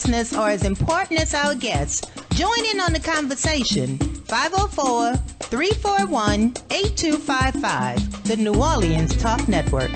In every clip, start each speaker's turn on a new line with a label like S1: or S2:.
S1: listeners are as important as our guests. Join in on the conversation. 504-341-8255. The New Orleans Talk Network.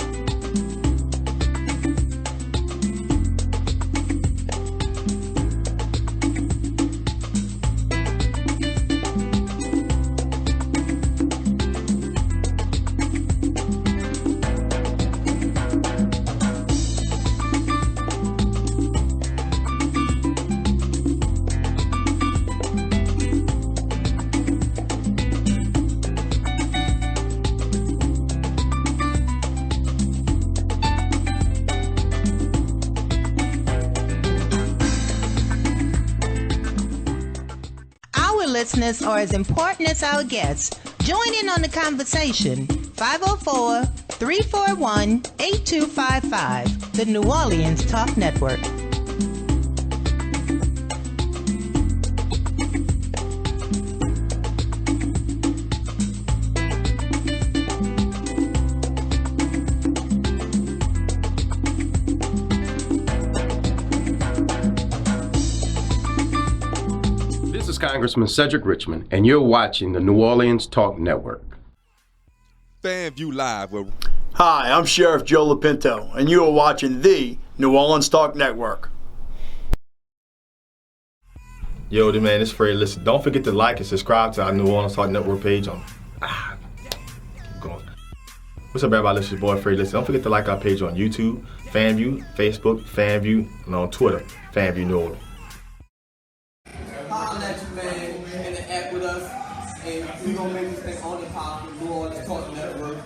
S1: Listeners are as important as our guests. Join in on the conversation. 504-341-8255. The New Orleans Talk Network.
S2: Congressman Cedric Richmond, and you're watching the New Orleans Talk Network.
S3: FanView Live.
S4: Hi, I'm Sheriff Joe Lapinto, and you are watching the New Orleans Talk Network.
S5: Yo, man, it's Fred. Listen, don't forget to like and subscribe to our New Orleans Talk Network page on. Keep going. What's up, everybody? This is your boy Fred. Listen, don't forget to like our page on YouTube, FanView, Facebook, FanView, and on Twitter, FanView New Orleans.
S6: Holla at you, man, in the app with us, and we gonna make this thing on the pop, New Orleans Talk Network,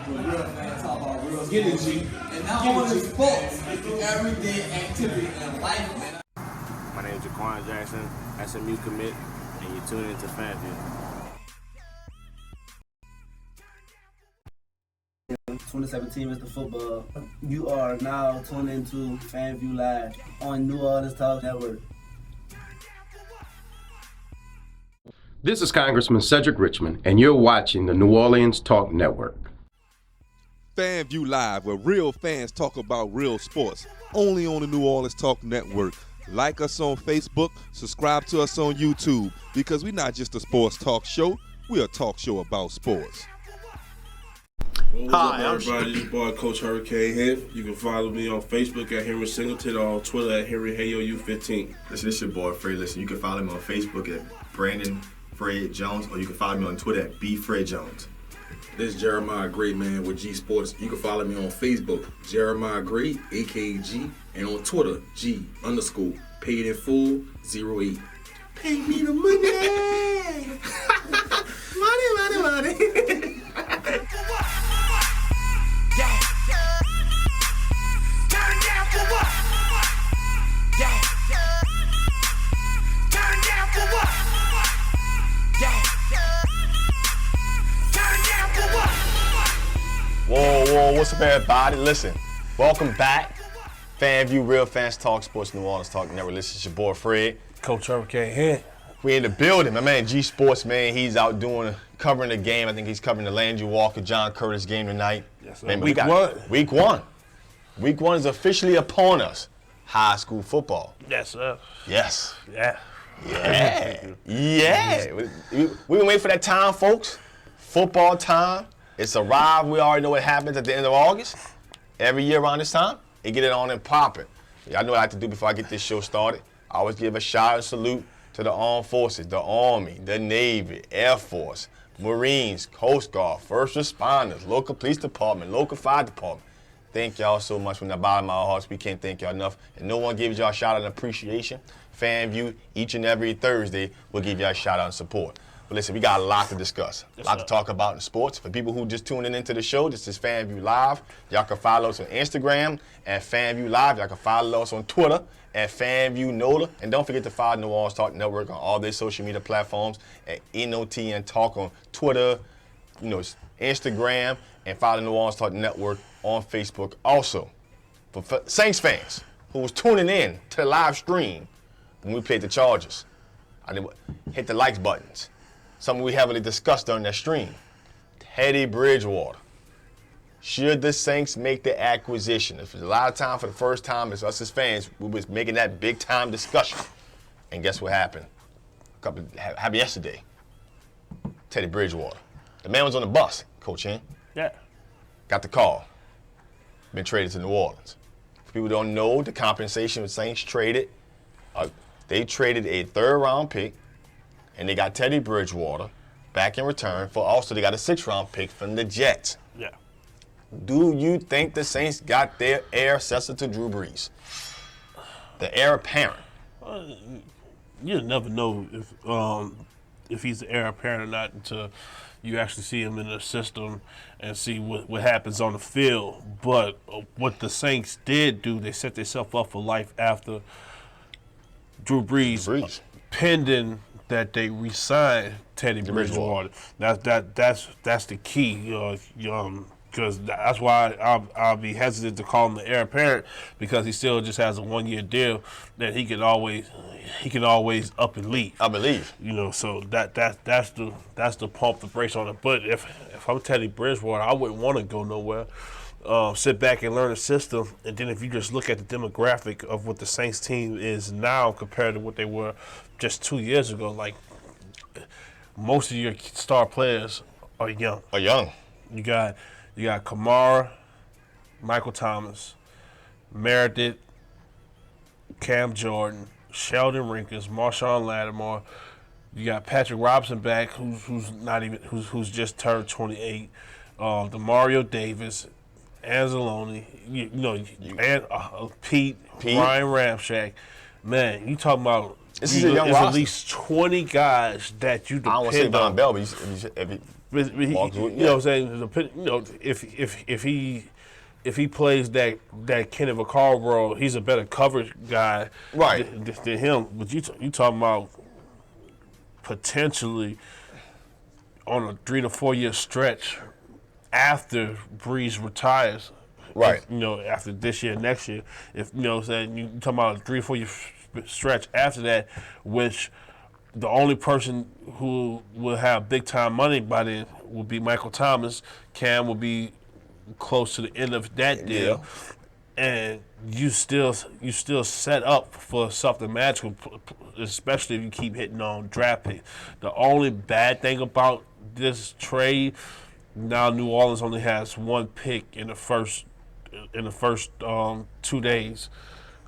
S6: with real fans talk about real sports. And not only sports, everyday activity and life, man.
S7: My name is Jaquan Jackson, SMU commit, and you tune into FanView.
S8: 2017 Mr. Football. You are now tuned into FanView Live on New Orleans Talk Network.
S2: This is Congressman Cedric Richmond, and you're watching the New Orleans Talk Network.
S3: FanView Live, where real fans talk about real sports, only on the New Orleans Talk Network. Like us on Facebook, subscribe to us on YouTube, because we're not just a sports talk show, we're a talk show about sports.
S9: What's up, everybody? This is boy Coach Hurricane here. You can follow me on Facebook at Henry Singleton or on Twitter at HenryHayou15.
S5: Listen, this is your boy Fred. Listen, you can follow me on Facebook at Brandon Fred Jones, or you can follow me on Twitter at BFred Jones.
S10: This is Jeremiah Gray, man, with GSportz. You can follow me on Facebook, Jeremiah Gray, A.K.A, and on Twitter, G_paid in full 08.
S5: Pay me the money! money!
S11: Yeah. Turn down for what? Yeah. Turn down for what? Yeah. Turn down for what?
S5: Whoa, what's up, everybody? Listen, welcome back. FanView, Real Fans Talk Sports, New Orleans Talk Network. This is your boy Fred.
S12: Coach Hurricane here.
S5: We in the building. My man GSportz, man, he's out covering the game. I think he's covering the Landry Walker, John Curtis game tonight.
S12: Yes, sir.
S5: Man,
S12: Week one.
S5: Week one. Week one is officially upon us. High school football.
S12: Yes, sir.
S5: Yes.
S12: Yeah.
S5: We've been waiting for that time, folks. Football time. It's arrived. We already know what happens at the end of August. Every year around this time, they get it on and popping. Y'all know what I have to do before I get this show started. I always give a shout and salute to the armed forces, the Army, the Navy, Air Force, Marines, Coast Guard, first responders, local police department, local fire department. Thank y'all so much from the bottom of our hearts. We can't thank y'all enough. And no one gives y'all a shout out and appreciation. FanView, each and every Thursday, will give y'all a shout out and support. But listen, we got a lot to discuss, a lot to talk about in sports. For people who just tuning into the show, this is FanView Live. Y'all can follow us on Instagram at FanView Live. Y'all can follow us on Twitter at FanView NOLA. And don't forget to follow New Orleans Talk Network on all their social media platforms at NOTN Talk on Twitter, Instagram, and follow New Orleans Talk Network on Facebook also. For Saints fans who was tuning in to the live stream when we played the Chargers, I did hit the likes buttons. Something we heavily discussed during that stream. Teddy Bridgewater Should the Saints make the acquisition? If a lot of time for the first time, as us as fans, we was making that big time discussion. And guess what happened? Happened yesterday. Teddy Bridgewater. The man was on the bus, Coach Hen.
S12: Yeah.
S5: Got the call. Been traded to New Orleans. For people who don't know, the compensation the Saints traded, they traded a 3rd-round pick, and they got Teddy Bridgewater back in return for also they got a 6th-round pick from the Jets.
S12: Yeah.
S5: Do you think the Saints got their heir successor to Drew Brees? The heir apparent.
S12: You never know if he's the heir apparent or not until you actually see him in the system and see what happens on the field. But what the Saints did do, they set themselves up for life after Drew Brees. Pending that they re-sign Teddy Bridgewater. That's the key. Because that's why I'll be hesitant to call him the heir apparent, because he still just has a 1-year deal that he can always up and leave. So that's the pump the brakes on it. But if I'm Teddy Bridgewater, I wouldn't want to go nowhere. Sit back and learn the system, and then if you just look at the demographic of what the Saints team is now compared to what they were just 2 years ago, like most of your star players are young. You got Kamara, Michael Thomas, Meredith, Cam Jordan, Sheldon Rinkers, Marshawn Lattimore. You got Patrick Robinson back, who's just turned 28. Demario Davis, Anzalone, Pete, Ryan Ramczyk. Man, you talking about
S5: this is a young
S12: there's
S5: roster.
S12: At least 20 guys that you depend on.
S5: I don't want to say Von Bell, but
S12: you know what I'm saying? If he plays that Kenneth Vaccaro role, he's a better coverage guy than him. But you talking about potentially on a 3 to 4 year stretch after Brees retires.
S5: Right.
S12: After this year, next year. If you know what I'm saying, you talking about a 3 or 4 year stretch after that, which the only person who will have big time money by then will be Michael Thomas. Cam will be close to the end of that deal, and you still set up for something magical, especially if you keep hitting on draft picks. The only bad thing about this trade, now New Orleans only has 1 pick in the first 2 days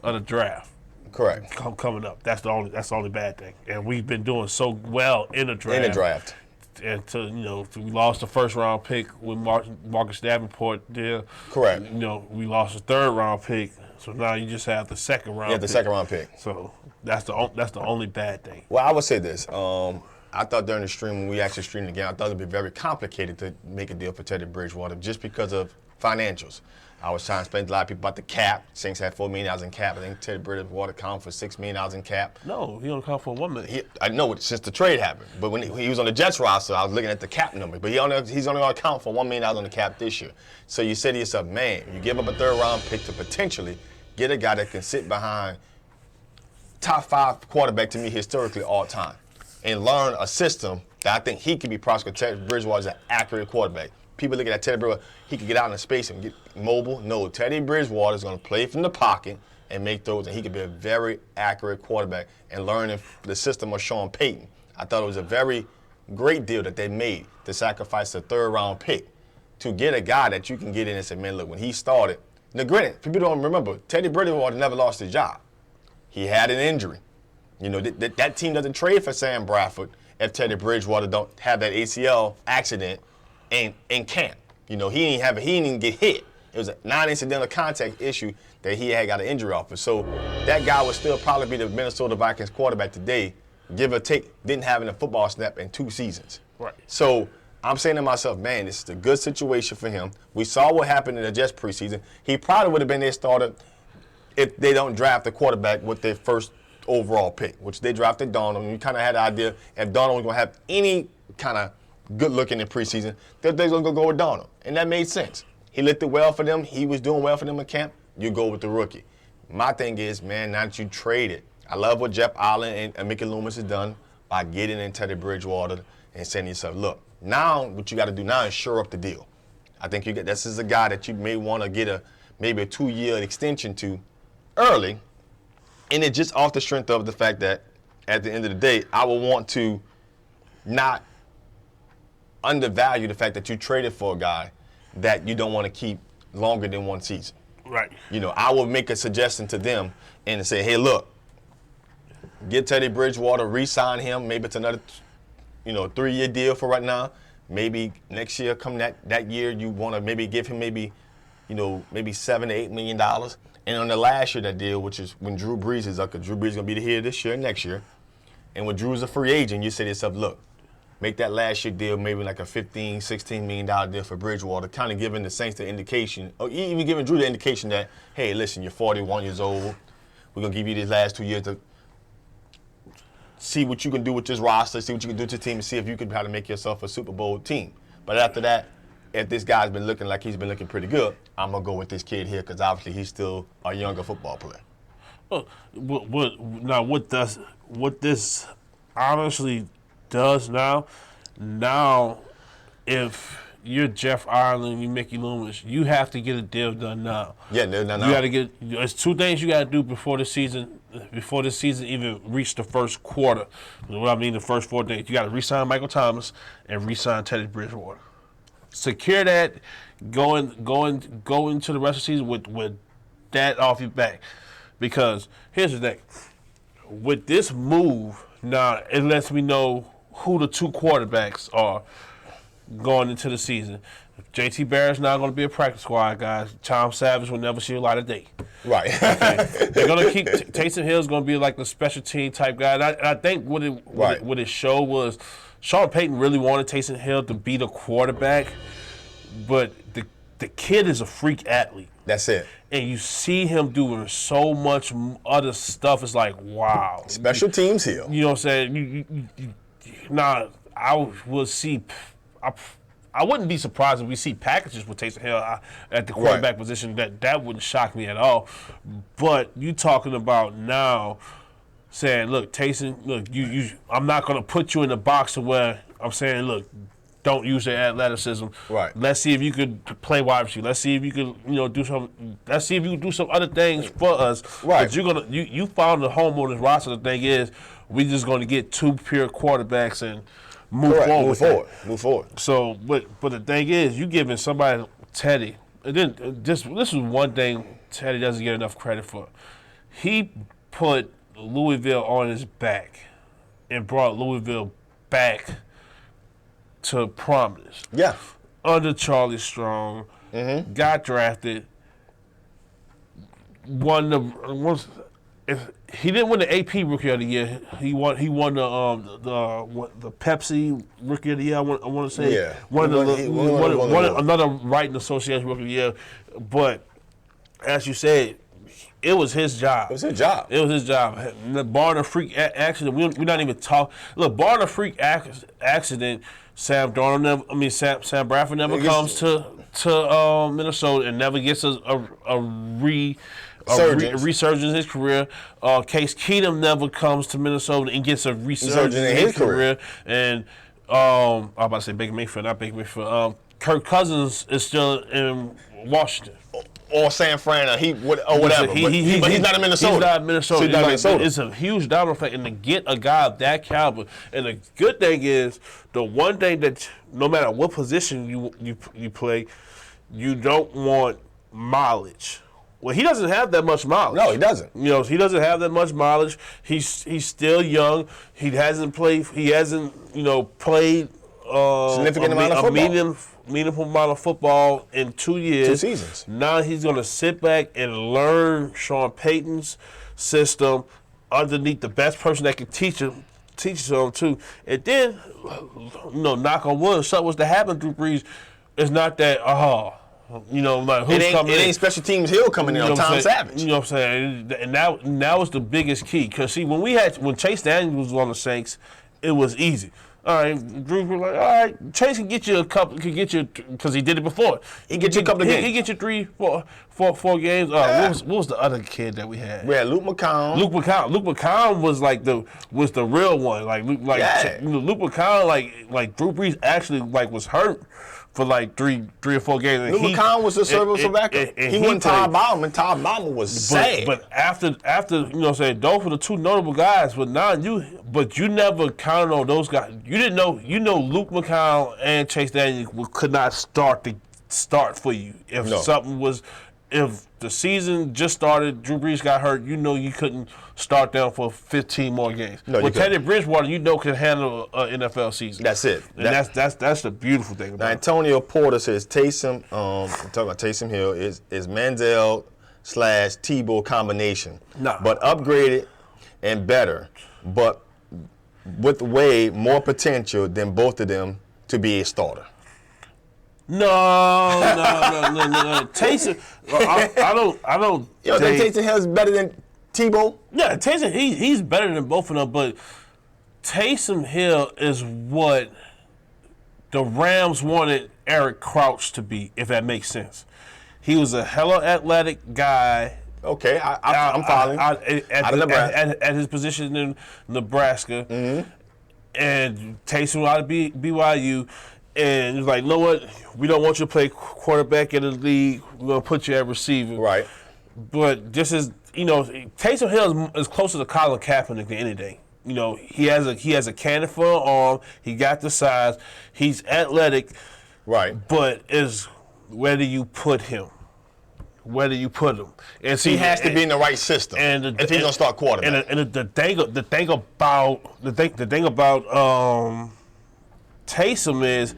S12: of the draft.
S5: Correct.
S12: Coming up. That's the only bad thing. And we've been doing so well in the draft. And we lost the 1st-round pick with Marcus Davenport there.
S5: Correct.
S12: We lost the 3rd-round pick, so now you just have the 2nd-round.
S5: Yeah, the 2nd-round pick.
S12: So that's the only bad thing.
S5: Well, I would say this. I thought during the stream, when we actually streamed again, I thought it'd be very complicated to make a deal for Teddy Bridgewater just because of financials. I was trying to explain to a lot of people about the cap. Saints had $4 million in cap. I think Teddy Bridgewater accounted for $6 million in cap.
S12: No, he only accounted for $1 million.
S5: I know it since the trade happened, but when he was on the Jets roster, I was looking at the cap number. But he's only going to account for $1 million on the cap this year. So you say to yourself, man, you give up a 3rd-round pick to potentially get a guy that can sit behind top 5 quarterback to me historically all time and learn a system that I think he can be prosecuted. Teddy Bridgewater is an accurate quarterback. People looking at Teddy Bridgewater, he can get out in space and get mobile. No, Teddy Bridgewater is going to play from the pocket and make throws, and he can be a very accurate quarterback and learn the system of Sean Payton. I thought it was a very great deal that they made to sacrifice a 3rd-round pick to get a guy that you can get in and say, man, look, when he started, now granted, people don't remember, Teddy Bridgewater never lost his job. He had an injury. That team doesn't trade for Sam Bradford if Teddy Bridgewater don't have that ACL accident in camp. He didn't even get hit. It was a non-incidental contact issue that he had got an injury off of. So that guy would still probably be the Minnesota Vikings quarterback today, give or take, didn't have a football snap in 2 seasons.
S12: Right.
S5: So I'm saying to myself, man, this is a good situation for him. We saw what happened in the Jets preseason. He probably would have been their starter if they don't draft a quarterback with their 1st overall pick, which they drafted Donald. And you kind of had an idea if Donald was going to have any kind of good looking in preseason, they're going to go with Donald. And that made sense. He looked it well for them. He was doing well for them in camp. You go with the rookie. My thing is, man, now that you traded, I love what Jeff Allen and Mickey Loomis has done by getting in Teddy Bridgewater and saying to yourself, look, now what you got to do now is shore up the deal. I think this is a guy that you may want to get maybe a 2-year extension to early, and it just off the strength of the fact that at the end of the day, I would want to not undervalue the fact that you traded for a guy that you don't want to keep longer than one season.
S12: Right.
S5: I would make a suggestion to them and say, hey, look, get Teddy Bridgewater, re-sign him. Maybe it's another, 3-year deal for right now. Maybe next year, come that year, you want to maybe give him maybe $7 to $8 million. And on the last year that deal, which is when Drew Brees is up, because Drew Brees is going to be here this year and next year. And when Drew's a free agent, you say to yourself, look, make that last year deal maybe like a $15, $16 million deal for Bridgewater, kind of giving the Saints the indication, or even giving Drew the indication that, hey, listen, you're 41 years old. We're going to give you these last 2 years to see what you can do with this roster, see what you can do with your team, and see if you can try to make yourself a Super Bowl team. But after that, if this guy's been looking like he's been looking pretty good, I'm going to go with this kid here because obviously he's still a younger football player.
S12: What this honestly does now, if you're Jeff Ireland, you Mickey Loomis, you have to get a deal done now.
S5: Yeah, no.
S12: You got to get. There's 2 things you got to do before the season even reach the first quarter. What I mean, the first 4 days, you got to re-sign Michael Thomas and re-sign Teddy Bridgewater. Secure that, go into the rest of the season with that off your back. Because here's the thing, with this move now, it lets me know who the 2 quarterbacks are going into the season. J.T. Barrett's not going to be a practice squad, guys. Tom Savage will never see a light of day.
S5: Right.
S12: Okay. They're going to keep Taysom Hill's going to be like the special team type guy. And I think what it showed was Sean Payton really wanted Taysom Hill to be the quarterback, but the kid is a freak athlete.
S5: That's it.
S12: And you see him doing so much other stuff. It's like, wow.
S5: Special teams here.
S12: You know what I'm saying? I will see. I wouldn't be surprised if we see packages with Taysom Hill at the quarterback position. That wouldn't shock me at all. But you talking about now saying, look, Taysom, look, I'm not going to put you in the box to where I'm saying, look, don't use your athleticism.
S5: Right.
S12: Let's see if you could play wide receiver. Let's see if you could, do some. Let's see if you can do some other things for us.
S5: Right.
S12: But you found the home on this roster. The thing is, we're just going to get 2 pure quarterbacks and move forward. So, but the thing is, you giving somebody Teddy, and then this is one thing Teddy doesn't get enough credit for. He put Louisville on his back and brought Louisville back to prominence.
S5: Yeah.
S12: Under Charlie Strong, got drafted, if he didn't win the AP Rookie of the Year, he won the Pepsi Rookie of the Year. I want to say,
S5: yeah,
S12: another Writing Association Rookie of the Year. But as you said, it was his job.
S5: It was his job.
S12: Barring a freak accident, we're not even talking. Look, barring a freak accident, Sam Bradford never comes to Minnesota and never gets a resurgence in his career. Case Keenum never comes to Minnesota and gets a resurgence in his career. And I'm about to say Baker Mayfield, not Baker Mayfield. Kirk Cousins is still in Washington.
S5: Or San Fran, or whatever. But he's not in Minnesota.
S12: He's not in Minnesota. It's a huge domino effect. And to get a guy of that caliber, and the good thing is, the one thing that no matter what position you play, you don't want mileage. Well, he doesn't have that much mileage.
S5: No, he doesn't.
S12: He doesn't have that much mileage. He's still young. He hasn't played. Played
S5: significant amount of football.
S12: Meaningful amount of football in 2 years.
S5: 2 seasons.
S12: Now he's going to sit back and learn Sean Payton's system underneath the best person that can teach him too. And then, knock on wood, if something was to happen to Brees, it's not that, who's coming in.
S5: It ain't special teams Hill coming in on Tom Savage.
S12: You know what I'm saying? And now is the biggest key. Because, see, when Chase Daniels was on the Saints, it was easy. All right, Drew was like, all right, Chase can get you because he did it before.
S5: He get you a couple of games.
S12: He get you 3, 4 games. What was the other kid that we had?
S5: We had Luke McCown.
S12: Luke McCown was the real one. Luke McCown, like Drew Brees actually was hurt for like three or 4 games.
S5: Luke McCown was a serviceable backup. He wasn't Todd Bowman, and Todd Bowman was sad.
S12: But after those were the 2 notable guys. But now you never counted on those guys. You didn't know. Luke McCown and Chase Daniel could not start for you if something was. If the season just started, Drew Brees got hurt, you couldn't start them for 15 more games. With Teddy Bridgewater, can handle an NFL season.
S5: That's it.
S12: And that's the beautiful thing about it.
S5: Antonio Porter says Taysom, talking about Taysom Hill, is Manziel / Tebow combination. But upgraded and better, but with way more potential than both of them to be a starter.
S12: No. Taysom, I don't.
S5: You don't think Taysom Hill is better than Tebow?
S12: Yeah, Taysom, he's better than both of them, but Taysom Hill is what the Rams wanted Eric Crouch to be, if that makes sense. He was a hella athletic guy.
S5: Okay, I'm following.
S12: At his position in Nebraska, and Taysom out of BYU. And it's like, you know what? We don't want you to play quarterback in the league. We're going to put you at receiver.
S5: Right.
S12: But this is, Taysom Hill is closer to Colin Kaepernick than any day. He has a cannon for an arm. He got the size. He's athletic.
S5: Right.
S12: But where do you put him? Where do you put him? And
S5: he has to be in the right system if he's going to start quarterback.
S12: And the thing about Taysom is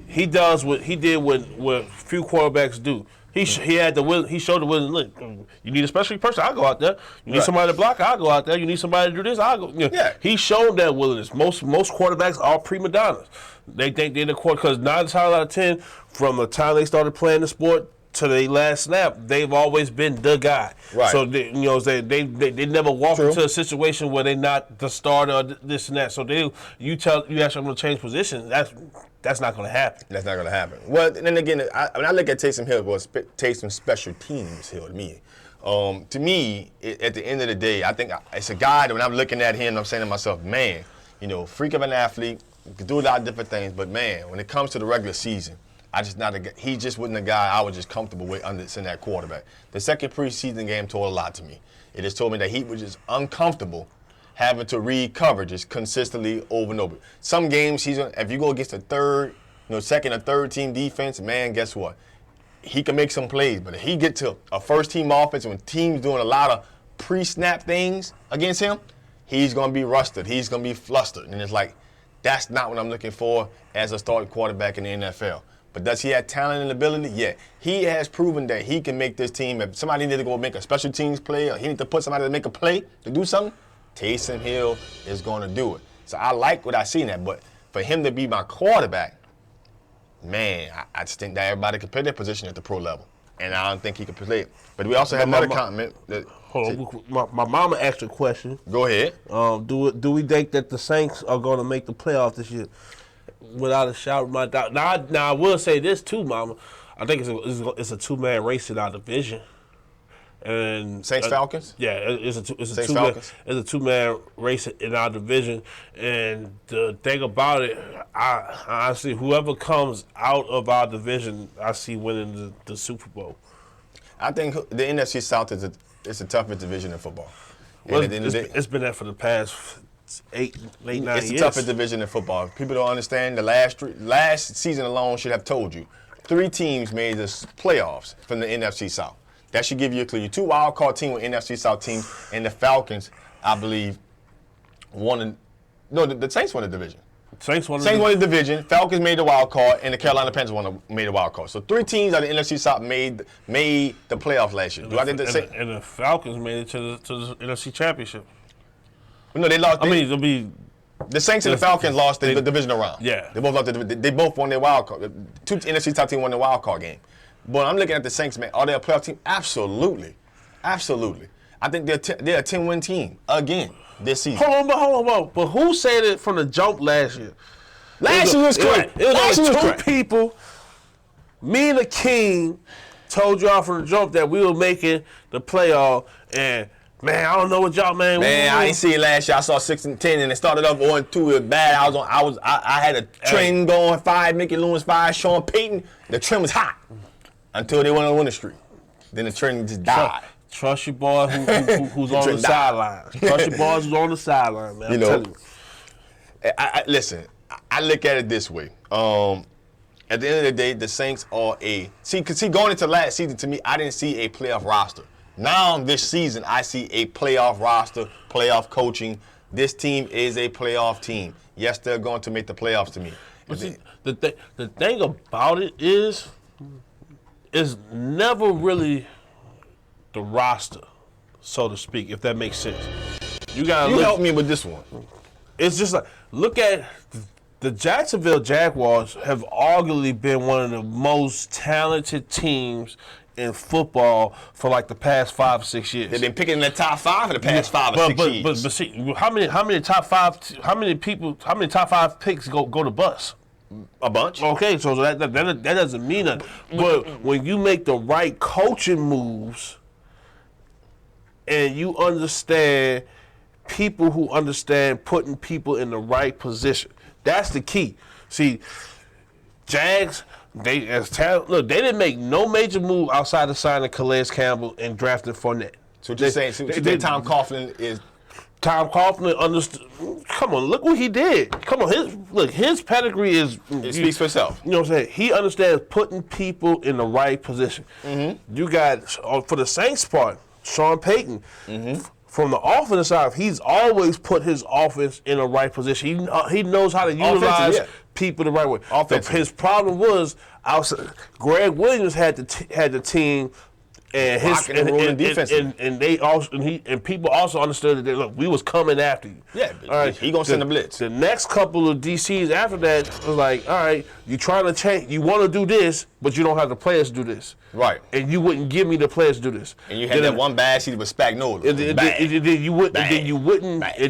S12: he does what he did what few quarterbacks do. He showed the willingness. Look, you need a special person, I'll go out there. You need somebody to block, I'll go out there. You need somebody to do this, I'll go.
S5: Yeah.
S12: He showed that willingness. Most quarterbacks are prima donnas. They think they're the quarterback because 9 times out of 10, from the time they started playing the sport to their last snap, they've always been the guy.
S5: Right.
S12: So they never walk into a situation where they're not the starter or this and that. So you ask them to change positions. That's not going to happen.
S5: That's not going to happen. Well, then again, when I look at Taysom Hill, Taysom special teams Hill to me. To me, at the end of the day, I think it's a guy that when I'm looking at him, I'm saying to myself, man, freak of an athlete, can do a lot of different things, but man, when it comes to the regular season, he just wasn't a guy I was just comfortable with under that quarterback. The second preseason game told a lot to me. It just told me that he was just uncomfortable having to read coverages consistently over and over. Some games, if you go against a second or third team defense, man, guess what? He can make some plays, but if he get to a first team offense when teams doing a lot of pre-snap things against him, he's going to be rusted. He's going to be flustered. And it's like, that's not what I'm looking for as a starting quarterback in the NFL. But does he have talent and ability? Yeah. He has proven that he can make this team. If somebody need to go make a special teams play or he need to put somebody to make a play to do something, Taysom Hill is going to do it. So I like what I see in that. But for him to be my quarterback, man, I just think that everybody can play their position at the pro level. And I don't think he can play it. But we also have another comment.
S12: Hold on. My mama asked a question.
S5: Go ahead.
S12: Do we think that the Saints are going to make the playoffs this year? Without a shout, my doubt. Now I will say this too, Mama. I think it's a 2-man race in our division. And
S5: Saints Falcons.
S12: Yeah, it's a 2-man race in our division. And the thing about it, I honestly, whoever comes out of our division, I see winning the Super Bowl.
S5: I think the NFC South is the toughest division in football.
S12: Well, it's been that for the past 8, 9 years.
S5: It's the toughest division in football. People don't understand. The last season alone should have told you 3 teams made the playoffs from the NFC South. That should give you a clue. Your 2 wild card teams with NFC South teams, and the Falcons, I believe, the Saints won the division.
S12: Saints won
S5: the division. Falcons made the wild card, and the Carolina Panthers made the wild card. So 3 teams out of the NFC South made the playoffs last year.
S12: And the Falcons made it to the NFC Championship.
S5: No, they lost. The Saints and the Falcons lost the divisional round.
S12: Yeah,
S5: they both lost. They both won their wild card. 2 NFC top teams won the wild card game. But I'm looking at the Saints, man. Are they a playoff team? Absolutely. I think they're a 10-win team again this season.
S12: Hold on. But who said it from the jump last year?
S5: Last year was correct.
S12: It was only 2 people. Me and the King told y'all from the jump that we were making the playoff, and Man, I don't know what y'all, man.
S5: Man, I ain't see it last year. I saw 6-10, and it started up 0-2. It was bad. I had a trend going. 5 Mickey Loomis, 5 Sean Payton. The trend was hot until they went on the winning streak. Then the trend just died.
S12: Trust your boy who's on the sideline. Trust your boys who's on the sideline, man. I'm telling you.
S5: Listen, I look at it this way. At the end of the day, the Saints are going into last season, to me, I didn't see a playoff roster. Now, this season, I see a playoff roster, playoff coaching. This team is a playoff team. Yes, they're going to make the playoffs to me.
S12: But see, the thing about it is never really the roster, so to speak, if that makes sense. You help
S5: me with this one.
S12: It's just like, look at the Jacksonville Jaguars have arguably been one of the most talented teams in football for like the past 5 or 6 years.
S5: They've been picking in the top 5 for the past 5 or 6 years.
S12: But see, how many top 5 picks go to bust?
S5: A bunch.
S12: Okay, so that doesn't mean nothing. But when you make the right coaching moves and you understand people who understand putting people in the right position, that's the key. See, Jags, they didn't make no major move outside of signing Calais Campbell and drafting Fournette.
S5: So just saying, Tom Coughlin is.
S12: Tom Coughlin understood. Come on, look what he did. Come on, his pedigree is.
S5: It speaks for itself.
S12: You know what I'm saying? He understands putting people in the right position.
S5: Mm-hmm.
S12: You got, for the Saints part, Sean Payton.
S5: Mm-hmm.
S12: From the offensive side, he's always put his offense in the right position. He knows how to utilize people the right way. His problem was Greg Williams had the team, and people also understood that look, we was coming after you.
S5: Yeah,
S12: all right,
S5: he gonna send a blitz.
S12: The next couple of DCs after that was like, all right, you trying to change, you want to do this, but you don't have the players to do this.
S5: Right.
S12: And you wouldn't give me the players to do this.
S5: And you had that one bad season with Spagnuolo.
S12: And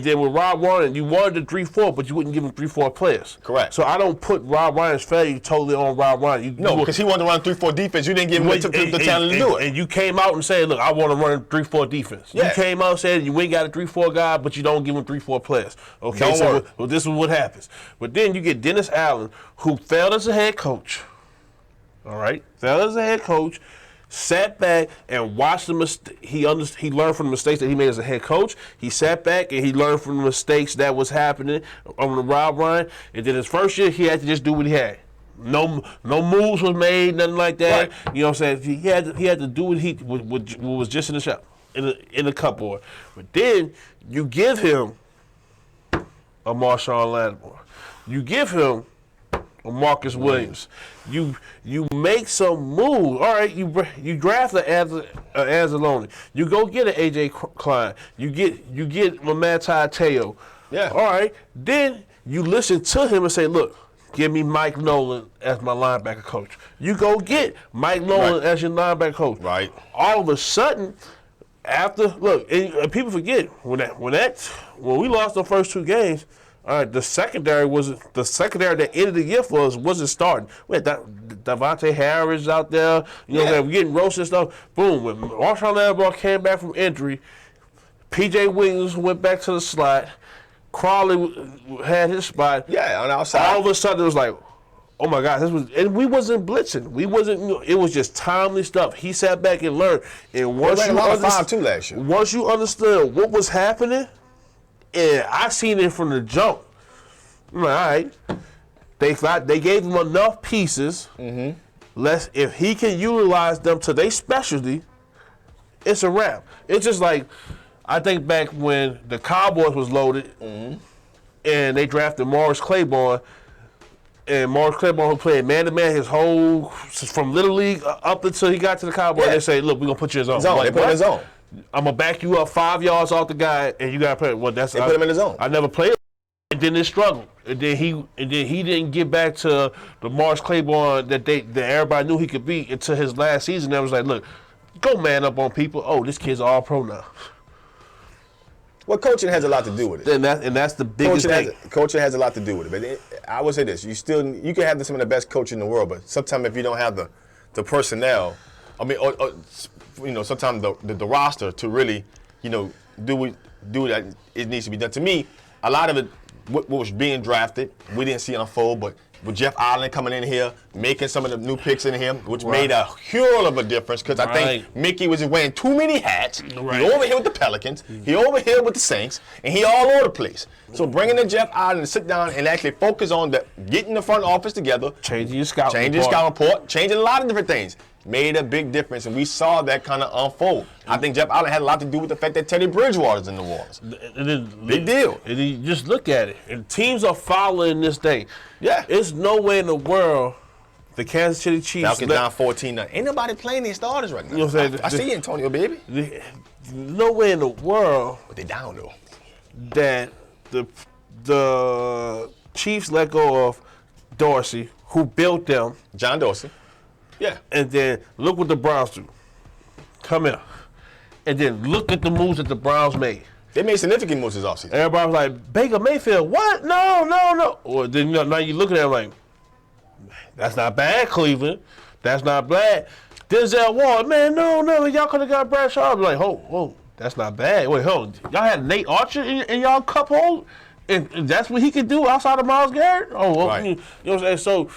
S12: then with Rob Warren, you wanted the 3-4, but you wouldn't give him 3-4 players.
S5: Correct.
S12: So I don't put Rob Ryan's failure totally on Rob Ryan.
S5: No, because he wanted to run 3-4 defense. You didn't give him the talent to do it.
S12: And you came out and said, look, I want to run a 3-4 defense.
S5: Yeah.
S12: You came out and said you ain't got a 3-4 guy, but you don't give him 3-4 players. Okay, well, this is what happens. But then you get Dennis Allen, who failed as a head coach. All right, failed as a head coach, sat back and watched the mistake. He learned from the mistakes that he made as a head coach. He sat back and he learned from the mistakes that was happening on the Rob Ryan. And then his first year, he had to just do what he had. No moves was made, nothing like that. Right. You know what I'm saying? He had to do what was just in the shop, in the cupboard. But then you give him a Marshawn Lattimore. You give him a Marcus Williams. You make some moves. All right, you draft an Anzalone. You go get an A.J. Klein. You get Manti Te'o.
S5: Yeah.
S12: All right. Then you listen to him and say, look, give me Mike Nolan as my linebacker coach. You go get Mike Nolan as your linebacker coach.
S5: Right.
S12: All of a sudden, and people forget when we lost the first 2 games. All right, the secondary that ended the year for us wasn't starting. We had Davante Harris out there. You know, we're getting roasted and stuff. Boom. When Marshawn Lattimore came back from injury, P.J. Williams went back to the slot. Crawley had his spot.
S5: Yeah, on the outside.
S12: All of a sudden, it was like, oh my God, and we wasn't blitzing. It was just timely stuff. He sat back and learned. And once you understood what was happening, and I seen it from the jump. I'm like, all right. They gave him enough pieces.
S5: Mm-hmm.
S12: If he can utilize them to their specialty, it's a wrap. It's just like, I think back when the Cowboys was loaded, and they drafted Morris Claiborne, and Morris Claiborne who played man-to-man his whole, from Little League up until he got to the Cowboys. They say, look, we're going to put you in his zone.
S5: They put him in his zone.
S12: I'm gonna back you up 5 yards off the guy, and you gotta play. Well, they
S5: put him in his zone.
S12: I never played, and then it struggled, and then he didn't get back to the Morris Claiborne that everybody knew he could be until his last season. That was like, look, go man up on people. Oh, this kid's all pro now.
S5: Well, coaching has a lot to do with it,
S12: and that's the biggest thing.
S5: Coaching has a lot to do with it. But I would say this: you can have some of the best coaches in the world, but sometimes if you don't have the personnel, I mean, sometimes the roster to really, do what it needs to be done. To me, a lot of it, what was being drafted, we didn't see unfold, but with Jeff Allen coming in here, making some of the new picks in here, which made a hell of a difference because I think Mickey was wearing too many hats. Right. He over here with the Pelicans, he over here with the Saints, and he all over the place. So bringing in Jeff Allen to sit down and actually focus on getting the front office together, changing your scouting report, changing a lot of different things, made a big difference, and we saw that kind of unfold. I think Jeff Allen had a lot to do with the fact that Teddy Bridgewater's in New Orleans. Big deal.
S12: And you just look at it, and teams are following this thing. Yeah. There's no way in the world the Kansas City Chiefs...
S5: Falcons down 14-0. Ain't nobody playing their starters right now.
S12: You know what I'm saying?
S5: I see you, Antonio, baby.
S12: No way in the world...
S5: But they down, though.
S12: ...that the Chiefs let go of Dorsey, who built them.
S5: John Dorsey. Yeah.
S12: And then look what the Browns do. Come here. And then look at the moves that the Browns made.
S5: They made significant moves this offseason.
S12: Everybody was like, Baker Mayfield, what? No. Or then now you look at it like, that's not bad, Cleveland. That's not bad. Denzel Ward, man, no. Y'all could have got Brad Sharp. Like, whoa, that's not bad. Wait, hold on. Y'all had Nate Archer in y'all cup hold? And that's what he could do outside of Myles Garrett? Right. You know what I'm saying? So,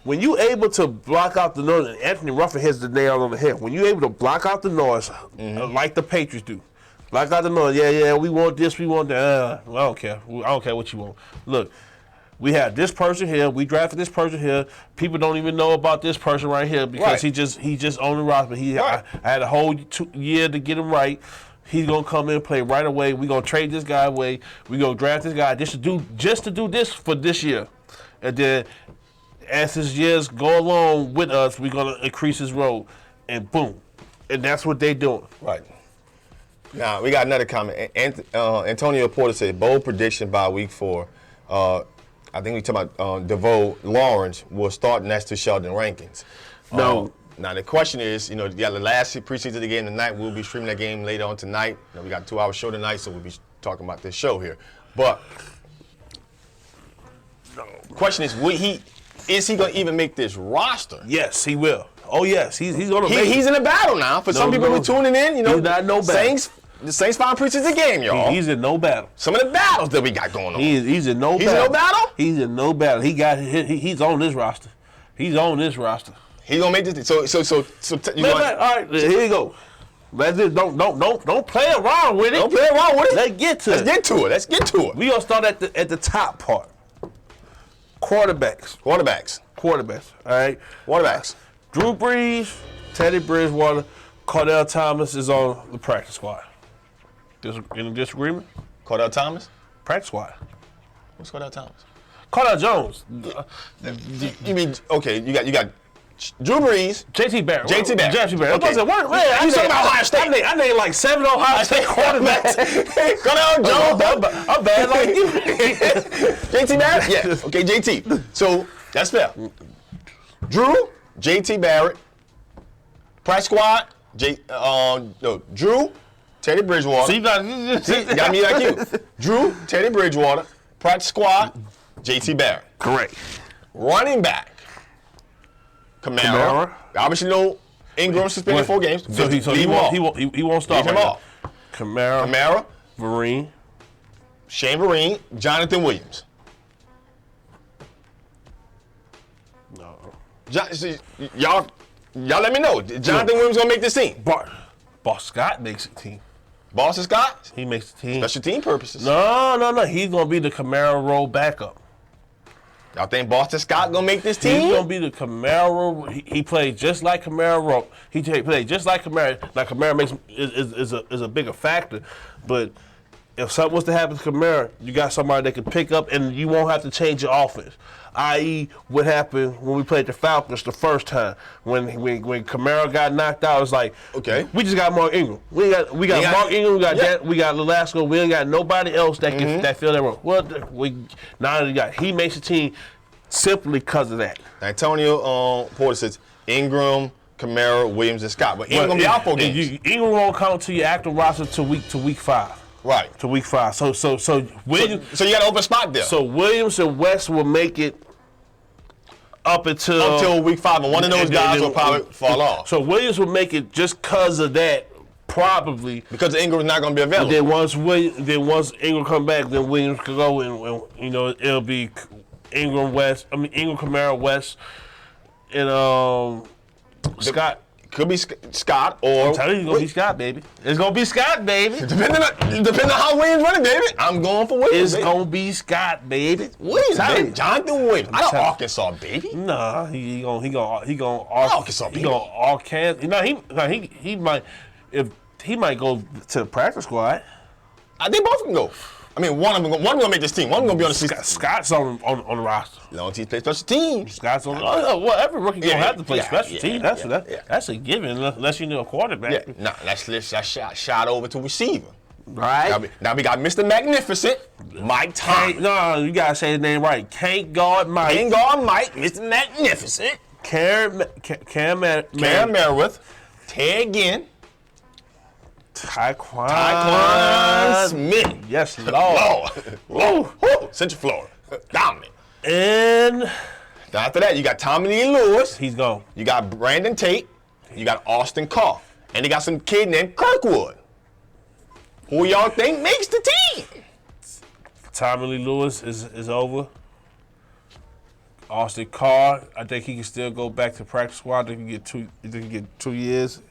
S12: when you able to block out the noise, Anthony Ruffin hits the nail on the head. When you able to block out the noise, like the Patriots do, block out the noise. Yeah, we want this, we want that. I don't care. I don't care what you want. Look, we had this person here. We drafted this person here. People don't even know about this person right here because he just on the roster. I had a whole year to get him right. He's gonna come in and play right away. We gonna trade this guy away. We gonna draft this guy just to do this for this year, and then. As his years go along with us, we're going to increase his role. And boom. And that's what they're doing.
S5: Right. Now, we got another comment. Antonio Porter said, bold prediction by week 4. I think we talking about DeVoe Lawrence will start next to Sheldon Rankins.
S12: No.
S5: Now, the question is, you got the last preseason game tonight. We'll be streaming that game later on tonight. We got a 2-hour show tonight, so we'll be talking about this show here. But the question is, is he going to even make this roster?
S12: Yes, he will. Oh, yes. He's going to make it.
S5: He's in a battle now. For some people who are tuning in,
S12: he's not no battle.
S5: The Saints final preseason game, y'all.
S12: He's in no battle.
S5: Some of the battles that we got going on.
S12: He's in no battle.
S5: He's in no battle?
S12: He's in no battle. He's on this roster. He's on this roster.
S5: He's going to make this. So
S12: all right, here you go. Let's just don't play around with it.
S5: Don't play around with it.
S12: Let's get to it. We're going to start at the top part. Quarterbacks. All right?
S5: Quarterbacks.
S12: Drew Brees, Teddy Bridgewater, Cordell Thomas is on the practice squad. Any disagreement?
S5: Cordell Thomas?
S12: Practice squad.
S5: Who's Cordell Thomas?
S12: Cordell Jones.
S5: You mean, okay, you got Drew Brees.
S12: J.T. Barrett.
S5: Okay.
S12: You talking about Ohio State? I named like 7 Ohio State quarterbacks.
S5: Cordell Jones.
S12: I'm bad like you.
S5: J.T. Barrett? Yeah. Okay, J.T. So, that's fair. Drew, J.T. Barrett, practice squad, Drew, Teddy Bridgewater.
S12: See, you got
S5: me like you. Drew, Teddy Bridgewater, practice squad, J.T. Barrett.
S12: Correct.
S5: Running back, Kamara. Obviously, no Ingram suspended 4 games.
S12: So he won't start.
S5: Leave him off.
S12: Kamara, Vereen,
S5: Shane Vereen, Jonathan Williams.
S12: No.
S5: Y'all let me know. Jonathan Williams gonna make this team.
S12: Boss Scott makes the team.
S5: Boston Scott?
S12: He makes the team.
S5: Special team purposes.
S12: No. He's gonna be the Kamara role backup.
S5: Y'all think Boston Scott gonna make this team?
S12: He's gonna be the Kamara. He played just like Kamara. He played just like Kamara. Now Kamara is a bigger factor, but if something was to happen to Kamara, you got somebody that can pick up, and you won't have to change your offense. I.e., what happened when we played the Falcons the first time when Kamara got knocked out. It's like,
S5: okay,
S12: we just got Mark Ingram. We got Mark Ingram. We got Lalasco. We ain't got nobody else that can that fill that role. Well, he makes the team simply because of that.
S5: Antonio Porter says Ingram, Kamara, Williams, and Scott. But Ingram gonna be out 4 games.
S12: Ingram won't count to your active roster to week 5.
S5: Right.
S12: To week 5. So Williams.
S5: So you got an open spot there.
S12: So Williams and West will make it up until
S5: week 5, and one of those guys will probably fall off.
S12: So Williams will make it just because of that probably
S5: because Ingram's not going to be available.
S12: Then once Ingram come back, then Williams could go and you know it'll be Ingram, Kamara, West, and Scott.
S5: Could be Scott or.
S12: I'm telling you, it's gonna be Scott, baby. It's gonna be Scott, baby.
S5: Depending on how Williams running, baby. I'm going for Williams.
S12: It's gonna be Scott, baby.
S5: Williams, baby. Jonathan Williams. I don't Arkansas, baby.
S12: Nah, he gonna
S5: Arkansas, baby.
S12: He gonna Arkansas. He might go to the practice squad.
S5: They both can go. I mean, one gonna make this team. One gonna be on the season.
S12: Scott's on the roster.
S5: Long as he plays special teams.
S12: Scott's on. Well, every rookie gonna have to play special teams. That's a given, unless you know a quarterback.
S5: Yeah. Nah, let's shot over to receiver.
S12: Right.
S5: Now we got Mr. Magnificent, Mike Thomas.
S12: No, you gotta say his name right. Can't guard Mike.
S5: Mr. Magnificent.
S12: Cam
S5: Merritt. Ted Ginn.
S12: Tyquan
S5: Smith.
S12: Yes, Lord.
S5: Central Florida. Dominant.
S12: And
S5: after that, you got Tommy Lee Lewis.
S12: He's gone.
S5: You got Brandon Tate. You got Austin Carr. And they got some kid named Kirkwood. Who y'all think makes the team?
S12: Tommy Lee Lewis is over. Austin Carr, I think he can still go back to practice squad. They can get 2 years.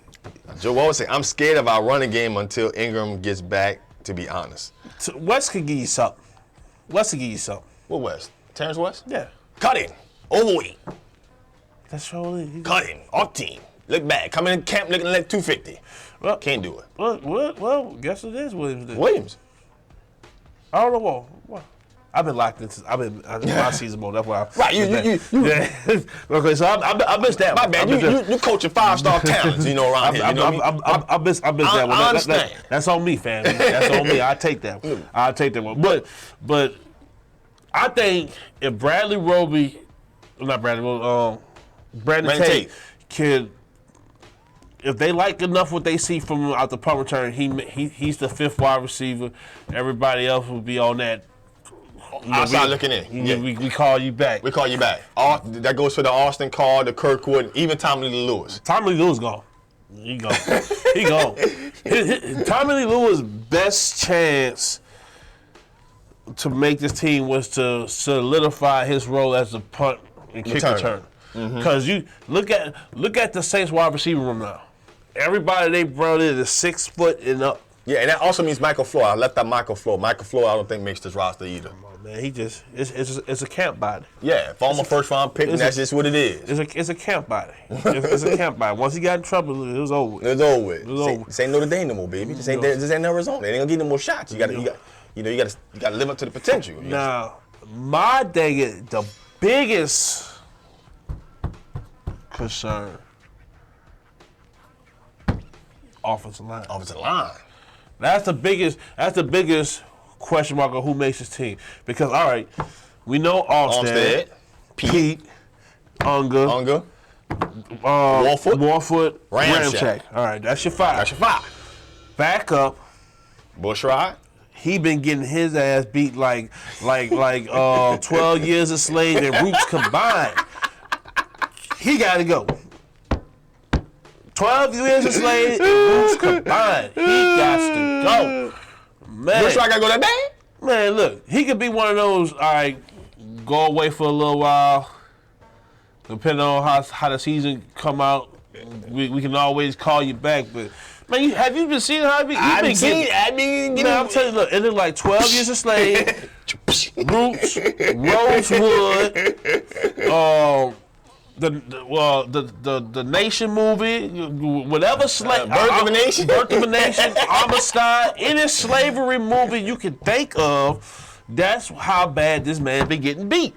S5: Joe always say, I'm scared of our running game until Ingram gets back, to be honest.
S12: West could give you something.
S5: What West? Terrence West?
S12: Yeah.
S5: Cut in. Overweight.
S12: That's really.
S5: Cut in. Off team. Look bad. Coming in camp looking like 250.
S12: Well,
S5: can't do it.
S12: Well, guess it is Williams.
S5: Williams.
S12: I don't know what. I've been locked into. I've been my season mode. That's why.
S5: Right, you.
S12: Yeah. Okay, so I missed that.
S5: My bad. You coaching 5-star talents, around here.
S12: I missed that one.
S5: I understand.
S12: That's on me, fam. That's on me. I take that. I'll take that one. But I think if Brandon Tate could, if they like enough what they see from him out the punt return, he's the 5th wide receiver. Everybody else will be on that.
S5: Outside looking in.
S12: We call you back.
S5: We call you back. That goes for the Austin Carr, the Kirkwood, even Tommy Lee Lewis.
S12: Tommy Lee Lewis gone. He gone. He gone. Tommy Lee Lewis' best chance to make this team was to solidify his role as a punt and kick return. Because you look at the Saints wide receiver room now. Everybody they brought in is 6 foot and up.
S5: Yeah, and that also means Michael Floyd. I left out Michael Floyd. Michael Floyd, I don't think makes this roster either.
S12: Come on, man, it's a camp body.
S5: Yeah, if I'm a first-round pick, that's just what it is.
S12: It's a camp body. It's a camp body. Once he got in trouble, it was over with.
S5: It was over with. This ain't Notre Dame no more, baby. This ain't Arizona. They ain't gonna get no more shots. You gotta live up to the potential.
S12: Now, my thing, the biggest concern, offensive line.
S5: Offensive line.
S12: That's the biggest question mark of who makes this team. Because all right, we know Armstead, Pete, Unger, Warfoot, Ramczyk. All right, that's your 5. Back up,
S5: Bushrod.
S12: He been getting his ass beat like 12 years a slave and Roots combined. He got to go. 12 years a slave and Roots combined. He got to go. Man.
S5: Bushrod got to go that bad?
S12: Man, look, he could be one of those, all right, go away for a little while. Depending on how the season come out, we can always call you back. But man, have you been seeing how
S5: I've been getting?
S12: Man, I'm telling you, look, it looked like 12 Years a Slave, Roots, Rosewood, the Nation movie, whatever
S5: Birth of a Nation,
S12: Amistad, any slavery movie you can think of. That's how bad this man been getting beat.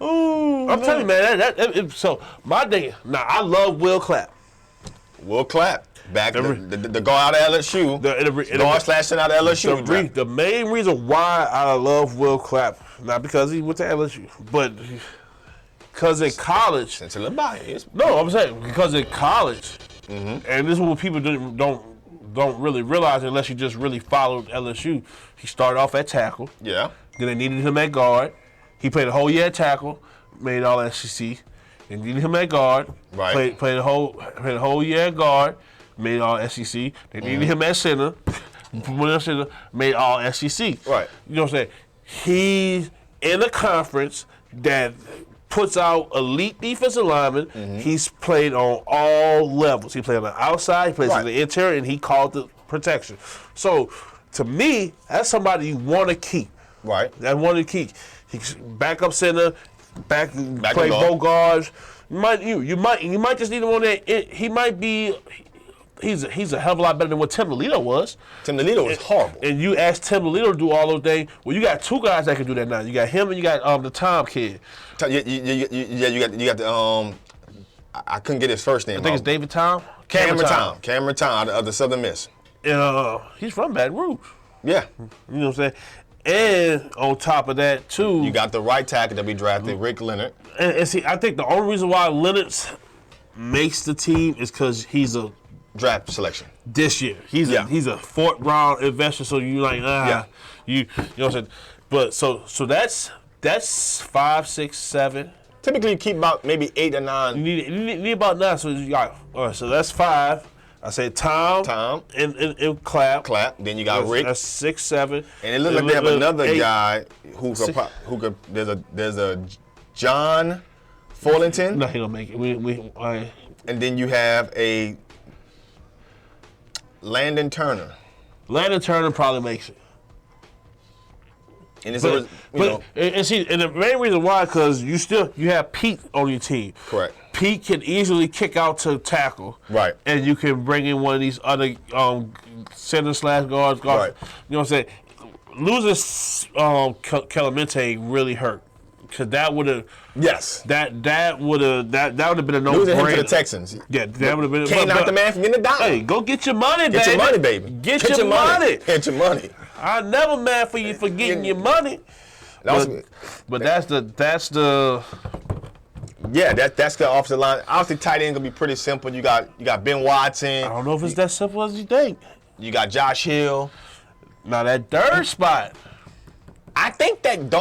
S12: Ooh, I'm telling you, man. So my thing. Now I love Will Clapp.
S5: Will Clapp. Back the guard out of LSU. Guard/center out of LSU.
S12: The main reason why I love Will Clapp, not because he went to LSU, but because in college. No, I'm saying because in college, and this is what people don't really realize unless you just really followed LSU. He started off at tackle.
S5: Yeah.
S12: Then they needed him at guard. He played a whole year at tackle, made all SEC. They needed him at guard.
S5: Right.
S12: Played a whole year at guard, made all SEC. They needed him at center. Made all SEC.
S5: Right.
S12: You know what I'm saying? He's in a conference that puts out elite defensive linemen. He's played on all levels. He played on the outside, he plays on the interior, and he called the protection. So, to me, that's somebody you want to keep.
S5: Right.
S12: That want to keep. He's backup center, back play both guards. You might just need him on there. He might be. He's a hell of a lot better than what Tim Lelito was.
S5: Tim Lelito was horrible.
S12: And you ask Tim Lelito to do all those things. Well, you got two guys that can do that now. You got him and you got the Tom kid.
S5: You got the I couldn't get his first name.
S12: I think it's David Tom.
S5: Cameron Tom of the Southern Miss.
S12: And he's from Baton Rouge.
S5: Yeah.
S12: You know what I'm saying? And on top of that, too,
S5: you got the right tackle that we drafted, Rick Leonard.
S12: And see, I think the only reason why Leonard makes the team is because he's a
S5: draft selection
S12: this year. He's a fourth round investor, so you like you know what I'm saying. But so that's 5, 6, 7.
S5: Typically, you keep about maybe 8 or 9.
S12: You need about 9. So you got all right. So that's 5. I say Tom, and Clap.
S5: Then you got Rick.
S12: That's 6, 7.
S5: And it looks like they have another 8. Guy who could. There's a John Forlington.
S12: No, he don't make it.
S5: And then you have a Landon Turner.
S12: Landon Turner probably makes it.
S5: And it's
S12: and the main reason why, because you have Pete on your team.
S5: Correct.
S12: Pete can easily kick out to tackle.
S5: Right.
S12: And you can bring in one of these other center/guards.
S5: Right.
S12: You know what I'm saying? Losing Clemente really hurt. Cause that would have that would have been a no-brainer.
S5: Losing him to the Texans.
S12: Yeah, that would have been.
S5: Can't knock the man from getting the dollar.
S12: Hey, go get your money, baby.
S5: Get your money, baby.
S12: Get your money.
S5: Get your money.
S12: I'm never mad for you for getting your money. But that's the.
S5: Yeah, that's the offensive line. Obviously, tight end gonna be pretty simple. You got Ben Watson.
S12: I don't know if it's that simple as you think.
S5: You got Josh Hill.
S12: Now that third spot.
S5: I think that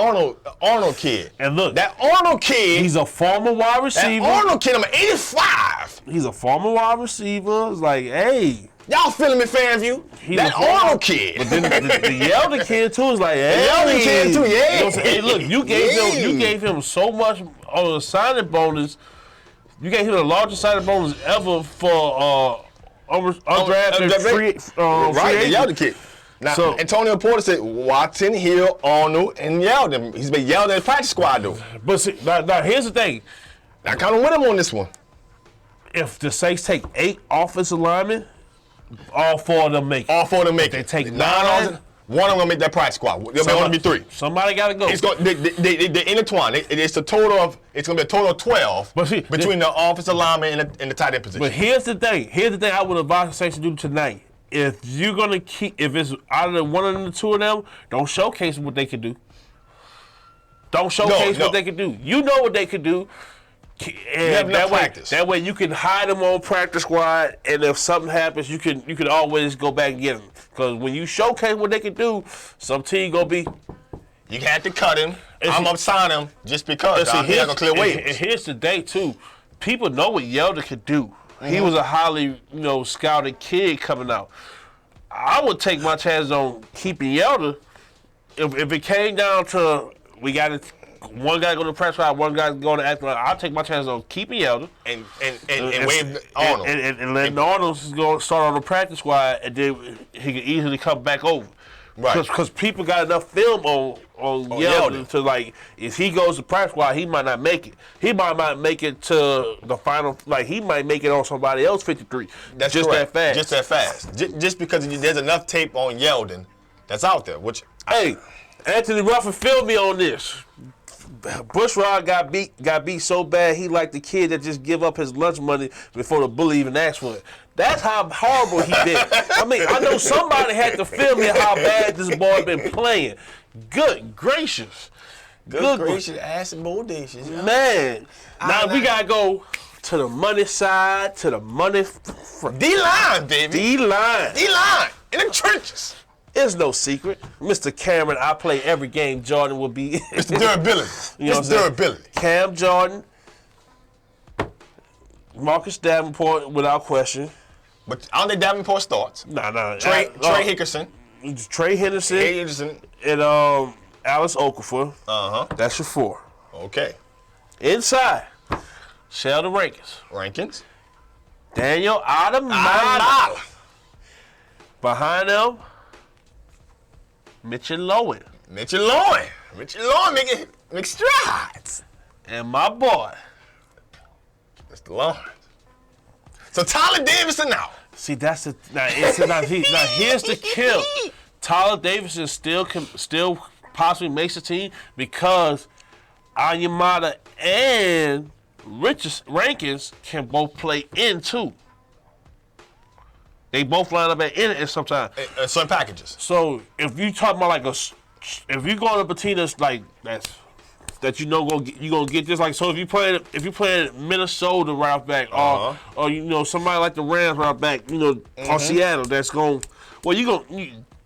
S5: Arnold kid.
S12: And look,
S5: that Arnold kid.
S12: He's a former wide receiver.
S5: That Arnold kid, I'm 85.
S12: He's a former wide receiver. It's like, hey.
S5: Y'all feeling me, FanView? That Arnold kid.
S12: But then the Yeldon kid too is like, hey.
S5: The Yeldon kid too, yeah.
S12: You know hey, look, you gave him so much on the signing bonus. You gave him the largest signing bonus ever for undrafted free agent.
S5: The Yeldon kid. Now, so, Antonio Porter said Watson, Hill, Arnold, and Yeldon. He's been Yeldon in the practice squad, though.
S12: But see, now here's the thing.
S5: I kind of with him on this one.
S12: If the Saints take 8 offensive linemen, all 4 of them make it.
S5: All 4 of them make
S12: it.
S5: They
S12: take 9.
S5: One of them gonna make that practice squad. There'll only be 3.
S12: Somebody got to go.
S5: It's going. They intertwine. It's a total of. It's gonna be a total of 12.
S12: But see,
S5: between the offensive lineman and the tight end position.
S12: But here's the thing. I would advise the Saints to do tonight. If you're gonna if it's out of one of the 2 of them, don't showcase what they can do. Don't showcase what they can do. You know what they can do. And that way you can hide them on practice squad, and if something happens, you can always go back and get them. Because when you showcase what they can do, some team gonna be.
S5: You had to cut him. I'm gonna sign him just because. I'm not gonna clear waivers.
S12: And here's the day too. People know what Yeldon could do. He was a highly, scouted kid coming out. I would take my chance on keeping Yeldon. If it came down to one guy go to press squad, one guy go to act. I'll take my chance on keeping Yeldon
S5: and waive Arnold
S12: and letting Arnold go start on the practice squad, and then he can easily come back over.
S5: Right.
S12: Because people got enough film on Yeldon to like, if he goes to practice squad, he might not make it. He might not make it to the final. Like he might make it on somebody else 53.
S5: That's
S12: just
S5: correct.
S12: that fast.
S5: Just that fast. Just because there's enough tape on Yeldon that's out there. Which
S12: Anthony Ruffin filled me on this. Bushrod got beat so bad he like the kid that just give up his lunch money before the bully even asked for it. That's how horrible he did. I mean, I know somebody had to film me how bad this boy been playing. Good gracious.
S5: Good gracious, ass and bodacious.
S12: Man. Now we gotta go to the money side, to the money
S5: D-line, baby.
S12: D-line.
S5: D-line. In the trenches.
S12: It's no secret. Mr. Cameron, I play every game Jordan will be.
S5: Mr. Durability. Mr. Durability.
S12: Cam Jordan, Marcus Davenport, without question.
S5: But I don't think Davenport starts.
S12: Nah.
S5: Trey Hickerson.
S12: Trey Henderson. And Alex Okafor. That's your 4.
S5: Okay.
S12: Inside, Sheldon
S5: Rankins.
S12: Daniel Adamada. Behind them, Mitchell Lowen.
S5: Mitchell Lowen making strides.
S12: And my boy,
S5: Mr. Lawrence. So Tyler Davidson now.
S12: See, that's the now here's the kill. Tyler Davidson still possibly makes the team because Anyamata and Rankins can both play in too. They both line up at in it sometimes.
S5: Certain packages.
S12: So if you talk about if you go to Patinas like that you're gonna get this, like, so if you play Minnesota right back or somebody like the Rams right back, or Seattle, that's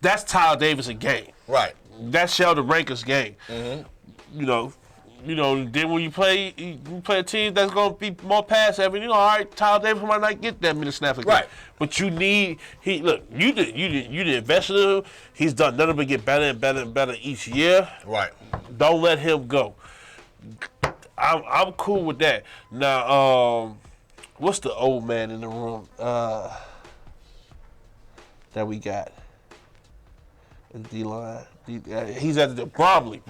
S12: that's Tyler Davidson game.
S5: Right.
S12: That's Sheldon Rankins game. Then when you play a team that's gonna be more pass heavy, all right, Tyler Davidson might not get that many snaps again. Right. But you did invest in him. He's done nothing but get better and better and better each year.
S5: Right.
S12: Don't let him go. I'm cool with that. Now, what's the old man in the room that we got? D-line. He's at the Bromley.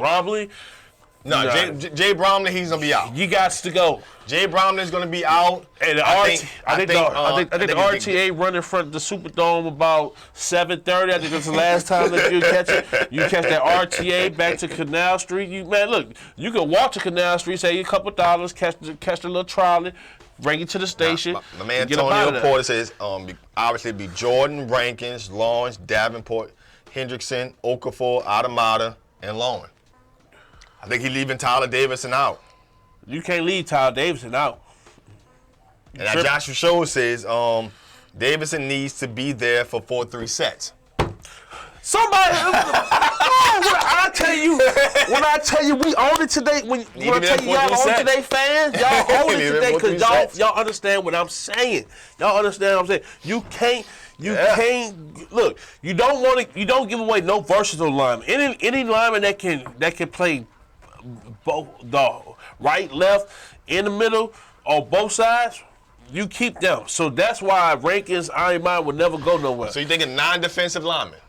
S5: No, Jay Bromley, he's gonna be out.
S12: You got to go.
S5: Jay Bromley's gonna be out.
S12: And I think the RTA run in front of the Superdome about 7:30. I think that's the last time that you catch it. You catch that RTA back to Canal Street. You can walk to Canal Street, save a couple dollars, catch the little trolley, bring it to the station.
S5: My man Antonio Porter says obviously it'd be Jordan, Rankins, Lawrence, Davenport, Hendrickson, Okafor, Adamada, and Lowen. I think he's leaving Tyler Davidson out.
S12: You can't leave Tyler Davidson out.
S5: And Joshua Show says Davidson needs to be there for 4-3 sets.
S12: Somebody, I tell you, we own it today. When I tell you y'all own it today, fans, y'all own it today because y'all understand what I'm saying. Y'all understand what I'm saying. You can't look. You don't give away no versatile lineman. Any lineman that can play both the right, left, in the middle, or both sides, you keep them. So that's why Rankins, Ironman would never go nowhere.
S5: So you're thinking non-defensive linemen?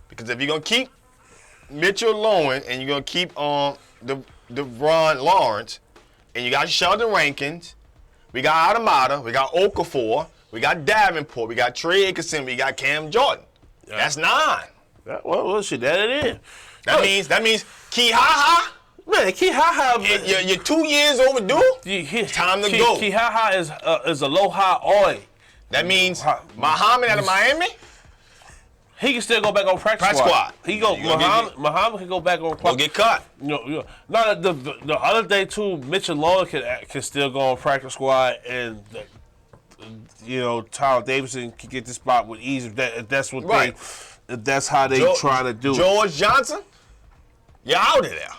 S5: Because if you're gonna keep Mitchell Lowen and you're gonna keep DeVron Lawrence, and you got Sheldon Rankins, we got Adamada, we got Okafor, we got Davenport, we got Trey Hickerson, we got Cam Jordan. Yeah. That's 9.
S12: Well, shit, that it is.
S5: That means Kihaha.
S12: Man, Kihaha.
S5: You're 2 years overdue. Time to go.
S12: Kihaha is a low-high oil.
S5: That means Muhammad out of Miami.
S12: He can still go back on practice squad. Muhammad can go back on practice.
S5: Go get cut.
S12: No, the other day too, Mitchell Lowen can still go on practice squad, and Tyler Davidson can get the spot with ease if that's what that's how they try to do.
S5: George Johnson, you're out of there.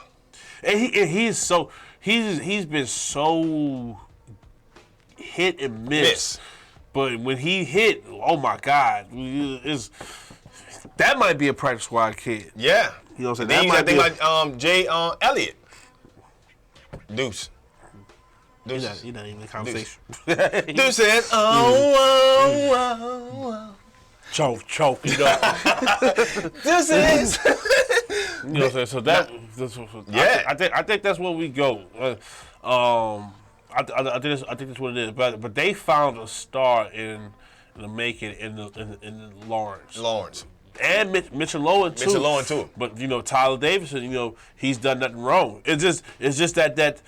S12: And he's been so hit and miss. But when he hit, oh my God, that might be a practice squad kid.
S5: Yeah.
S12: You know what I'm saying?
S5: I think like Jay Elliott. Deuce.
S12: You're not even in the conversation.
S5: Deuce says,
S12: Choke, Deuce is. You know what I'm saying? So I think that's where we go. I think that's what it is. But they found a star in the making in Lawrence. And Mitchell Lowen too. But Tyler Davidson, he's done nothing wrong. It's just that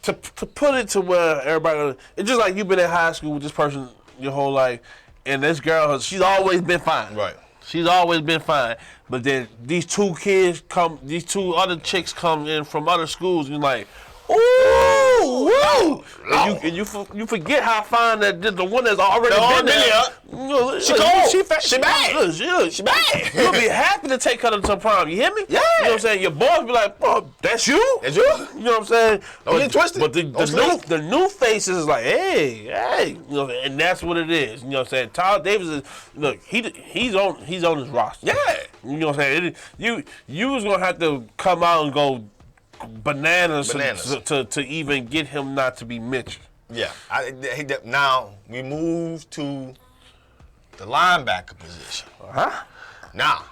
S12: to put it to where everybody, it's just like you've been in high school with this person your whole life, and this girl, she's always been fine.
S5: Right.
S12: She's always been fine. But then these two other chicks come in from other schools, and you're like, ooh, Woo! And you forget how fine the one that's already been there.
S5: She cold. She bad.
S12: She bad. You'll be happy to take her to the prom. You hear me?
S5: Yeah.
S12: You know what I'm saying? Your boys be like, "Oh, that's you."
S5: That's you.
S12: You know what I'm saying?
S5: Don't get twisted.
S12: But the new faces is like, hey, you know, and that's what it is. You know what I'm saying? Tyler Davis is he's on his roster.
S5: Yeah.
S12: You know what I'm saying? You was gonna have to come out and go bananas. To even get him not to be mentioned.
S5: Yeah. Now we move to the linebacker position. Now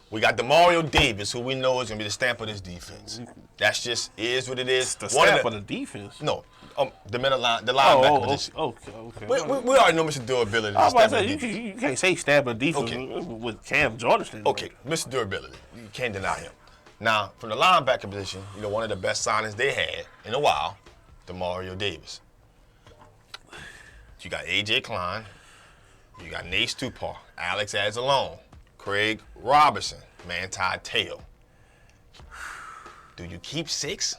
S5: we got Demario Davis, who we know is gonna be the stamp of this defense. That's just is what it is.
S12: The stamp of the defense.
S5: No. The linebacker position.
S12: Okay.
S5: We already know Mr. Durability.
S12: I was about to say, you can't say stamp of the defense with Cam Jordan.
S5: Okay, Mr. Durability. You can't deny him. Now, from the linebacker position, one of the best signings they had in a while, Demario Davis. You got A.J. Klein. You got Nate Stupar, Alex Anzalone, Craig Robertson, Manti Te'o. Do you keep 6?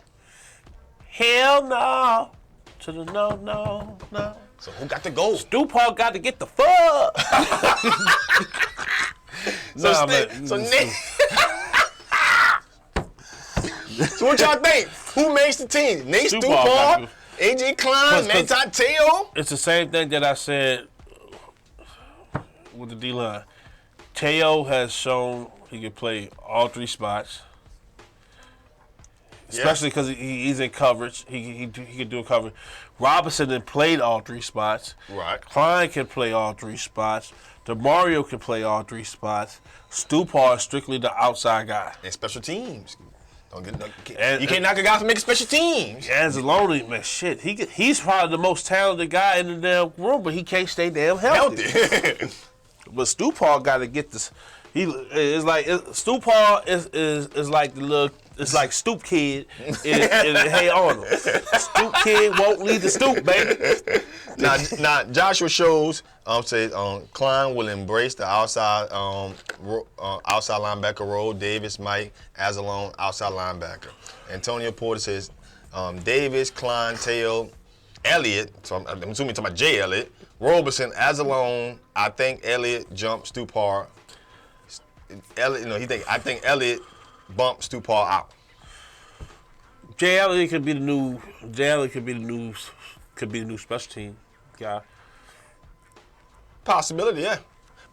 S12: Hell no. To the no.
S5: So who got to go?
S12: Stupar got to get the fuck.
S5: So what y'all think? Who makes the team? Nate Stupar, A.J. Klein, Manti Te'o?
S12: It's the same thing that I said with the D-line. Te'o has shown he can play all 3 spots. Especially because he's in coverage. He can do a coverage. Robinson then played all 3 spots.
S5: Right.
S12: Klein can play all 3 spots. DeMario can play all 3 spots. Stupar is strictly the outside guy.
S5: And special teams. You can't knock a guy for making special teams.
S12: Anzalone, man, shit. He's probably the most talented guy in the damn room, but he can't stay damn healthy. But Stupar got to get this. Stupar is like the little. It's like Stoop Kid in Hey Arnold. Stoop Kid won't leave the stoop, baby.
S5: Now Joshua shows Klein will embrace the outside linebacker role. Davis, Mike, Anzalone, outside linebacker. Antonio Porter says Davis, Klein, Te'o, Elliott. So I'm assuming you're talking about Jay Elliott. Roberson, Anzalone. I think Elliott jumps Stupar. I think Elliott bump Stupar out.
S12: Jay Elliott could be the new special team guy.
S5: Possibility, yeah.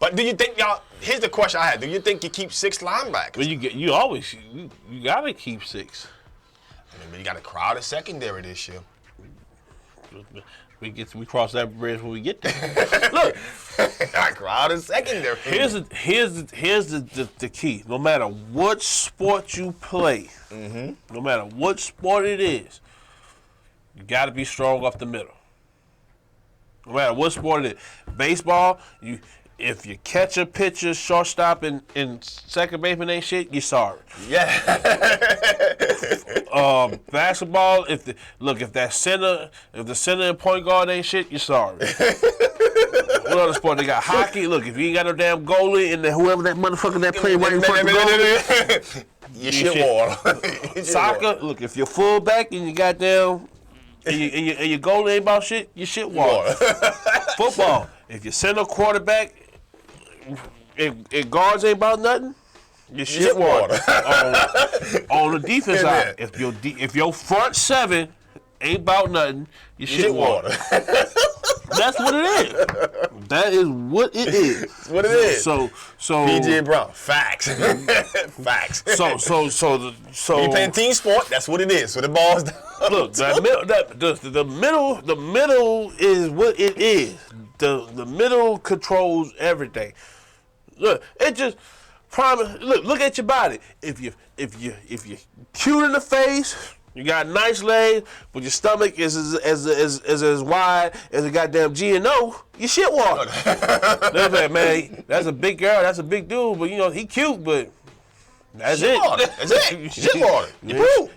S5: But do you think here's the question I had. Do you think you keep 6 linebackers?
S12: Well, you gotta keep 6.
S5: But you got a crowded secondary this year.
S12: We cross that bridge when we get there. Look,
S5: crowded secondary.
S12: Here's the key. No matter what sport you play, no matter what sport it is, you got to be strong off the middle. No matter what sport it is, baseball, if you catch a pitcher, shortstop, and second baseman ain't shit, you're sorry.
S5: Yeah.
S12: Basketball, if the center and point guard ain't shit, you're sorry. What other sport they got? Hockey. Look, if you ain't got no damn goalie and whoever that motherfucker that play right in front of the goalie,
S5: you shit water.
S12: Soccer. Look, if you're fullback and you got down and your goalie ain't about shit, you shit water. Football. If you center quarterback. If guards ain't about nothing, you shit water. on the defense side, if your front 7 ain't about nothing, you shit water. That's what it is. That is what it is.
S5: That's what it is.
S12: So
S5: PJ Brown, facts. Facts.
S12: So
S5: you playing team sport, that's what it is. So the ball's down.
S12: Look, the middle is what it is. The middle controls everything. Look, it just promise. Look at your body. If you cute in the face, you got nice legs, but your stomach is as wide as a goddamn G&O, you shit water. Man, that's a big girl, that's a big dude, but he cute, but that's
S5: shit
S12: it.
S5: Water. That's it. Shit water.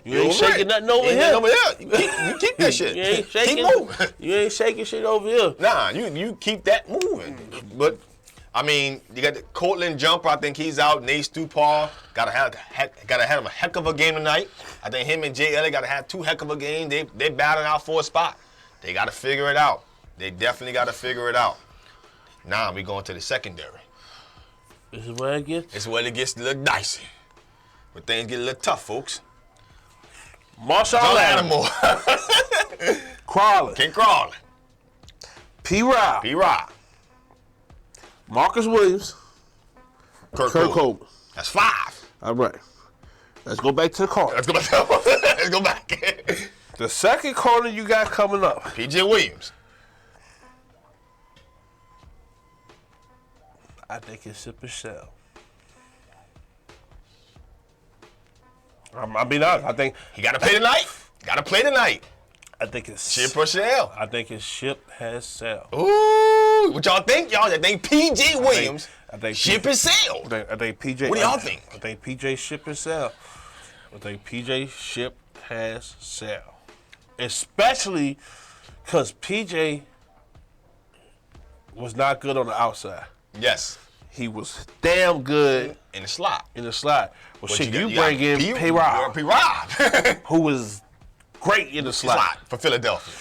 S12: You ain't shaking nothing over here.
S5: You keep that shit.
S12: You ain't shaking.
S5: Keep moving.
S12: You ain't shaking shit over here.
S5: Nah, you keep that moving. But I mean, you got the Cortland Jumper. I think he's out. Nate Stupar got to have a heck of a game tonight. I think him and Jay Elliott got to have 2 heck of a game. They battling out for a spot. They got to figure it out. They definitely got to figure it out. Now we going to the secondary.
S12: This is where it gets.
S5: This is where it gets a little dicey. But things get a little tough, folks.
S12: Marshall
S5: Lattimore.
S12: Crawley.
S5: Ken Crawley.
S12: P-Rob.
S5: P-Rob.
S12: Marcus Williams.
S5: Kirk
S12: Coleman.
S5: That's 5.
S12: All right. Let's go back to the corner.
S5: Let's go back.
S12: The second corner you got coming up.
S5: P.J. Williams.
S12: I think it's Ship or Shell. I'm being honest. I think
S5: he got to play tonight.
S12: I think it's
S5: Ship or Shell.
S12: I think it's Ship has Sell.
S5: Ooh, what y'all think, y'all? I think P.J. Williams.
S12: I think
S5: Ship and Sell.
S12: I think P.J.
S5: What do y'all think?
S12: I think P.J. Ship and Sell. I think P.J. Ship has Sell. Especially because P.J. was not good on the outside.
S5: Yes.
S12: He was damn good
S5: in the slot.
S12: Well, shit, you bring in P-Rob. Who was great in the slot
S5: for Philadelphia.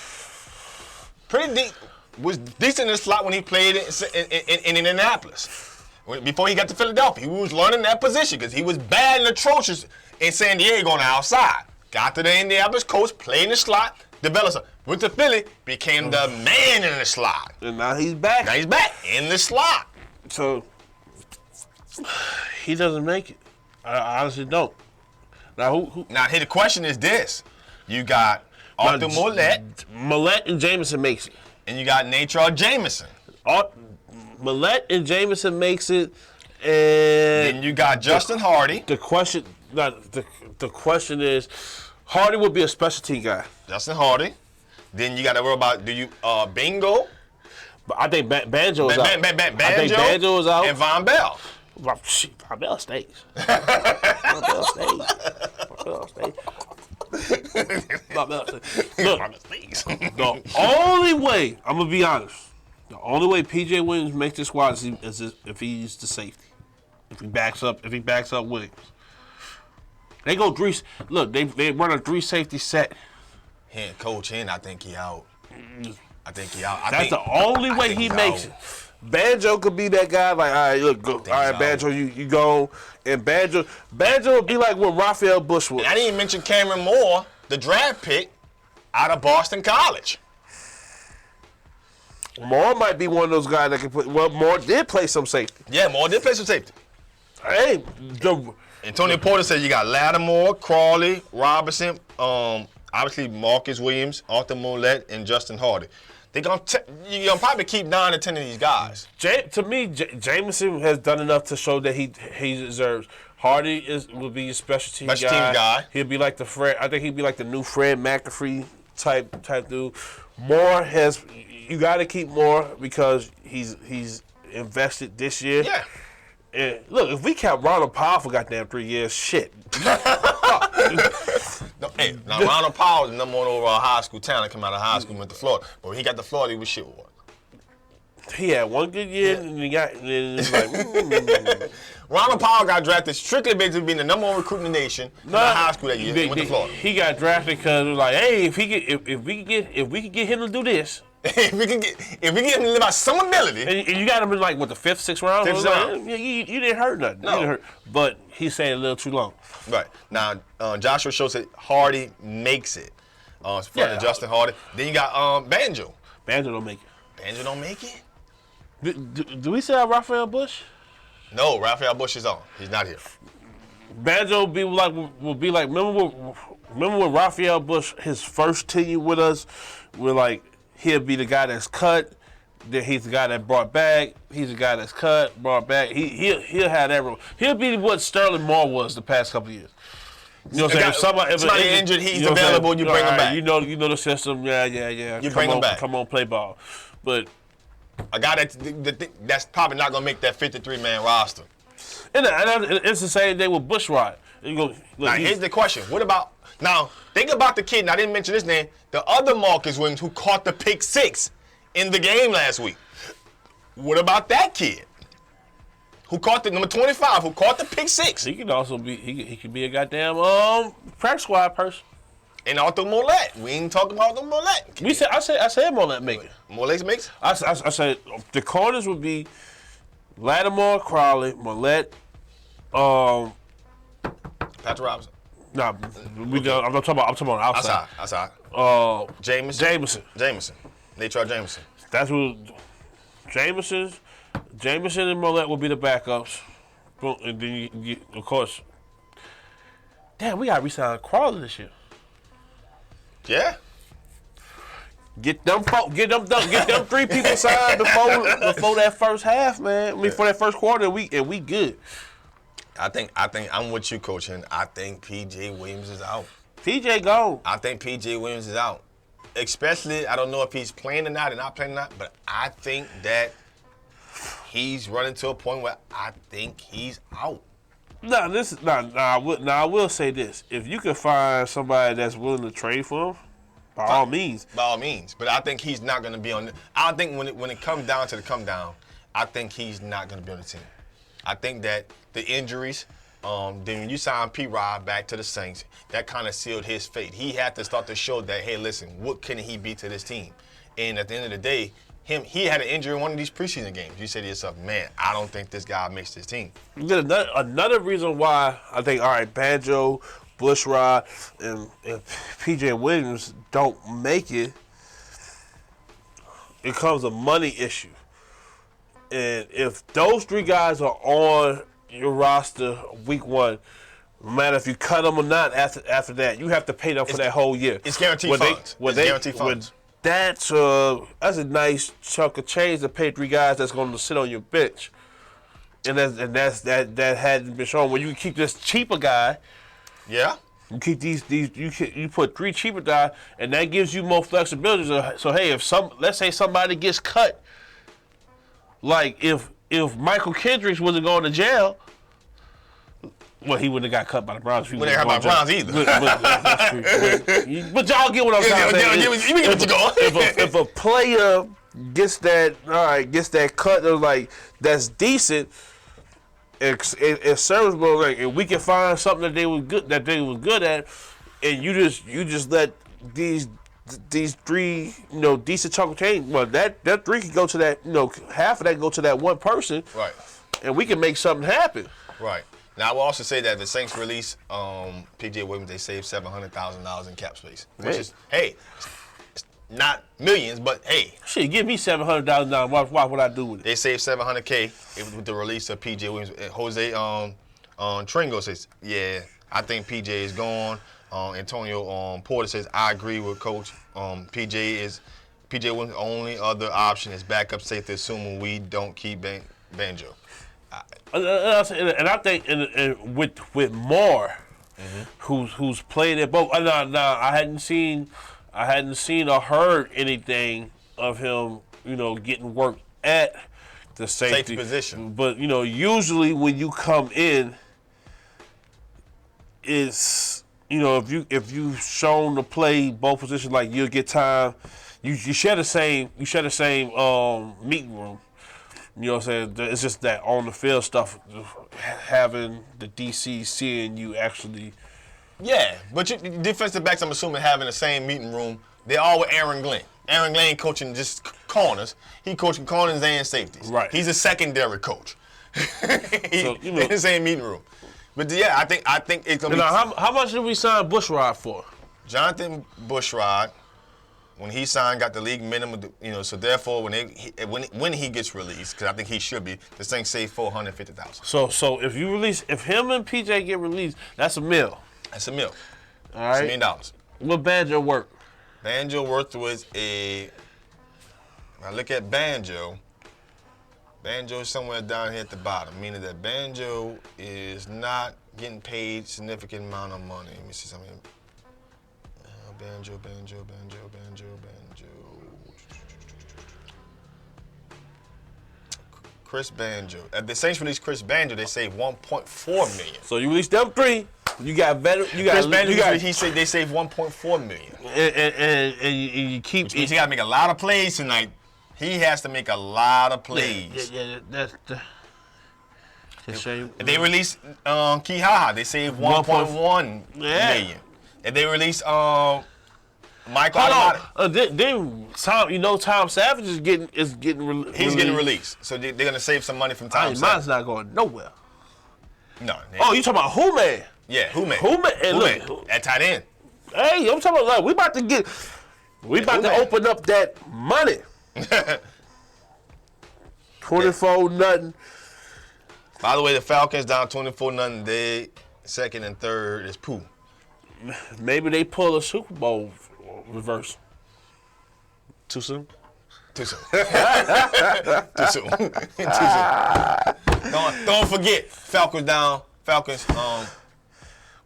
S5: Pretty deep. Was decent in the slot when he played in Indianapolis. Before he got to Philadelphia, he was learning that position because he was bad and atrocious in San Diego on the outside. Got to the Indianapolis coast, played in the slot, developed. Went to Philly, became the man in the slot.
S12: And now he's back.
S5: In the slot.
S12: So he doesn't make it. I honestly don't. Now who?
S5: Now here the question is this: you got Arthur
S12: Millette and Jameson makes it,
S5: and you got Natrell Jameson.
S12: Millette and Jameson makes it, and
S5: then you got Justin Hardy.
S12: The question is, Hardy would be a special team guy.
S5: Justin Hardy. Then you got to worry about Bingo.
S12: But I think Banjo is out.
S5: I think
S12: Banjo is out.
S5: And Von Bell.
S12: Von Bell stays. Von Bell stays. Look, the only way, I'm going to be honest, the only way P.J. Williams makes this squad is if he's the safety. If he backs up Williams. They go 3. Look, they run a 3 safety set.
S5: Coach I think he out.
S12: That's the only way he makes it. Banjo could be that guy, like, all right, look, go. All right, Banjo, you go. And Banjo would be like what Raphael Bush was.
S5: And I didn't even mention Cameron Moore, the draft pick out of Boston College.
S12: Moore might be one of those guys that can play. Well, Moore did play some safety.
S5: Yeah, Moore did play some safety.
S12: Hey,
S5: Antonio Porter said you got Lattimore, Crawley, Robinson, obviously Marcus Williams, Arthur Millette, and Justin Hardy. You're gonna probably keep 9 or 10 of these guys.
S12: To me, Jameson has done enough to show that he deserves. Hardy will be a special team guy. He'll be like the Fred. I think he'd be like the new Fred McAfee type dude. Moore you got to keep Moore because he's invested this year.
S5: Yeah.
S12: And look, if we count Ronald Powell for goddamn 3 years, shit.
S5: Now Ronald Powell is the number 1 overall high school talent, come out of high school and went to Florida. But when he got to Florida, he was shit with one.
S12: He had one good year, and it's like,
S5: Ronald Powell got drafted strictly based on being the number 1 recruit in the nation in high school that year. He went to Florida.
S12: He got drafted because it was like, hey, if we could get him to do this.
S5: if we can get him to live out some ability.
S12: And you got him in like, what, the 5th, 6th round?
S5: 5th round.
S12: Like, you didn't hurt nothing.
S5: No.
S12: You didn't hurt. But he stayed a little too long.
S5: Right. Now, Joshua shows that Hardy makes it. Justin Hardy. Then you got Banjo.
S12: Banjo don't make it.
S5: Banjo don't make it?
S12: Do we say Raphael Bush?
S5: No, Raphael Bush is on. He's not here.
S12: Banjo will be like remember when Raphael Bush, his first tenure with us, we're like, he'll be the guy that's cut, then he's the guy that brought back, he's the guy that's cut, brought back. He'll have everyone. He'll be what Sterling Moore was the past couple of years. You know what I'm saying? If
S5: somebody injured, he's available, you bring him back.
S12: You know the system, yeah.
S5: You bring him back.
S12: Come on, play ball. But
S5: a guy that's probably not going to make that 53-man roster.
S12: And it's the same thing with Bushrod.
S5: Now, here's the question. What about, now, think about the kid, and I didn't mention his name, the other Marcus Williams who caught the pick 6 in the game last week. What about that kid? who caught the number 25, who caught the pick 6.
S12: He could also be. He could be a goddamn practice squad person.
S5: And Arthur Mollett. We ain't talking about Arthur Mollett.
S12: I said Mollett make it.
S5: Mollett makes it?
S12: I said the corners would be Lattimore, Crowley, Mollett,
S5: Patrick Robinson.
S12: Nah, I'm talking about outside.
S5: Outside.
S12: Jameson.
S5: Natrell Jameson.
S12: That's what Jameson and Mollett will be the backups. And then you of course. Damn, we gotta resign Crowley this year.
S5: Yeah.
S12: Get them 3 people signed before that first half, man. I mean, for that first quarter, and we good.
S5: I think I'm with you, Coach, and I think P.J. Williams is out.
S12: P.J. gone.
S5: I think P.J. Williams is out. Especially, I don't know if he's playing or not, but I think that he's running to a point where I think he's out.
S12: I will say this. If you can find somebody that's willing to trade for him, by all means.
S5: By all means. But I think he's not going to be on I don't think when it comes down to the come down, I think he's not going to be on the team. I think that the injuries, then when you sign P-Rod back to the Saints, that kind of sealed his fate. He had to start to show that, hey, listen, what can he be to this team? And at the end of the day, he had an injury in one of these preseason games. You say to yourself, man, I don't think this guy makes this team.
S12: Another reason why I think, all right, Banjo, Bushrod, and P.J. Williams don't make it, it becomes a money issue. And if those 3 guys are on your roster week 1, no matter if you cut them or not after that, you have to pay them for that whole year.
S5: It's guaranteed funds. Guaranteed funds.
S12: That's a nice chunk of change to pay 3 guys that's going to sit on your bench, and that hadn't been shown. When you keep this cheaper guy,
S5: yeah,
S12: you keep you put 3 cheaper guys, and that gives you more flexibility. So hey, let's say somebody gets cut, like if Michael Kendricks wasn't going to jail. Well, he wouldn't have got cut by the Browns.
S5: Wouldn't have got by the Browns either.
S12: But y'all get what I'm saying. If a player gets that cut, that's decent, it's serviceable, and we can find something that they was good at, and you just let these 3, decent chunk of change. Well, that 3 can go to that, half of that go to that one person,
S5: right?
S12: And we can make something happen,
S5: right? Now, I will also say that the Saints release P.J. Williams, they saved $700,000 in cap space, which is, hey, it's not millions, but hey.
S12: Shit, give me $700,000. What would I do with it?
S5: They saved $700K with the release of P.J. Williams. Jose Tringo says, yeah, I think P.J. is gone. Antonio Porter says, I agree with Coach. P.J. Williams' only other option is backup safety, assuming we don't keep Banjo.
S12: And I think with Moore, who's played at both. I hadn't seen or heard anything of him, getting work at the safety
S5: position.
S12: But usually when you come in, it's if you've shown to play both positions, like you'll get time. You share the same meeting room. You know what I'm saying? It's just that on the field stuff, having the DC seeing you actually.
S5: Yeah, but defensive backs, I'm assuming, having the same meeting room. They're all with Aaron Glenn. Aaron Glenn coaching just corners. He coaching corners and safeties.
S12: Right.
S5: He's a secondary coach. In the same meeting room. But yeah, I think it's gonna be.
S12: How much did we sign Bushrod for?
S5: Jonathan Bushrod, when he signed, got the league minimum. So therefore, when he gets released, because I think he should be, the Saints save $450,000.
S12: So if him and PJ get released, that's $1 million.
S5: That's $1 million.
S12: All right.
S5: $1 million.
S12: What Banjo work?
S5: Banjo worth was when I look at Banjo is somewhere down here at the bottom, meaning that Banjo is not getting paid significant amount of money. Let me see something. Banjo. Chris Banjo. At the Saints released Chris Banjo, they saved $1.4 million.
S12: So you released them 3. You got better.
S5: Chris Banjo. He said they saved $1.4 million.
S12: And you keep.
S5: Which means he got to make a lot of plays tonight. He has to make a lot of plays.
S12: Yeah.
S5: If they release Key Ha, they save 1.1 million. If they release Michael
S12: Tom Savage is getting released.
S5: He's getting released, so they're gonna save some money from Tom Savage.
S12: Mine's not going nowhere.
S5: No.
S12: Oh, you talking about who man?
S5: Yeah, who man?
S12: And look,
S5: at tight end.
S12: Hey, I'm talking about we about to open up that money. 24-0.
S5: By the way, the Falcons down 24-0. They second and third is Pooh.
S12: Maybe they pull a Super Bowl reverse. Too soon?
S5: Too soon. Too soon. Don't forget, Falcons down. Falcons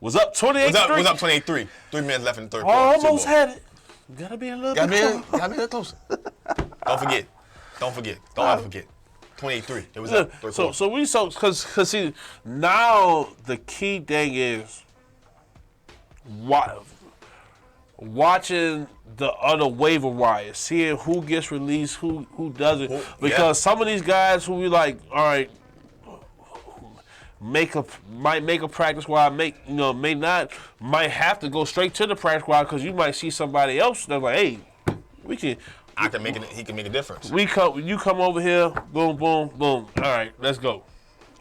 S12: was up 28-3.
S5: Was up 28-3. 3 minutes left in the third quarter.
S12: Almost had it. Gotta be a little bit closer.
S5: Gotta be a little closer. Don't forget. Don't ever forget. 28-3. It was up.
S12: Because see, now the key thing is watching the other waiver wire, seeing who gets released, who doesn't. Because some of these guys who we like, all right, might make a practice squad, might have to go straight to the practice squad because you might see somebody else that's like, hey, he can make a difference. You come over here, boom, boom, boom. All right, let's go.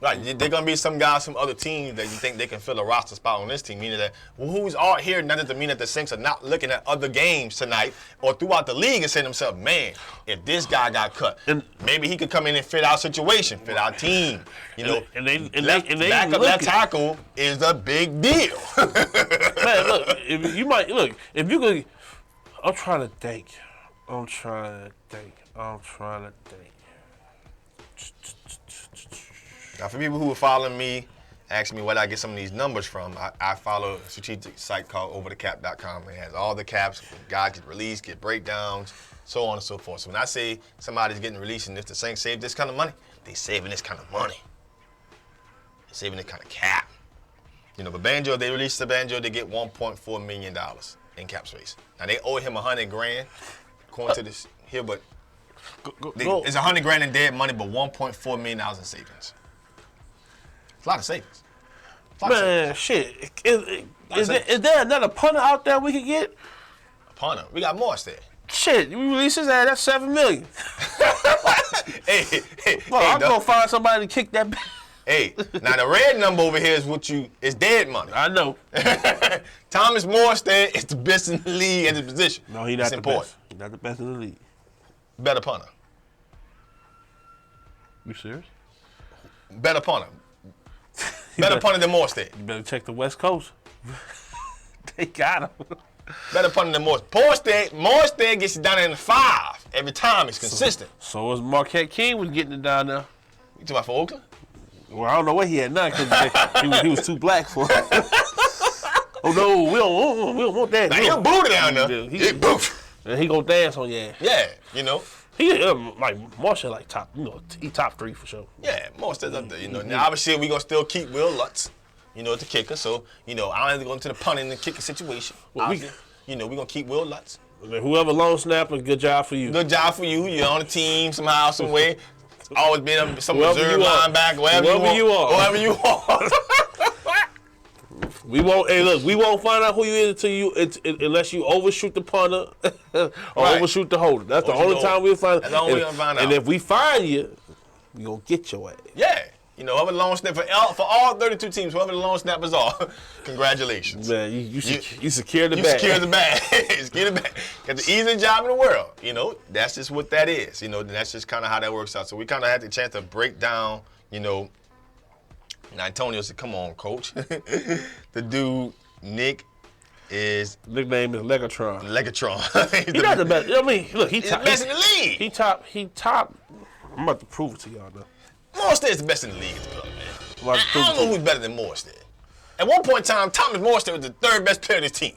S5: Right, they're gonna be some guys from other teams that you think they can fill a roster spot on this team. Meaning that who's out here doesn't mean that the Saints are not looking at other games tonight or throughout the league and saying to themselves, man, if this guy got cut, maybe he could come in and fit our situation, fit our team. Back up that tackle is a big deal.
S12: Man, look, if you could, I'm trying to think.
S5: Now, for people who are following me, asking me where I get some of these numbers from, I follow a strategic site called overthecap.com. It has all the caps, guys get released, get breakdowns, so on and so forth. So when I say somebody's getting released and if the Saints save this kind of money, they saving this kind of money. They're saving this kind of cap. But Banjo, they released the Banjo, they get $1.4 million in cap space. Now, they owe him $100,000, according to this here, but it's $100,000 in dead money, but $1.4 million in savings. It's a lot of savings.
S12: Shit. Is there another punter out there we could get?
S5: A punter? We got Morris there.
S12: Shit, you release his ass, that's $7 million.
S5: I'm
S12: gonna find somebody to kick that back.
S5: Hey, now the red number over here is dead money.
S12: I know.
S5: Thomas Morstead is the best in the league at his position.
S12: No, he's not the best. He's not the best in the league.
S5: Better punter.
S12: You serious?
S5: Better punter. Better punter than Morstead.
S12: You better check the West Coast. They got him.
S5: Better punter than Morstead. Morstead gets it down in the 5 every time. It's consistent.
S12: So was Marquette King was getting it down there.
S5: You talking about for Oakland?
S12: Well, I don't know what he had now because he was too black for it. Oh no, we don't want that.
S5: Now he'll boot it down there. He
S12: gonna dance on your ass.
S5: Yeah,
S12: He like Marshall, like top, he top 3 for sure.
S5: Yeah, Morstead's up there. Now obviously we gonna still keep Will Lutz, at the kicker. So I don't have to go into the punting and kicking situation. Well, we gonna keep Will Lutz.
S12: Whoever long snapper, good job for you.
S5: Good job for you. You're on the team somehow, some way. Always been some reserve linebacker, wherever you are.
S12: We won't. Hey, look, we won't find out who you is unless you overshoot the punter or overshoot the holder. That's the only time we'll find.
S5: That's the only way we'll find out.
S12: And if we find you, we gonna get your ass.
S5: Yeah, whoever the long snapper for all 32 teams, whoever the long snappers are, congratulations.
S12: Man, you secure the bag.
S5: You secure the bag. Secure the bag. Got the easiest job in the world. That's just what that is. That's just kind of how that works out. So we kind of had the chance to break down. Now Antonio said, "Come on, coach." The dude Nick is
S12: nickname is Legatron.
S5: He's
S12: not the best. I mean, look, he's
S5: the best in the league.
S12: He top. I'm about to prove it to y'all now.
S5: Morstead's the best in the league at the club, man. I don't know who's better than Morstead. At one point in time, Thomas Morstead was the 3rd best player on his team.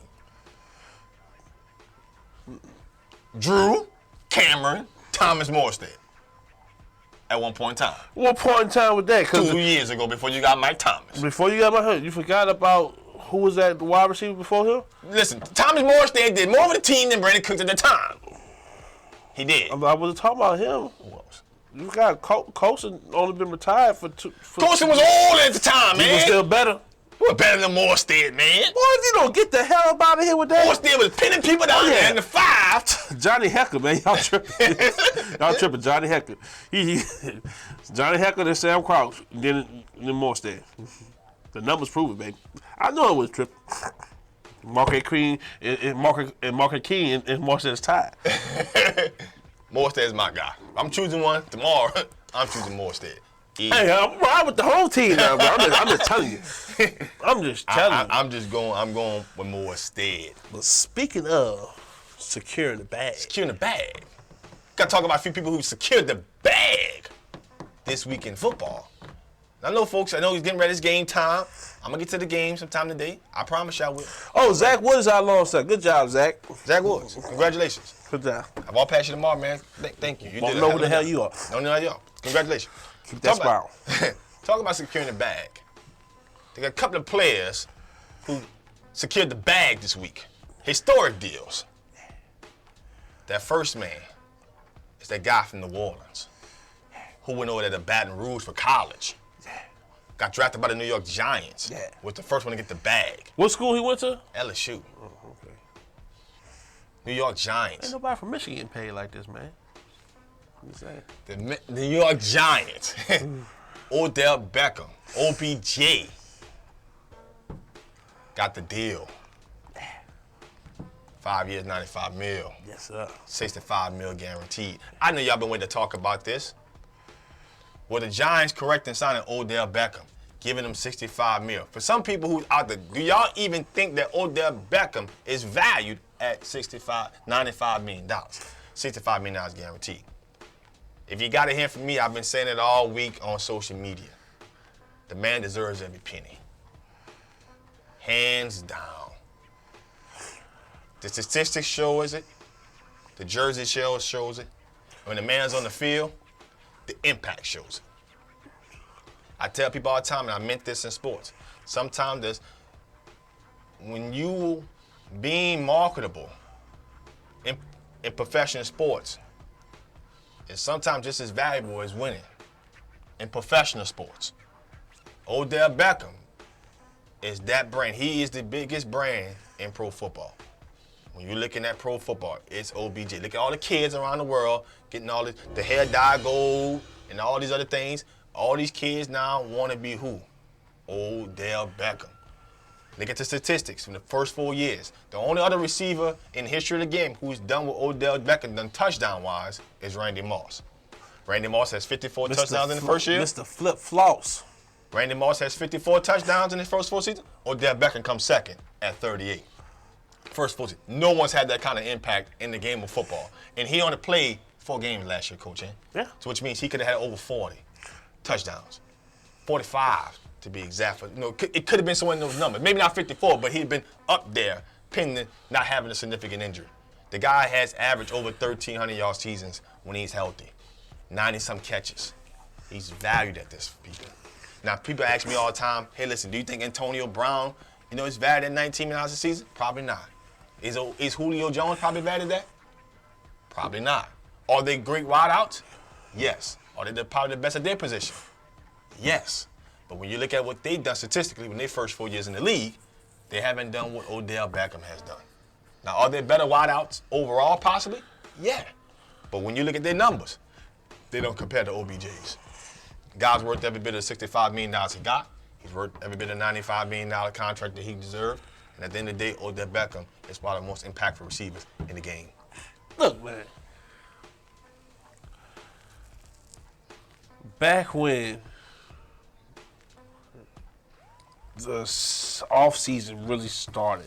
S5: Drew, Cameron, Thomas Morstead. At one point in time.
S12: What point in time was that?
S5: 2 years ago, before you got Mike Thomas.
S12: Before you got Mike Thomas, you forgot about who was that wide receiver before him?
S5: Listen, Thomas Morstead did more for the team than Brandon Cooks at the time. He did.
S12: I wasn't talking about him.
S5: Who else?
S12: You got Colson only been retired for two.
S5: Colson was old at the time, man.
S12: He was still better.
S5: We're better than Morstead, man.
S12: Boy, if you don't get the hell up out of here with that.
S5: Morstead was pinning people down there in the 5.
S12: Johnny Hecker, man. Y'all tripping. Y'all tripping. Johnny Hecker. Johnny Hecker and Sam Crouch, then Morstead. The numbers prove it, baby. I know it was tripping. Marquette King and Morstead's tied.
S5: Morstead's my guy. I'm choosing one tomorrow. I'm choosing Morstead.
S12: Hey, I'm riding with the whole team now, bro. I'm just telling you. I'm just telling you.
S5: I'm going with Morstead.
S12: But speaking of securing the bag.
S5: Securing the bag. Got to talk about a few people who secured the bag this week in football. I know, folks, I know he's getting ready. It's game time. I'm going to get to the game sometime today. I promise y'all will.
S12: Oh, Zach Woods is our long set. Good job, Zach.
S5: Zach Woods. Congratulations.
S12: Good job.
S5: I'll pass you tomorrow, man. Thank you.
S12: Don't know who the hell you are.
S5: Don't know who you are. Congratulations.
S12: Keep that smile.
S5: Talk about securing the bag. They got a couple of players who secured the bag this week. Historic deals. That first man is that guy from New Orleans who went over there to Baton Rouge for college. Got drafted by the New York Giants. Was the first one to get the bag.
S12: What school he went to?
S5: LSU.
S12: Oh, okay.
S5: New York Giants.
S12: Ain't nobody from Michigan getting paid like this, man.
S5: The New York Giants. Odell Beckham. OBJ. Got the deal. 5 years, $95 million.
S12: Yes, sir.
S5: $65 million guaranteed. I know y'all been waiting to talk about this. Were the Giants correct in signing Odell Beckham, giving him $65 million? For some people who out there, do y'all even think that Odell Beckham is valued at $95 million? $65 million guaranteed. If you got to hear from me, I've been saying it all week on social media. The man deserves every penny. Hands down. The statistics shows it. The jersey shows it. When the man's on the field, the impact shows it. I tell people all the time, and I meant this in sports, sometimes when you being marketable in professional sports, is sometimes just as valuable as winning in professional sports. Odell Beckham is that brand. He is the biggest brand in pro football. When you're looking at pro football, it's OBJ. Look at all the kids around the world getting all this, the hair dye gold and all these other things. All these kids now want to be who? Odell Beckham. Look at the statistics from the first 4 years. The only other receiver in the history of the game who's done with Odell Beckham, done touchdown-wise, is Randy Moss. Randy Moss has 54 touchdowns in the first year.
S12: Mr. Flip-Flops.
S5: Randy Moss has 54 touchdowns in his first 4 seasons. Odell Beckham comes second at 38. First 4 seasons. No one's had that kind of impact in the game of football. And he only played 4 games last year, Coach.
S12: Yeah.
S5: So which means he could have had over 40 touchdowns. 45 to be exact. It could have been somewhere in those numbers. Maybe not 54, but he'd been up there pending not having a significant injury. The guy has averaged over 1,300 yard seasons when he's healthy. 90-some catches. He's valued at this, people. Now, people ask me all the time, hey, listen, do you think Antonio Brown, is valued at $19 million a season? Probably not. Is Julio Jones probably valued at that? Probably not. Are they great wideouts? Yes. Are they probably the best at their position? Yes. But when you look at what they've done statistically when they first 4 years in the league, they haven't done what Odell Beckham has done. Now, are they better wideouts overall, possibly? Yeah. But when you look at their numbers, they don't compare to OBJ's. Guy's worth every bit of $65 million he got. He's worth every bit of $95 million contract that he deserved. And at the end of the day, Odell Beckham is one of the most impactful receivers in the game.
S12: Look, man. Back when the offseason really started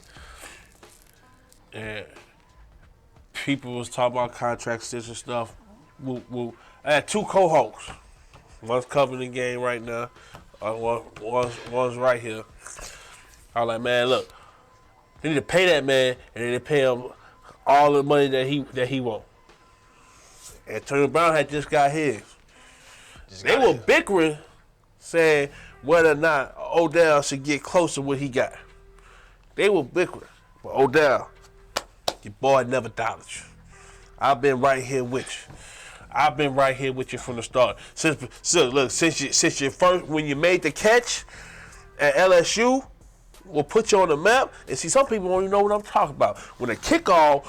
S12: and people was talking about contract extension stuff, I had 2 co-hosts. One's covering the game right now. One's right here. I was like, man, look, they need to pay that man, and they need to pay him all the money that he wants. Antonio Brown had just got his. They were bickering, saying whether or not Odell should get close to what he got. They were bickering. But Odell, your boy never doubted you. I've been right here with you. I've been right here with you from the start. Since you first, when you made the catch at LSU, we'll put you on the map. And see, some people don't even know what I'm talking about. When the kickoff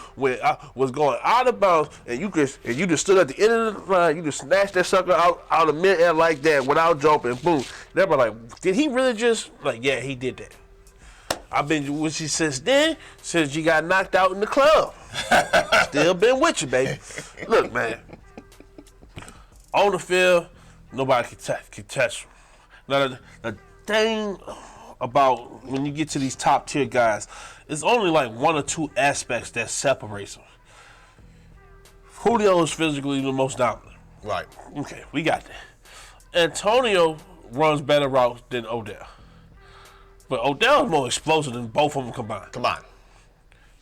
S12: was going out of bounds, and you just stood at the end of the line, you just snatched that sucker out of mid-air like that without jumping, boom. They were like, did he really just, like, yeah, he did that. I've been with you since then, since you got knocked out in the club. Still been with you, baby. Look, man. On the field, nobody can touch him. Now, the thing about when you get to these top tier guys, it's only like one or two aspects that separates them. Julio is physically the most dominant.
S5: Right.
S12: Okay, we got that. Antonio runs better routes than Odell. But Odell is more explosive than both of them combined.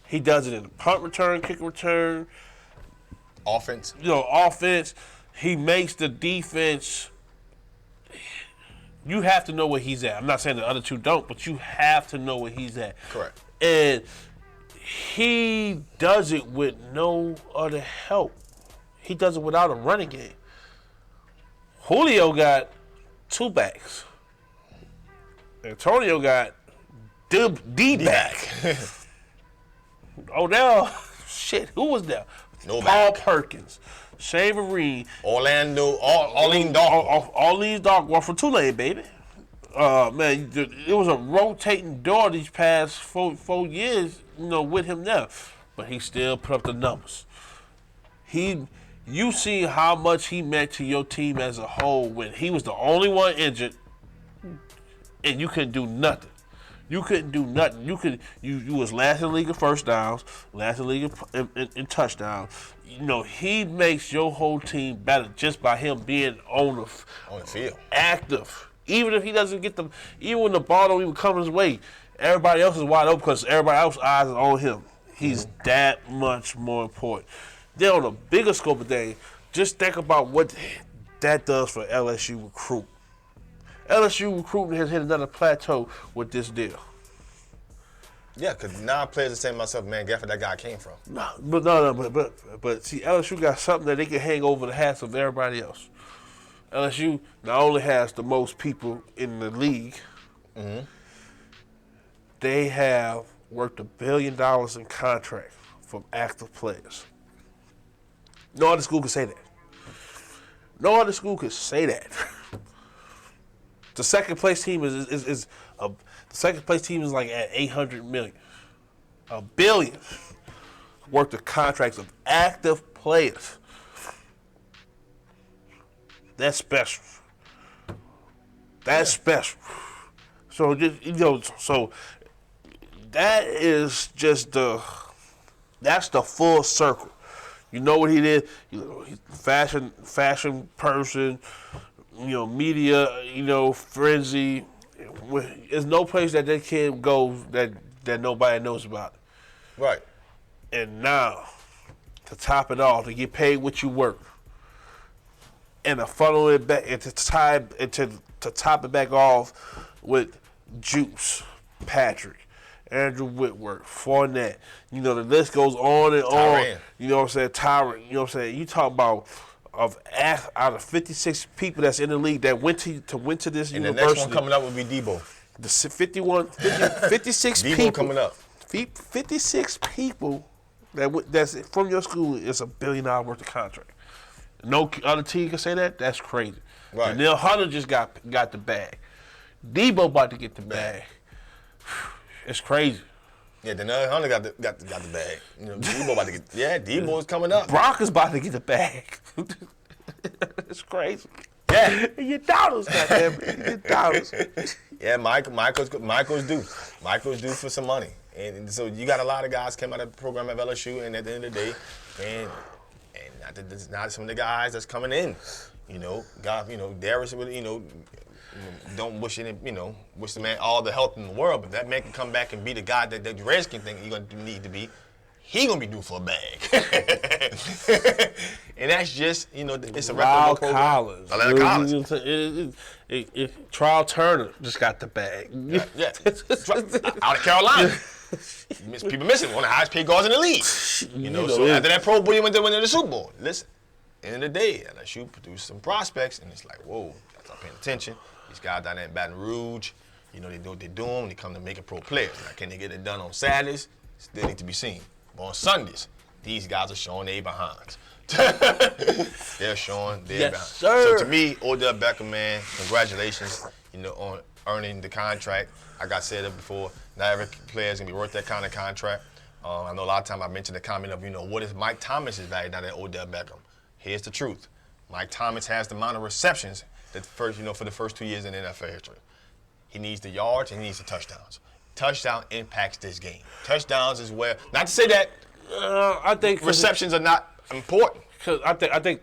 S12: He does it in the punt return, kick return.
S5: Offense.
S12: Offense. He makes the defense. You have to know where he's at. I'm not saying the other two don't, but you have to know where he's at.
S5: Correct.
S12: And he does it with no other help. He does it without a running game. Julio got two backs. Antonio got D-back. Odell, shit, who was there?
S5: No
S12: Paul
S5: back.
S12: Perkins, Shane Vereen,
S5: Orlando, Arlene Darkwa.
S12: Arlene Darkwa from Tulane, baby. Man, it was a rotating door these past four years, with him there. But he still put up the numbers. You see how much he meant to your team as a whole when he was the only one injured and you couldn't do nothing. You couldn't do nothing. You was last in the league in first downs, last in the league in touchdowns. He makes your whole team better just by him being on the
S5: field, active.
S12: Even if he doesn't get even when the ball don't even come his way, everybody else is wide open because everybody else's eyes is on him. He's that much more important. Then on a bigger scope of things, just think about what that does for LSU recruit. LSU recruiting has hit another plateau with this deal.
S5: Yeah, because now players are saying to myself, man, guess where that guy came from.
S12: But see, LSU got something that they can hang over the hats of everybody else. LSU not only has the most people in the league, they have worth $1 billion in contracts from active players. No other school could say that. No other school could say that. The second place team is like at $800 million, $1 billion worth of contracts of active players. That's special. That's special. So so that is just that's the full circle. You know what he did? He's a fashion person. Media, frenzy. There's no place that they can go that nobody knows about.
S5: Right.
S12: And now, to top it off, to get paid what you work, and to funnel it back, and to top it back off with Juice, Patrick, Andrew Whitworth, Fournette. The list goes on and on. You know what I'm saying? Tyrant. You know what I'm saying? You talk about out of 56 people that's in the league that went to this
S5: and
S12: university.
S5: And the next one coming up would be Debo.
S12: 56
S5: Debo
S12: people
S5: coming up.
S12: 56 people that's from your school is $1 billion worth of contract. No other team can say that. That's crazy.
S5: Right.
S12: Danielle Hunter just got the bag. Debo about to get the bag. It's crazy.
S5: Yeah, Danielle Hunter got the bag. Debo about to get. Yeah, Debo's coming up.
S12: Brock is about to get the bag. It's crazy. Yeah, your dollars, goddamn, your dollars.
S5: Yeah, Michael's due. Michael's due for some money, and so you got a lot of guys came out of the program at LSU, and at the end of the day, and not some of the guys that's coming in. Darius would, don't wish wish the man all the health in the world, but that man can come back and be the guy that the Redskin think he's gonna need to be. He gonna be due for a bag, and that's just it's a reputable program.
S12: Collins. Trial Turner just got the bag.
S5: Yeah. Out of Carolina. People missing one of the highest paid guards in the league. So after that Pro Bowl, you went to the Super Bowl. Listen, end of the day, unless you produce some prospects, and it's like, whoa, that's not paying attention. These guys down there in Baton Rouge, you know, they do what they're doing. They come to make it pro players. Now, can they get it done on Saturdays? Still need to be seen. But on Sundays, these guys are showing their behinds. They're showing their behinds.
S12: Sir.
S5: So to me, Odell Beckham, man, congratulations, you know, on earning the contract. Like I said it before, not every player is gonna be worth that kind of contract. I know a lot of times I mentioned the comment of, you know, what is Mike Thomas's value now than Odell Beckham? Here's the truth. Mike Thomas has the amount of receptions that for the first 2 years in NFL history. He needs the yards and he needs the touchdowns. Touchdown impacts this game. Touchdowns is where, not to say that
S12: I think
S5: receptions are not important.
S12: Because I think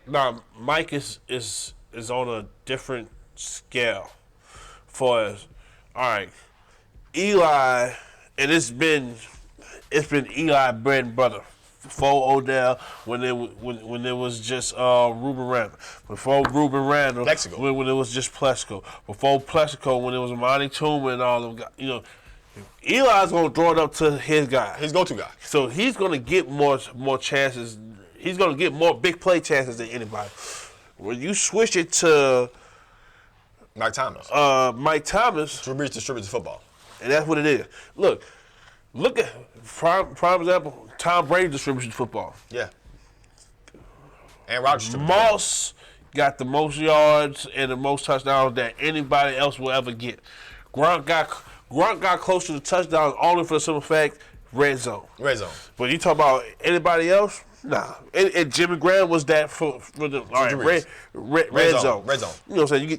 S12: Mike is on a different scale. For us, all right, Eli, and it's been Eli bread and butter. Before Odell, when it was just Ruben Randall. Before Ruben Randall, when it was just Plexico. Before Plexico, when it was Monty Tooman and all of them. You know, Eli's gonna draw it up to his guy,
S5: his go-to guy.
S12: So he's gonna get more chances. He's gonna get more big play chances than anybody. When you switch it to
S5: Mike Thomas,
S12: Drew
S5: Brees distributes the football,
S12: and that's what it is. Look at prime example. Tom Brady distributes the football.
S5: Yeah. And Rodgers.
S12: Moss got the most yards and the most touchdowns that anybody else will ever get. Gronk got close to the touchdowns only for the simple fact red zone.
S5: Red zone.
S12: But you talk about anybody else? Nah. And Jimmy Graham was that for the red zone.
S5: Red zone.
S12: You know what I'm saying? You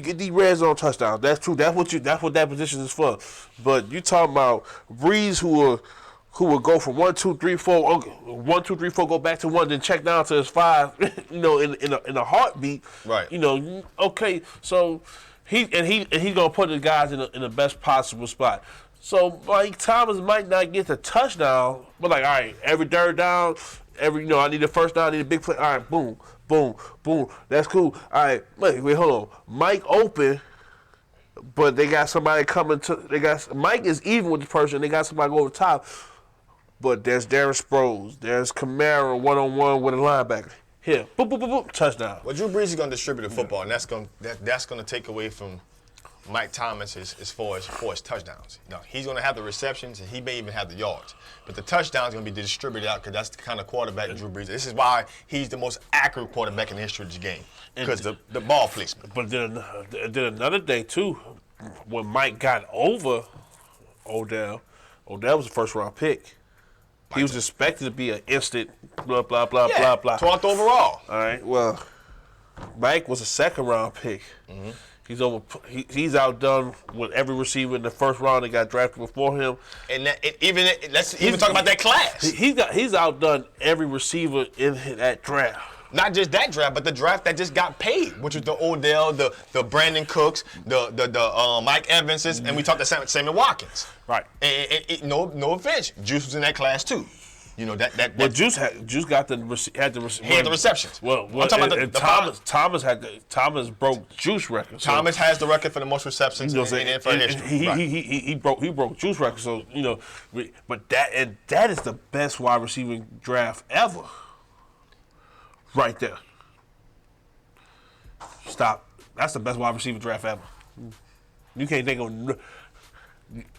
S12: get these red zone touchdowns. That's true. That's what that position is for. But you talking about Breeze who will go from 1, 2, 3, 4, 1, 2, 3, 4, go back to 1, then check down to his 5, you know, in a heartbeat.
S5: Right.
S12: You know, okay, so he's gonna put the guys in the best possible spot. So Mike Thomas might not get the touchdown, but like, all right, every third down, I need a first down, I need a big play. All right, boom, boom, boom. That's cool. All right, wait, hold on. Mike open. But they got somebody coming to. Mike is even with the person. They got somebody go over the top. But there's Darren Sproles. There's Kamara one-on-one with a linebacker. Here, boop, boop, boop, boop, touchdown.
S5: Well, Drew Brees is going to distribute the football, and that's going to take away from Mike Thomas as far as touchdowns. You know, he's going to have the receptions, and he may even have the yards. But the touchdowns are going to be distributed out because that's the kind of quarterback Drew Brees is. This is why he's the most accurate quarterback in the history of the game, because the ball placement.
S12: But then another thing, too, when Mike got over Odell was a first-round pick. He was expected to be an instant blah, blah, blah, blah, blah.
S5: 12th overall.
S12: All right, well, Mike was a second-round pick. Mm-hmm. He's outdone with every receiver in the first round that got drafted before him.
S5: And let's even talk about that class.
S12: He's outdone every receiver in that draft.
S5: Not just that draft, but the draft that just got paid, which was the Odell, the Brandon Cooks, the Mike Evanses, and we talked to Sammy Watkins.
S12: Right.
S5: And no offense, Juice was in that class too. You know that.
S12: Well, Juice had the
S5: receptions.
S12: Well,
S5: I'm talking about
S12: Thomas broke Juice record.
S5: So Thomas has the record for the most receptions in NFL history.
S12: He broke Juice record. So you know, but that is the best wide receiving draft ever. Right there. Stop. That's the best wide receiver draft ever. You can't think of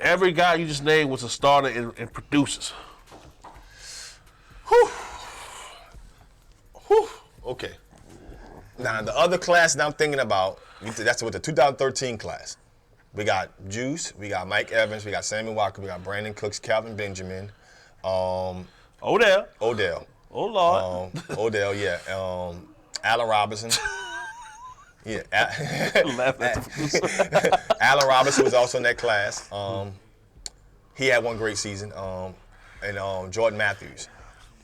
S12: every guy you just named was a starter and produces.
S5: Whew. Whew. Okay. Now the other class that I'm thinking about, that's with the 2013 class. We got Juice, we got Mike Evans, we got Sammy Watkins, we got Brandon Cooks, Calvin Benjamin,
S12: Odell. Oh, Lord.
S5: Odell, yeah. Allen Robinson. Yeah. Allen Robinson was also in that class. He had one great season. And Jordan Matthews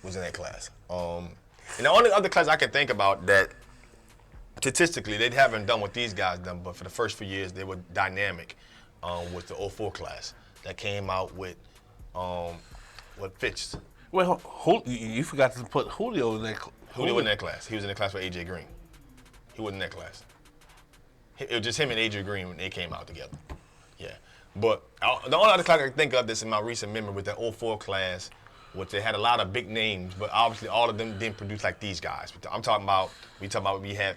S5: was in that class. And the only other class I can think about that statistically they haven't done what these guys done, but for the first few years they were dynamic, was the 04 class that came out with Fitz.
S12: Well, you forgot to put Julio in that class.
S5: Julio in that class. He was in the class with A.J. Green. He wasn't in that class. It was just him and A.J. Green when they came out together. Yeah. But the only other class I can think of that's in my recent memory was that 04 class which they had a lot of big names, but obviously all of them didn't produce like these guys. We talking about we had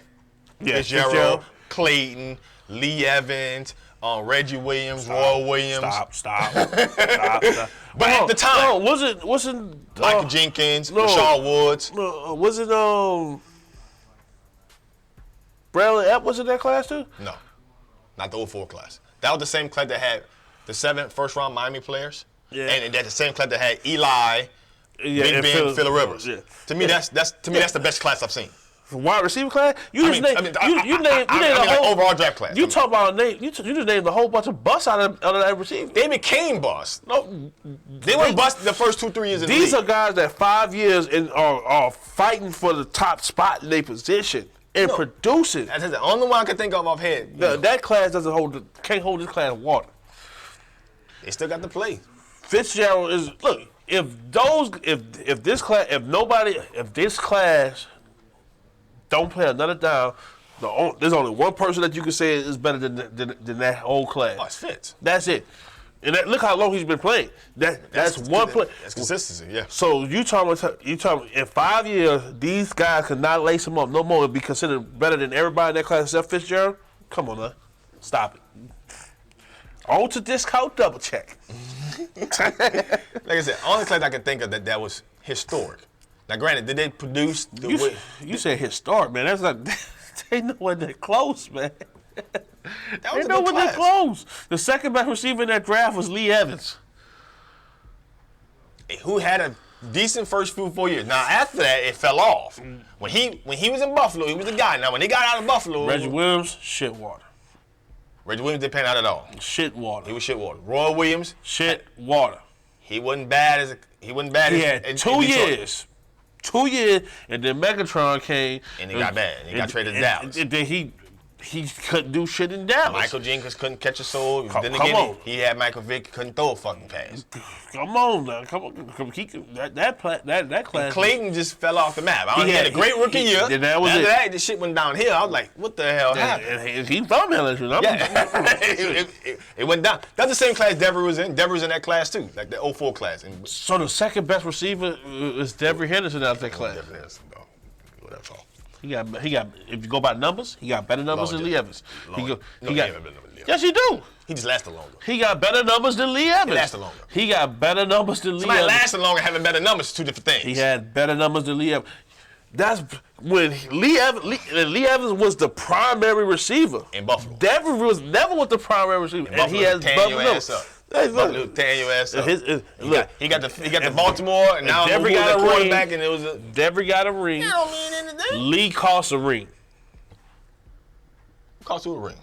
S5: Fitzgerald, Clayton, Lee Evans, Reggie Williams, Roy Williams.
S12: Stop.
S5: But at the time,
S12: wasn't
S5: Michael Jenkins, Rashard Woods.
S12: Was it Bradley Epp was in that class too?
S5: No, not the 04 class. That was the same class that had the 7 first-round Miami players. Yeah. And that's the same class that had Eli, Big Ben, Phillip Rivers. Yeah. To me, that's the best class I've seen.
S12: Wide receiver class? You named the whole
S5: overall draft class.
S12: You talk about a name. You just named a whole bunch of busts out of that receiver.
S5: They became busts. No, they weren't busts the first 2-3 years in the league.
S12: These are guys that 5 years and are fighting for the top spot in their position and producing.
S5: That's the only one I can think of off head.
S12: That class can't hold this class water.
S5: They still got to play.
S12: Fitzgerald is if this class don't play another down, there's only one person that you can say is better than that whole class.
S5: Oh, it's Fitz.
S12: That's it. And look how long he's been playing. That's one play.
S5: That's consistency, yeah.
S12: So you talking in 5 years, these guys cannot lace him up no more and be considered better than everybody in that class except Fitzgerald? Come on, man. Stop it. On to discount double check.
S5: Like I said, only class I can think of that was historic. Now, granted, did they produce the way?
S12: You said historic, man. That's not. They nowhere that close, man.
S5: That was a good class.
S12: Close. The second best receiver in that draft was Lee Evans,
S5: who had a decent first 4 years. Now, after that, it fell off. When he was in Buffalo, he was the guy. Now, when he got out of Buffalo,
S12: Reggie Williams, shit water.
S5: Reggie Williams didn't pan out at all.
S12: Shit water.
S5: He was shit water. Roy Williams,
S12: shit water.
S5: He wasn't bad He had
S12: 2 years. 2 years, and then Megatron came.
S5: And he got bad. He got traded to Dallas.
S12: And then he couldn't do shit in Dallas.
S5: Michael Jenkins couldn't catch a soul.
S12: Come on.
S5: He had Michael Vick, couldn't throw a fucking pass.
S12: Come on now. Come on. That class.
S5: And Clayton just fell off the map. He had a great rookie year. After that, the shit went downhill. I was like, what the hell happened?
S12: He from LSU.
S5: Yeah. It went down. That's the same class Dever was in. Dever was in that class too, like the 04 class.
S12: So the second best receiver is Devery Henderson out of that class.
S5: Devery Henderson, though. Whatever.
S12: He got. If you go by numbers, he got better numbers than Lee Evans.
S5: He got better numbers.
S12: Yes, he do.
S5: He just lasted longer.
S12: He got better numbers than Lee Evans.
S5: He lasted longer.
S12: He got better numbers than Lee
S5: Evans.
S12: Evans.
S5: Lasting longer, having better numbers is two different things.
S12: He had better numbers than Lee Evans. That's when Lee Evans was the primary receiver
S5: in Buffalo.
S12: Dever was never the primary receiver, and he has better numbers.
S5: Buffalo tearing your ass up. He got the Baltimore, and now
S12: Dever got a
S5: quarterback, and it was
S12: Dever got a ring.
S5: That don't mean anything.
S12: Lee cost a ring.
S5: Cost who a ring?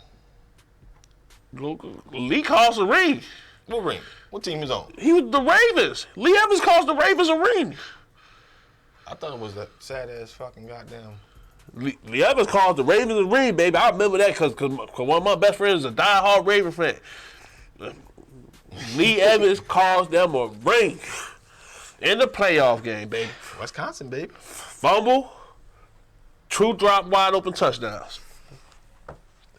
S12: Lee cost a ring.
S5: What ring? What team is on?
S12: He was the Ravens. Lee Evans cost the Ravens a ring.
S5: I thought it was that sad ass fucking goddamn.
S12: Lee Evans cost the Ravens a ring, baby. I remember that because one of my best friends is a diehard Raven fan. Lee Evans cost them a ring in the playoff game, baby.
S5: Wisconsin, baby.
S12: Fumble, true drop, wide open touchdowns.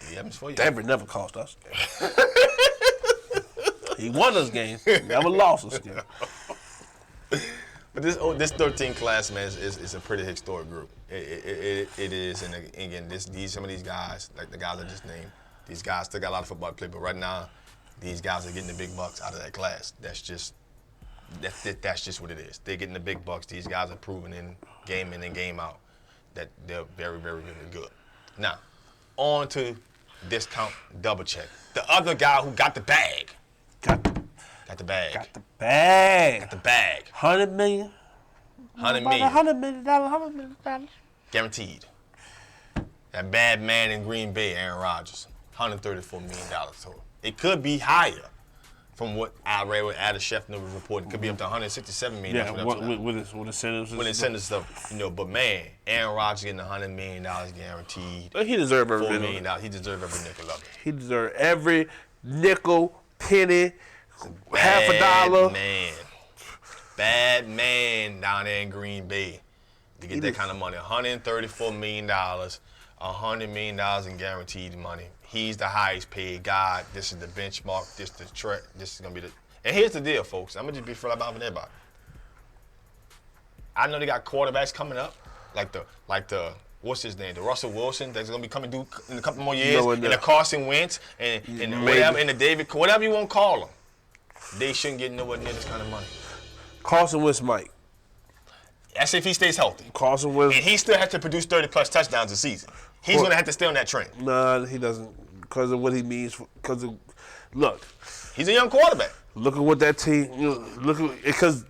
S5: Lee Evans for you.
S12: Denver never cost us. He won us games, never lost us games.
S5: But this 13 class, man, is a pretty historic group. It is, and again, some of these guys, like the guys I just named, these guys still got a lot of football to play, but right now, these guys are getting the big bucks out of that class. That's just what it is. They're getting the big bucks. These guys are proving in and game out that they're very, very, very good. Now, on to discount double check. The other guy who got the bag. Got the bag.
S12: Got the bag.
S5: Got the bag.
S12: $100 million.
S5: $100 million.
S12: $100 million.
S5: Guaranteed. That bad man in Green Bay, Aaron Rodgers. $134 million total. It could be higher from what I read with Adam Schefter was reporting. It could be up to $167 million.
S12: Yeah, with incentives.
S5: With incentives stuff, but man, Aaron Rodgers getting $100 million guaranteed.
S12: He deserves every
S5: $4 million. He deserves every nickel of it.
S12: He deserves every nickel, penny, half a dollar.
S5: Bad man down there in Green Bay to get that kind of money. $134 million, $100 million in guaranteed money. He's the highest paid guy. This is the benchmark. This is the track. This is gonna be the. And here's the deal, folks. I'm gonna just be flat about with everybody. I know they got quarterbacks coming up, like the what's his name, the Russell Wilson that's gonna be coming through in a couple more years, and the Carson Wentz and whatever, and the David, whatever you want to call them. They shouldn't get nowhere near this kind of money.
S12: Carson Wentz might.
S5: That's if he stays healthy.
S12: Carson Wentz.
S5: And he still has to produce 30-plus touchdowns a season. He's going to have to stay on that train.
S12: Nah, he doesn't, because of what he means. Look.
S5: He's a young quarterback.
S12: Look at what that team, because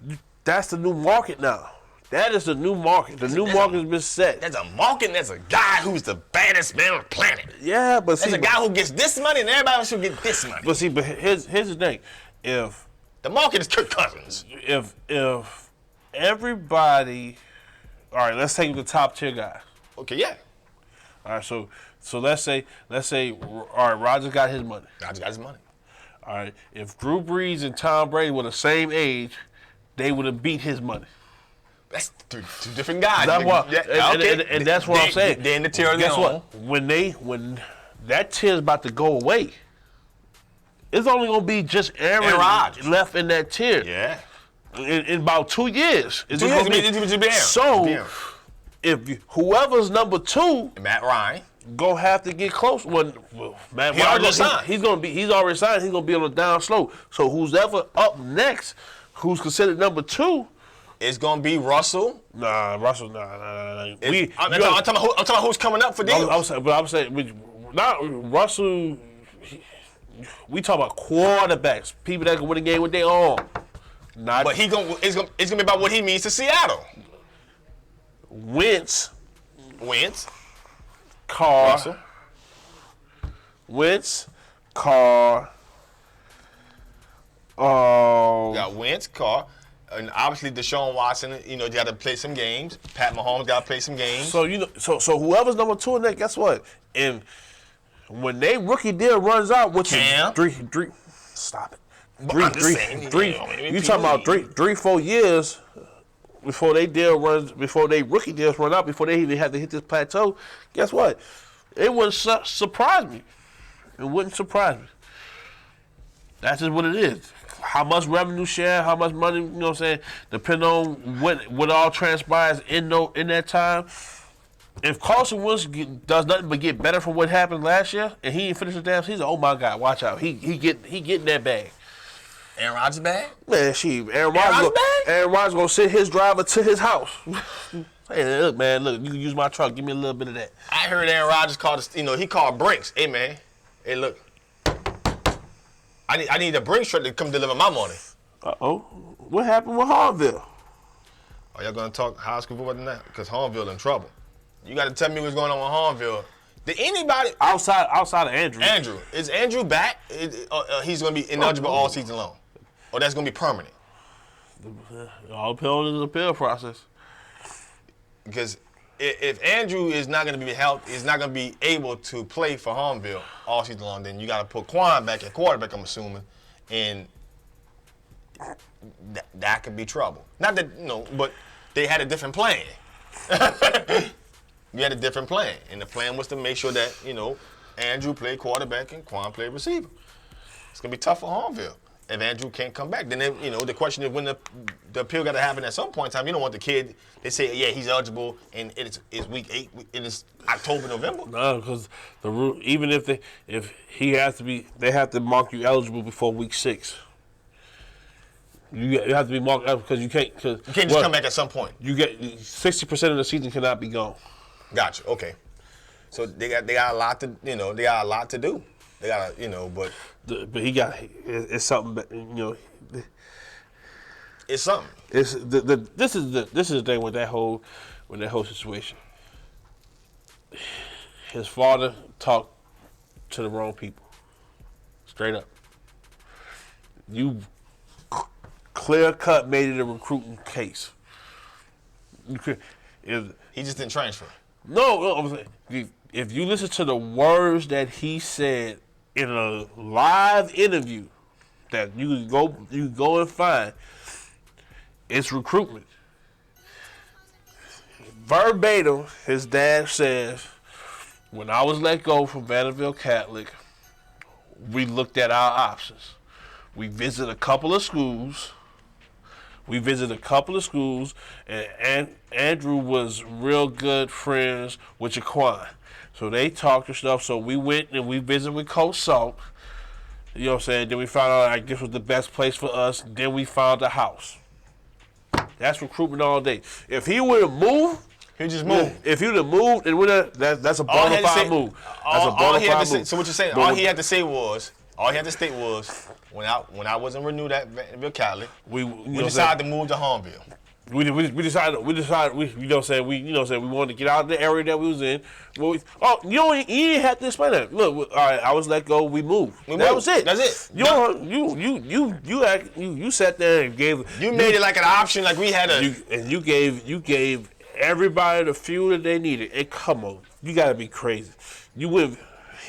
S12: that's the new market now. That is the new market. The new market has been set.
S5: There's a market and there's a guy who's the baddest man on the planet.
S12: Yeah, but
S5: there's a guy who gets this money and everybody else should get this money.
S12: But here's the thing. If
S5: the market is Kirk Cousins.
S12: If everybody, all right, let's take the top tier guys.
S5: Okay, yeah.
S12: All right, so let's say, all right, Rodgers got his money.
S5: Rodgers got his money.
S12: All right, if Drew Brees and Tom Brady were the same age, they would have beat his money.
S5: That's two different guys.
S12: That's what, and that's what I'm saying.
S5: They're in the tier.
S12: Guess what? When that tier is about to go away, it's only gonna be just Aaron Rodgers left in that tier.
S5: Yeah.
S12: In about 2 years.
S5: It's gonna be
S12: so, if whoever's number 2,
S5: Matt Ryan,
S12: gonna have to get close. Matt Ryan, he's already signed. He's gonna be on the down slope. So who's ever up next, who's considered number 2,
S5: it's gonna be Russell.
S12: Nah.
S5: I'm talking about who's coming up for deals.
S12: I'm saying, not Russell. We talk about quarterbacks, people that can win a game with their arm.
S5: But it's gonna be about what he means to Seattle.
S12: Wentz,
S5: Carr,
S12: Russell. Wentz, Carr.
S5: You got Wentz, Carr, and obviously Deshaun Watson. You know, you got to play some games. Pat Mahomes got to play some games.
S12: So so whoever's number 2 in that, guess what? And when they rookie deal runs out, which is three, stop it. Three. You talking about 3-4 years before they rookie deals run out, before they even have to hit this plateau? Guess what? It wouldn't surprise me. It wouldn't surprise me. That's just what it is. How much revenue share, how much money, you know what I'm saying, depending on what all transpires in that time. If Carson Wentz does nothing but get better from what happened last year, and he ain't finished the damn season, oh my God, watch out. He getting that bag.
S5: Aaron Rodgers bag?
S12: Man, Aaron Rodgers gonna send his driver to his house. Hey, look, man, you can use my truck. Give me a little bit of that.
S5: I heard Aaron Rodgers he called Brinks. Hey, man. Hey, look. I need a Brinks truck to come deliver my money.
S12: Uh-oh. What happened with Harville?
S5: Are y'all going to talk high school football than that? Because Harville in trouble. You got to tell me what's going on with Harville. Did anybody...
S12: Outside of Andrew.
S5: Andrew. Is Andrew back? He's going to be ineligible all season long. Or that's going to be permanent?
S12: All appeal is an appeal process.
S5: Because if Andrew is not going to be healthy, is not going to be able to play for Harville all season long, then you got to put Quan back at quarterback, I'm assuming, and that could be trouble. Not that, but they had a different plan. We had a different plan, and the plan was to make sure that, Andrew played quarterback and Quan played receiver. It's going to be tough for Harville. If Andrew can't come back, then the question is when the appeal got to happen at some point in time. You don't want the kid. They say, yeah, he's eligible, and it's week 8, it is October, November.
S12: No, because even if he has to be, they have to mark you eligible before week 6. You have to be marked up because you can't.
S5: You can't just come back at some point.
S12: You get 60% of the season cannot be gone.
S5: Gotcha. Okay. So they got a lot to they got a lot to do. They got but
S12: he got it's something
S5: it's something.
S12: This is the thing with that whole situation. His father talked to the wrong people. Straight up. You clear cut made it a recruiting case.
S5: He just didn't transfer.
S12: No, if you listen to the words that he said in a live interview that you can go and find, it's recruitment. Verbatim, his dad says, when I was let go from Vanderbilt Catholic, we looked at our options. We visited a couple of schools. We visited a couple of schools, and Andrew was real good friends with Jaquan. So they talked and stuff. So we went and we visited with Coach Salt. You know what I'm saying? Then we found out like this was the best place for us. Then we found a house. That's recruitment all day. If he would have moved,
S5: he just moved.
S12: If he would have moved, that's a bona fide move. That's a bona fide move.
S5: So what you're saying? All he had to state was, when I wasn't renewed at Vanderbilt Catholic, we decided to move to Harmville.
S12: We decided, you know what I'm saying, we wanted to get out of the area that we was in. Well, you didn't have to explain that. Look, all right, I was let go, we moved. That was it.
S5: That's it.
S12: You sat there and gave.
S5: You made it like an option, like we had a.
S12: You gave everybody the fuel that they needed. And come on, you gotta be crazy. He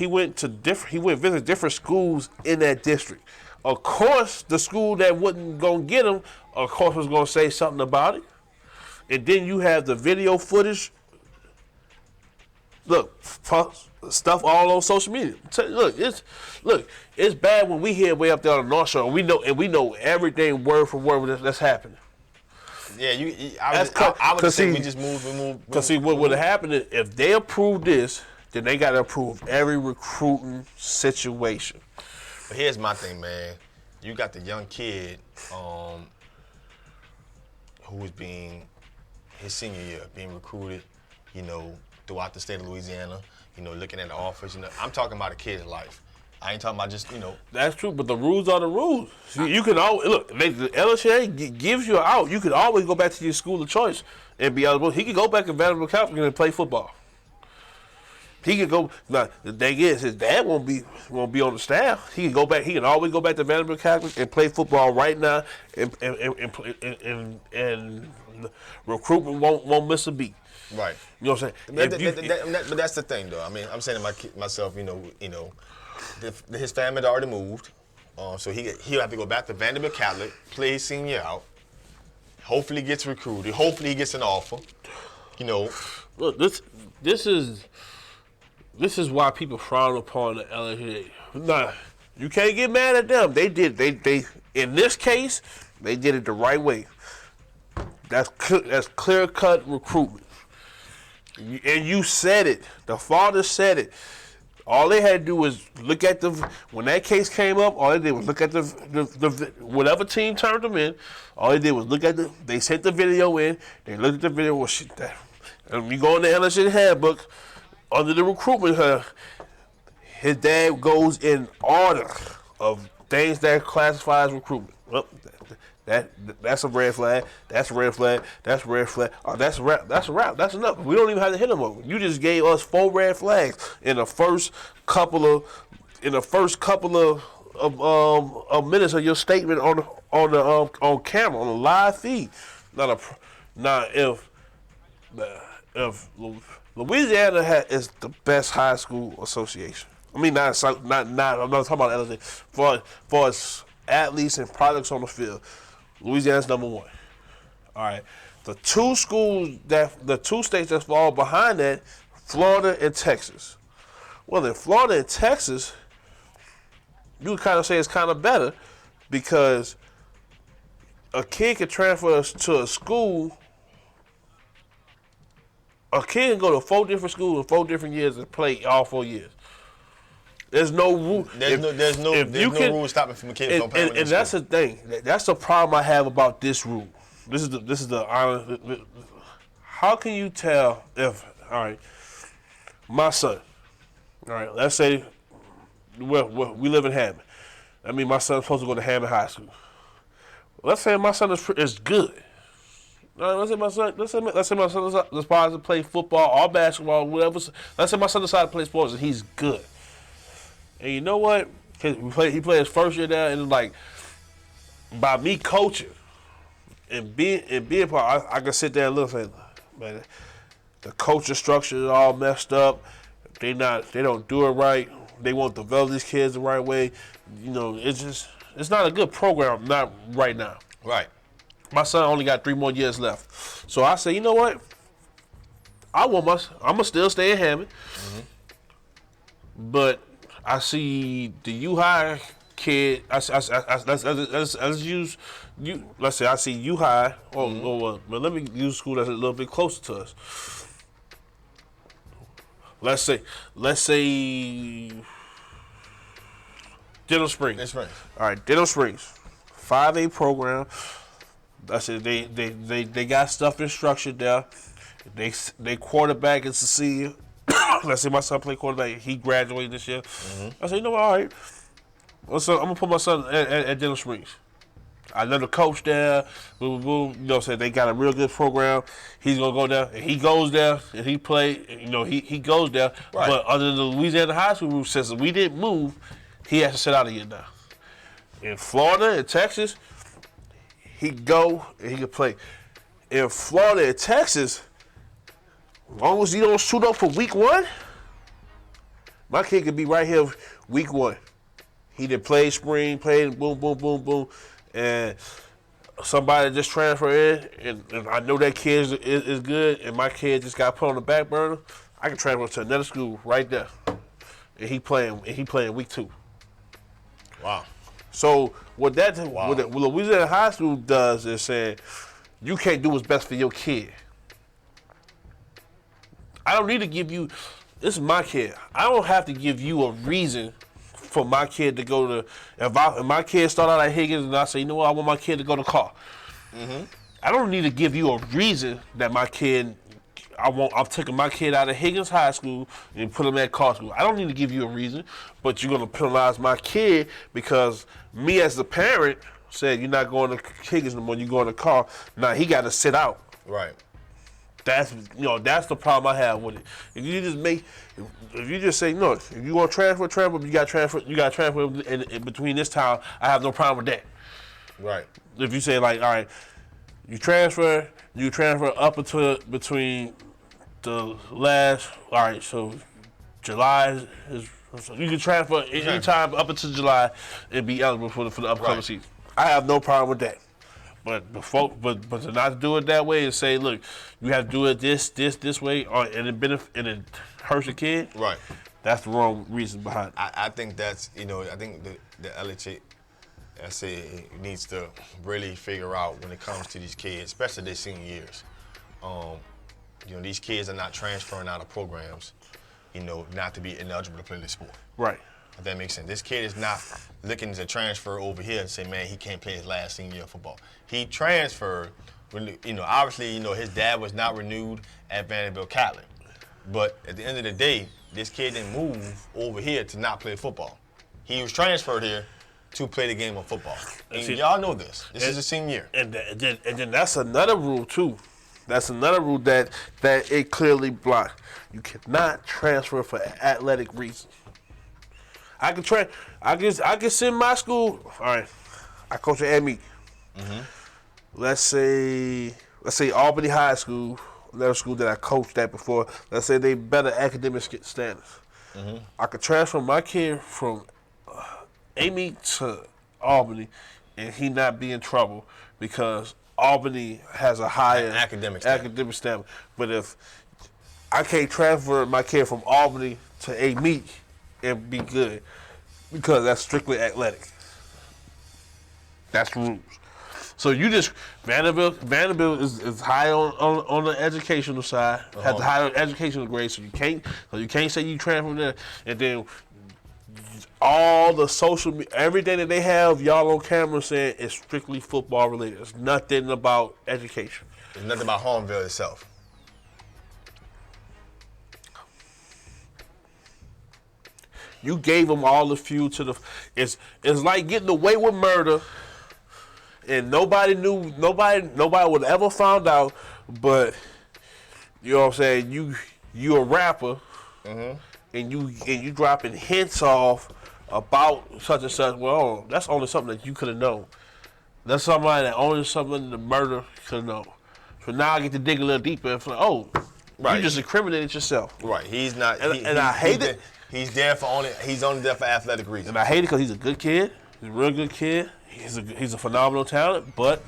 S12: went visit different schools in that district. Of course, the school that wasn't gonna get him, of course, was gonna say something about it. And then you have the video footage. Look, stuff all on social media. Look, it's bad when we hear way up there on the North Shore. We know everything word for word that's happening.
S5: Yeah, I would say we just moved.
S12: Because see, what would have happened is if they approve this, then they got to approve every recruiting situation.
S5: But here's my thing, man. You got the young kid who was his senior year, being recruited, throughout the state of Louisiana, looking at the offers. I'm talking about a kid's life. I ain't talking about just,
S12: That's true, but the rules are the rules. You can always, look, the LSA gives you an out. You can always go back to your school of choice and be eligible. He could go back to Vanderbilt Catholic and play football. He could go. Now the thing is, his dad won't be on the staff. He can go back. He can always go back to Vanderbilt Catholic and play football right now, and recruitment won't miss a beat.
S5: Right.
S12: You know what I'm saying?
S5: But that's the thing, though. I mean, I'm saying to myself, his family had already moved, so he'll have to go back to Vanderbilt Catholic, play his senior out. Hopefully, he gets recruited. Hopefully, he gets an offer.
S12: Look, this is why people frown upon the LSA. Nah, you can't get mad at them. They in this case, they did it the right way. That's clear-cut recruitment. And you said it. The father said it. All they had to do was look at when that case came up, all they did was look at the whatever team turned them in, all they did was look at they sent the video in, they looked at the video, well, shit, and you go in the LSA handbook, under the recruitment, his dad goes in order of things that classify as recruitment. Well, that's a red flag. That's a red flag. That's a red flag. Oh, that's a wrap. That's a wrap. That's enough. We don't even have to hit them over. You just gave us 4 red flags in the first couple of minutes of your statement on camera on the live feed. Now if Louisiana is the best high school association. I mean, not. I'm not talking about LSA. For its athletes and products on the field, Louisiana's number 1. All right. The two states that fall behind that, Florida and Texas. Well, in Florida and Texas, you would kind of say it's kind of better because a kid can transfer to a school. A kid can go to 4 different schools in 4 different years and play all 4 years. There's no rule.
S5: There's no rule stopping from a kid from playing.
S12: And that's the thing. That's the problem I have about this rule. This is the honest. How can you tell if my son, let's say, we live in Hammond. I mean, my son's supposed to go to Hammond High School. Let's say my son is good. Let's say my son decides to play football or basketball, whatever. Let's say my son decides to play sports and he's good. And you know what? He played his first year there, and like by me coaching and being part, I can sit there and look and say, man, the coaching structure is all messed up. They don't do it right. They won't develop these kids the right way. It's not a good program. Not right now.
S5: Right.
S12: My son only got 3 more years left. So I say, you know what? I'm gonna still stay in Hammond. Mm-hmm. But I see the U-High kid, let's use you. Let's say I see you high, but let me use a school that's a little bit closer to us. Let's say Denham Springs. All right, Denham Springs, 5A program. I said they got stuff in structure there. They quarterback is a senior. Let's say my son play quarterback. He graduated this year. I said, you know what, all right. So I'm gonna put my son at Denham Springs. I know the coach there. Boom, boom. You know, they got a real good program. He's gonna go there. And he goes there and he play. You know, he goes there. Right. But under the Louisiana high school rule, since we didn't move, he has to sit out a year now. In Florida and Texas, he go and he can play. In Florida and Texas, as long as he don't suit up for week 1, my kid could be right here week 1. He did play spring, played boom, boom, boom, boom, and somebody just transferred in, and I know that kid is good, and my kid just got put on the back burner. I can transfer to another school right there, and he playing week 2.
S5: Wow. So
S12: what Louisiana High School does is saying, you can't do what's best for your kid. I don't need to give you, this is my kid. I don't have to give you a reason for my kid to go to, if my kid start out at Higgins and I say, you know what, I want my kid to go to Carr. I don't need to give you a reason that my kid, I'm taking my kid out of Higgins High School and put him at Carr School. I don't need to give you a reason, but you're going to penalize my kid because me as the parent said, you're not going to Higgins no more, you're going to Carr. Now he got to sit out.
S5: Right.
S12: That's the problem I have with it. If you just say no, if you want to transfer, you got to transfer in between this time. I have no problem with that.
S5: Right.
S12: If you say like, all right, you transfer up until between the last. All right, so July is. So you can transfer anytime up until July and be eligible for the upcoming season. I have no problem with that. But to not do it that way and say, look, you have to do it this way, and it hurts the kid.
S5: Right.
S12: That's the wrong reason behind it.
S5: I think that's I think the LHA, I say, needs to really figure out when it comes to these kids, especially their senior years. These kids are not transferring out of programs, not to be ineligible to play this sport.
S12: Right.
S5: If that makes sense. This kid is not looking to transfer over here and say, man, he can't play his last senior year of football. He transferred, obviously, his dad was not renewed at Vanderbilt Catholic. But at the end of the day, this kid didn't move over here to not play football. He was transferred here to play the game of football. And y'all know this. This is a senior year.
S12: And then that's another rule, too. That's another rule that it clearly blocks. You cannot transfer for athletic reasons. I can send my school. All right, I coach at Meek. Let's say Albany High School, another school that I coached at before. Let's say they better academic standards. I could transfer my kid from Amy to Albany, and he not be in trouble because Albany has a higher academic standard. But if I can't transfer my kid from Albany to Amy and be good, because that's strictly athletic. That's rules. So you just Vanderbilt is high on the educational side, has the higher educational grade. So you can't say you transfer there, and then all the social media, everything that they have y'all on camera saying is strictly football related. It's nothing about education.
S5: It's nothing about Homeville itself.
S12: You gave them all the fuel to the. It's like getting away with murder, and nobody knew. Nobody would ever found out. But you know what I'm saying. You a rapper, and you dropping hints off about such and such. Well, that's only something that you could have known. That's somebody that only something the murder could have known. So now I get to dig a little deeper and feel like, you just incriminated yourself.
S5: Right. He's not.
S12: I hate it.
S5: He's only there for athletic reasons.
S12: And I hate it because he's a good kid. He's a real good kid. He's a phenomenal talent. But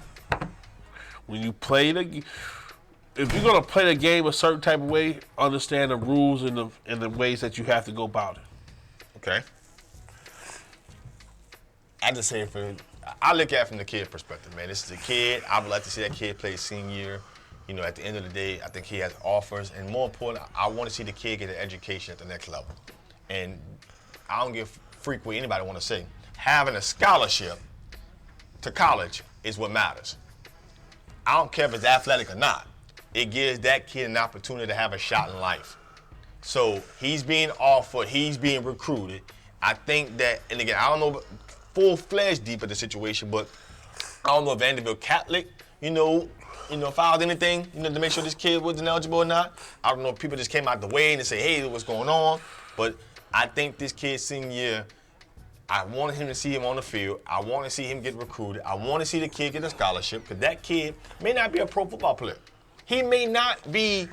S12: when you play if you're gonna play the game a certain type of way, understand the rules and the ways that you have to go about it.
S5: Okay. I just say I look at it from the kid perspective, man. This is a kid. I would like to see that kid play senior year. You know, at the end of the day, I think he has offers, and more important, I want to see the kid get an education at the next level. And I don't give a freak what anybody want to say. Having a scholarship to college is what matters. I don't care if it's athletic or not. It gives that kid an opportunity to have a shot in life. So he's being offered, he's being recruited. I think that, and again, I don't know full-fledged deep of the situation, but I don't know if Vanderbilt Catholic, filed anything, to make sure this kid wasn't eligible or not. I don't know if people just came out the way and say, hey, what's going on? But I think this kid's senior year, I wanted him to see him on the field. I want to see him get recruited. I want to see the kid get a scholarship, because that kid may not be a pro football player. He may not be,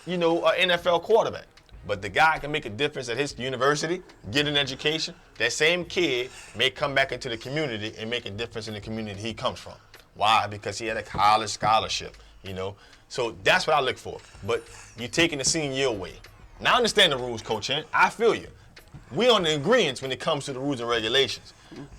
S5: an NFL quarterback. But the guy can make a difference at his university, get an education. That same kid may come back into the community and make a difference in the community he comes from. Why? Because he had a college scholarship, So that's what I look for. But you're taking the senior year away. Now I understand the rules, Coach Hen. I feel you. We on the agreements when it comes to the rules and regulations.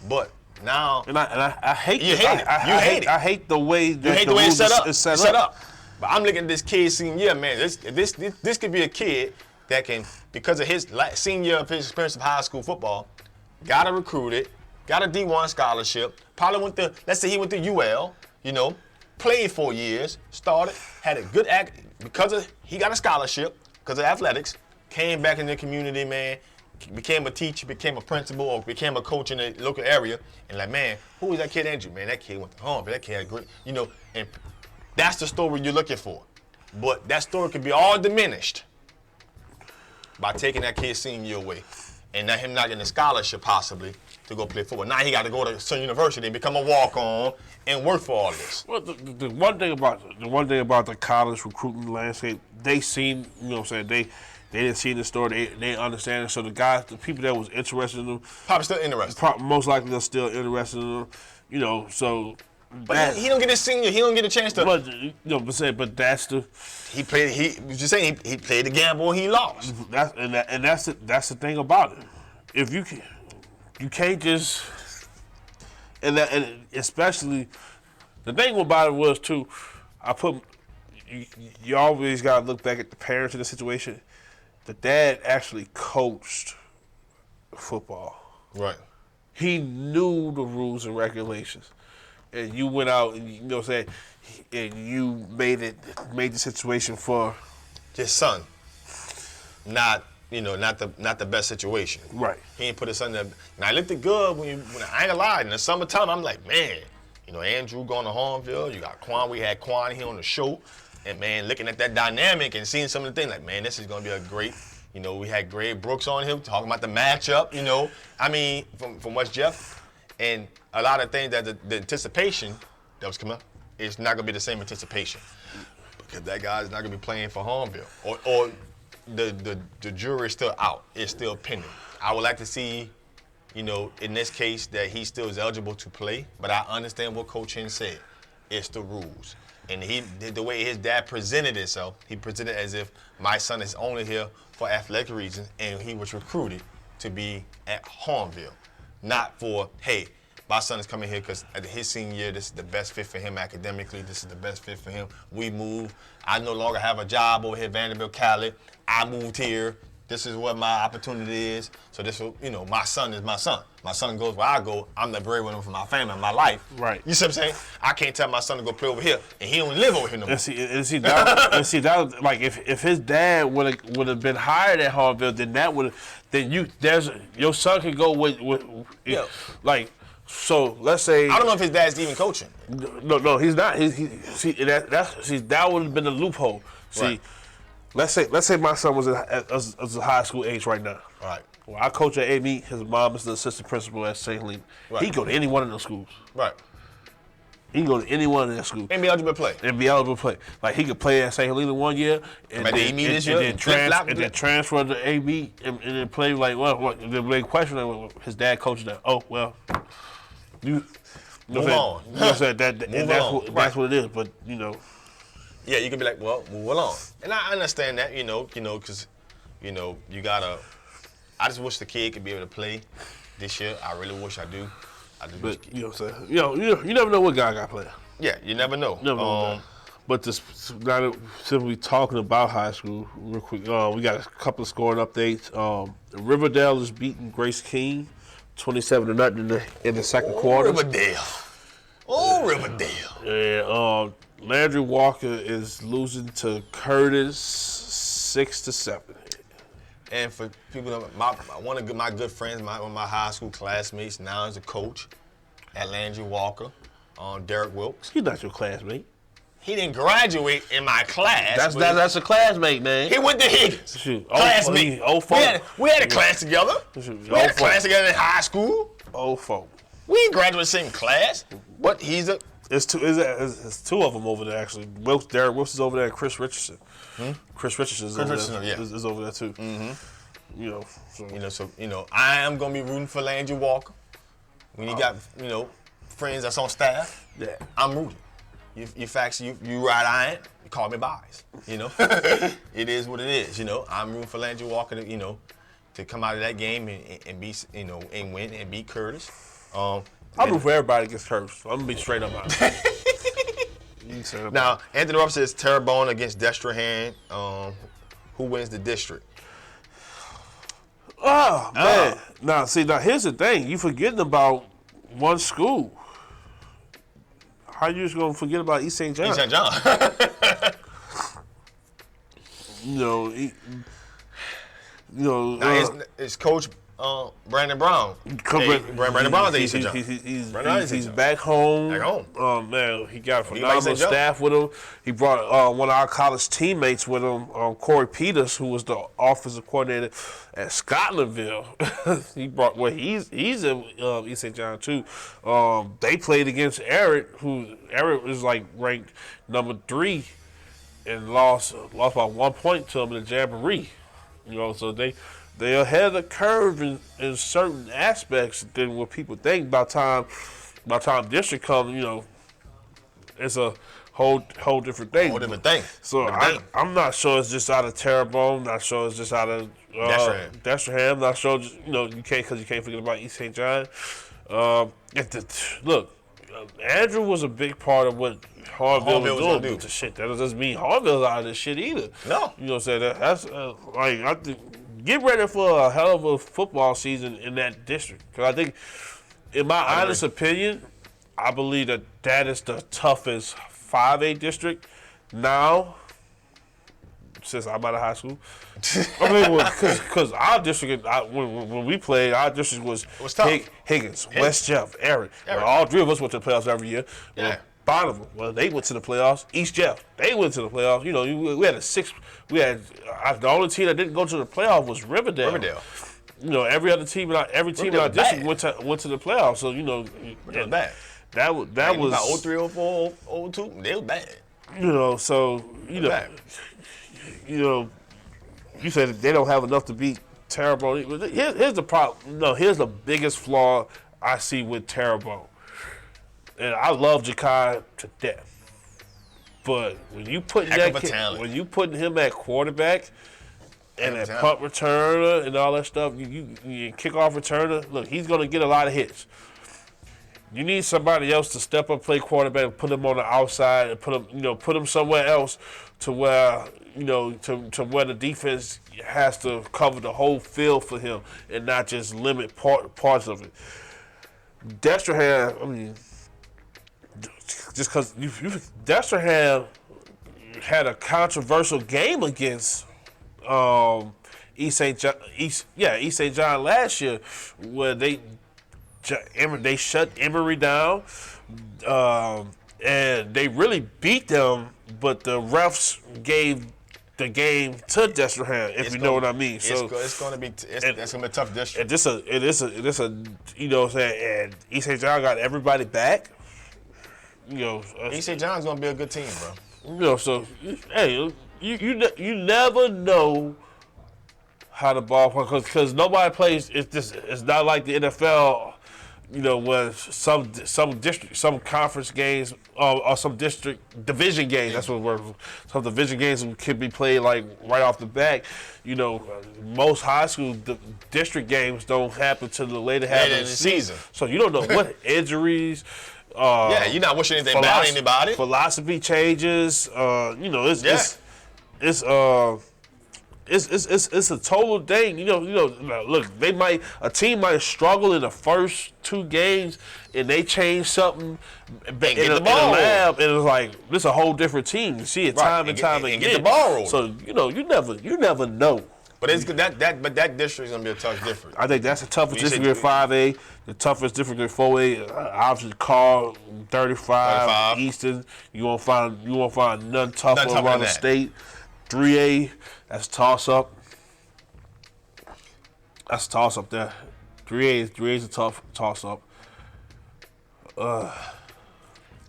S5: But now,
S12: I hate
S5: you hate it. You hate it.
S12: I hate the way that
S5: you hate the way it's set up.
S12: up.
S5: But I'm looking at this kid senior year, man. This could be a kid that can, because of his senior year of his experience of high school football, got recruited, got a D1 scholarship, probably went to, let's say he went to UL, played 4 years, started, had a good act, he got a scholarship, because of athletics, came back in the community, man, became a teacher, became a principal, or became a coach in the local area, and like, man, who was that kid Andrew? Man, that kid went to home, but that kid had great, and that's the story you're looking for. But that story could be all diminished by taking that kid's senior year away and him not getting a scholarship possibly to go play football. Now he got to go to some university and become a walk-on and work for all this.
S12: Well, the one thing about the college recruiting landscape, they seen, they didn't see the story, they understand it. So the people that was interested in them,
S5: probably still interested.
S12: Most likely they're still interested in them, so.
S5: But he don't get his senior. He don't get a chance to.
S12: But that's the.
S5: He played. He was just saying he played the gamble and he lost.
S12: That's the thing about it. If you can't just. And especially, the thing about it was too. You always gotta look back at the parents in the situation. The dad actually coached football.
S5: Right.
S12: He knew the rules and regulations. And you went out and and you made the situation for
S5: his son. Not the best situation.
S12: Right.
S5: He ain't put his son there. Now it looked good when I ain't gonna lie, in the summertime, I'm like, man, Andrew going to Hornville, you got Quan, we had Quan here on the show, and man, looking at that dynamic and seeing some of the things, like, man, this is gonna be a great, we had Greg Brooks on here talking about the matchup, I mean, from West Jeff. And a lot of things that the anticipation that was coming up is not going to be the same anticipation, because that guy's not going to be playing for Hornville, or the jury is still out. It's still pending. I would like to see, in this case, that he still is eligible to play, but I understand what Coach Hen said. It's the rules. And the way his dad presented himself, he presented as if my son is only here for athletic reasons, and he was recruited to be at Hornville. Not for, hey, my son is coming here because at his senior year, this is the best fit for him academically. This is the best fit for him. We moved. I no longer have a job over here at Vanderbilt Catholic. I moved here. This is what my opportunity is. So this, my son is my son. My son goes where I go. I'm the breadwinner for my family, my life.
S12: Right.
S5: You see what I'm saying? I can't tell my son to go play over here, and he don't live over here no more.
S12: And see that like if his dad would have been hired at Hornville, then your son can go with
S5: yeah.
S12: Like. So let's say
S5: I don't know if his dad's even coaching.
S12: No, he's not. That would have been the loophole. See,
S5: right.
S12: Let's say my son was a high school age right now.
S5: All right.
S12: Well, I coach at A.A. His mom is the assistant principal at St. Helena.
S5: Right.
S12: He can go to any one of those schools.
S5: Right.
S12: He can go to any one of their schools.
S5: And be eligible to play.
S12: And be eligible to play. Like he could play at St. Helena 1 year, and then transfer to A.B. and then play like what? The big question his dad coached that. Oh well,
S5: move on.
S12: That's what it is. But
S5: yeah, you can be like, well, move along. And I understand that, because you gotta. I just wish the kid could be able to play this year. I really wish I do.
S12: But you know what I'm saying? You never know what guy got playing.
S5: Yeah, you never know.
S12: But now that since we talking about high school, real quick, we got a couple of scoring updates. Riverdale is beating Grace King, 27-0 in the second quarter.
S5: Riverdale.
S12: And Landry Walker is losing to Curtis 6-7.
S5: And for people, one of my good friends, one of my high school classmates, now is a coach at Landry Walker, Derek Wilkes.
S12: He's not your classmate.
S5: He didn't graduate in my class.
S12: That's a classmate, man.
S5: He went to Higgins.
S12: Shoot.
S5: Classmate. We had a class together.
S12: Shoot.
S5: We had a class together in high school.
S12: 04.
S5: We didn't graduate the same class. But he's a...
S12: It's two of them over there, actually. Derek Wilkes is over there and Chris Richardson. Chris Richardson is over there, too.
S5: Mm-hmm. I am going to be rooting for Landry Walker. When you got, friends that's on staff, I'm rooting. You ride iron, you call me biased. It is what it is. I'm rooting for Landry Walker to come out of that game and be and win and beat Curtis.
S12: I'm rooting for everybody against Curtis. I'm gonna be straight up about it.
S5: Now, Anthony Rupp says Terrebonne against Destrehan. Who wins the district?
S12: Oh man! Now here's the thing. You forgetting about one school. How you just gonna forget about East St. John?
S5: East St. John. It's Coach Brandon Brown. Brandon Brown's at East St. John.
S12: He's back home. Man, he got a phenomenal staff with him. He brought one of our college teammates with him, Corey Peters, who was the offensive coordinator at Scotlandville. He's in East St. John too. They played against Eric, Eric was like ranked number 3 and lost by 1 point to him in the Jamboree. So they're ahead of the curve in certain aspects than what people think. By time district comes, it's a whole different thing.
S5: Whole different thing.
S12: So I'm not sure it's just out of Terrebonne. Not sure it's just out of Destrehan. Not sure you can't forget about East St. John. Look, Andrew was a big part of what Harville was doing. But shit, that doesn't mean Harville's out of this shit either.
S5: No.
S12: You know what I'm saying? That's I think. Get ready for a hell of a football season in that district. Because I think, in my honest opinion, I believe that is the toughest 5A district now, since I'm out of high school. I mean, because our district, when we played, our district was Higgins, West Jeff, Eric. Well, all 3 of us went to the playoffs every year.
S5: Yeah.
S12: Bonneville, they went to the playoffs. East Jeff, they went to the playoffs. We had the only team that didn't go to the playoff was Riverdale. Every other team, every team in our district went to the playoffs. So
S5: bad.
S12: That was
S5: about 03, 04, 02. They was bad.
S12: You said they don't have enough to beat Terrebonne. Here's the problem. No, here's the biggest flaw I see with Terrebonne. And I love Ja'Kai to death, but when you putting him at quarterback and at punt returner and all that stuff, you kickoff returner, look, he's gonna get a lot of hits. You need somebody else to step up, play quarterback, and put him on the outside, and put him somewhere else to where to where the defense has to cover the whole field for him and not just limit parts of it. Destrehan, just because Destrehan had a controversial game against East St. John last year, where they shut Emory down, and they really beat them, but the refs gave the game to Destrehan, if you know what I mean. So
S5: it's going to be a tough district.
S12: It is a you know what I'm saying. And East St. John got everybody back.
S5: East St. John's going to be a good team, bro.
S12: So hey, you never know how the ball, because nobody plays. It's not like the NFL. you know, was some district, some conference games, or some district division games. That's what we're. Some division games could be played like right off the bat. You know, most high school district games don't happen till the later half of the season. So you don't know what injuries.
S5: You're not wishing anything bad on anybody.
S12: Philosophy changes. You know, it's a total thing. You know. Look, a team might struggle in the first 2 games, and they change something in the lab, and it's like this is a whole different team. You see it time and time again.
S5: Get the ball rolling.
S12: So you never know.
S5: But it's that district is gonna be a tough difference.
S12: I think that's the toughest district in 5A. The toughest district in 4A. Obviously, Carl 35 Eastern. You won't find none tougher around the state. 3A. That's toss up. That's a toss up there. 3A is a tough toss up.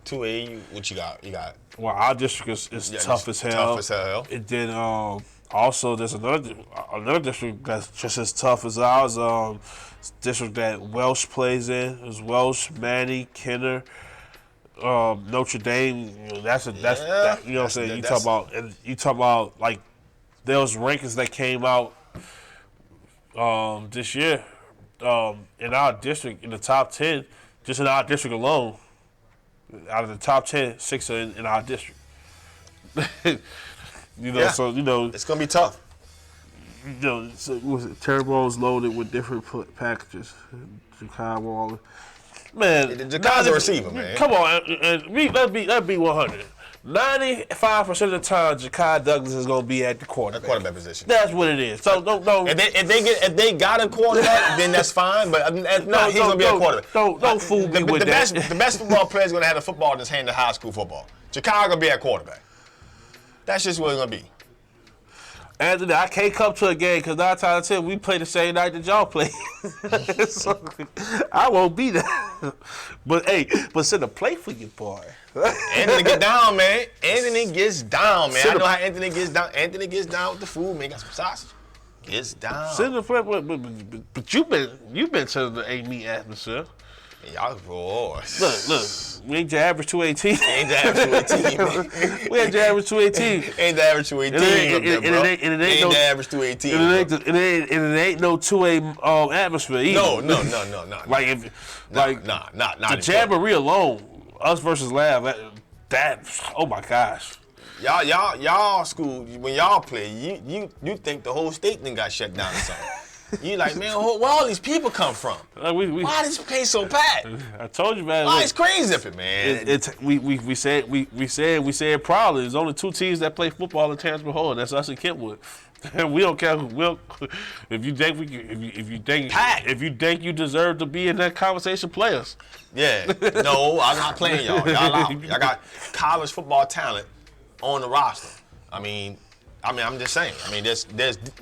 S5: 2A, what you got?
S12: Well, our district is tough as hell.
S5: Tough as hell.
S12: And then also there's another district that's just as tough as ours. District that Welsh plays in is Welsh, Manny, Kenner, Notre Dame. You know, that's you know what I'm saying. You talk about like those rankings that came out this year in our district in the top 10, just in our district alone. Out of the top 10, 6 are in our district. So you know
S5: it's gonna be tough.
S12: You know, so Terrebonne's loaded with different packages. Chicago, man.
S5: The Chicago's a receiver, man.
S12: Come on, let's be 100. 95% of the time, Ja'Kai Douglas is gonna be at the quarterback
S5: position.
S12: That's what it is. So don't.
S5: If they got a quarterback, then that's fine. But if not, he's gonna be a quarterback.
S12: Don't fool me with that.
S5: The best football player is gonna have the football in his hand in high school football. Ja'Kai gonna be at quarterback. That's just what it's gonna be.
S12: Anthony, I can't come to a game because 9 times out of 10 we play the same night that y'all play. So, I won't be there. But send a play for you, boy.
S5: Anthony get down, man. Anthony gets down, man. I know how Anthony gets down. Anthony gets down with the food, man. Got some sausage. Gets down.
S12: Send a play, but you've been to the A-meet atmosphere.
S5: Y'all boys.
S12: Look. We ain't your average 218.
S5: Ain't the average 218, man.
S12: We ain't your average 218.
S5: Ain't the average 218. It ain't the average 218.
S12: It ain't no 2A atmosphere either.
S5: No.
S12: Like the Jamboree alone, us versus Lab, that oh my gosh.
S5: Y'all school, when y'all play, you think the whole state then got shut down or something. You like, man, where all these people come from? Why this place so packed?
S12: I told you, man.
S5: Why it's crazy up here, man?
S12: We said proudly. There's only 2 teams that play football in Tangipahoa, Hall, and that's us and Kentwood. And we don't care. If you think you deserve to be in that conversation, play us.
S5: Yeah. No, I'm not playing y'all. Y'all got college football talent on the roster. I mean, I'm just saying. I mean, there's.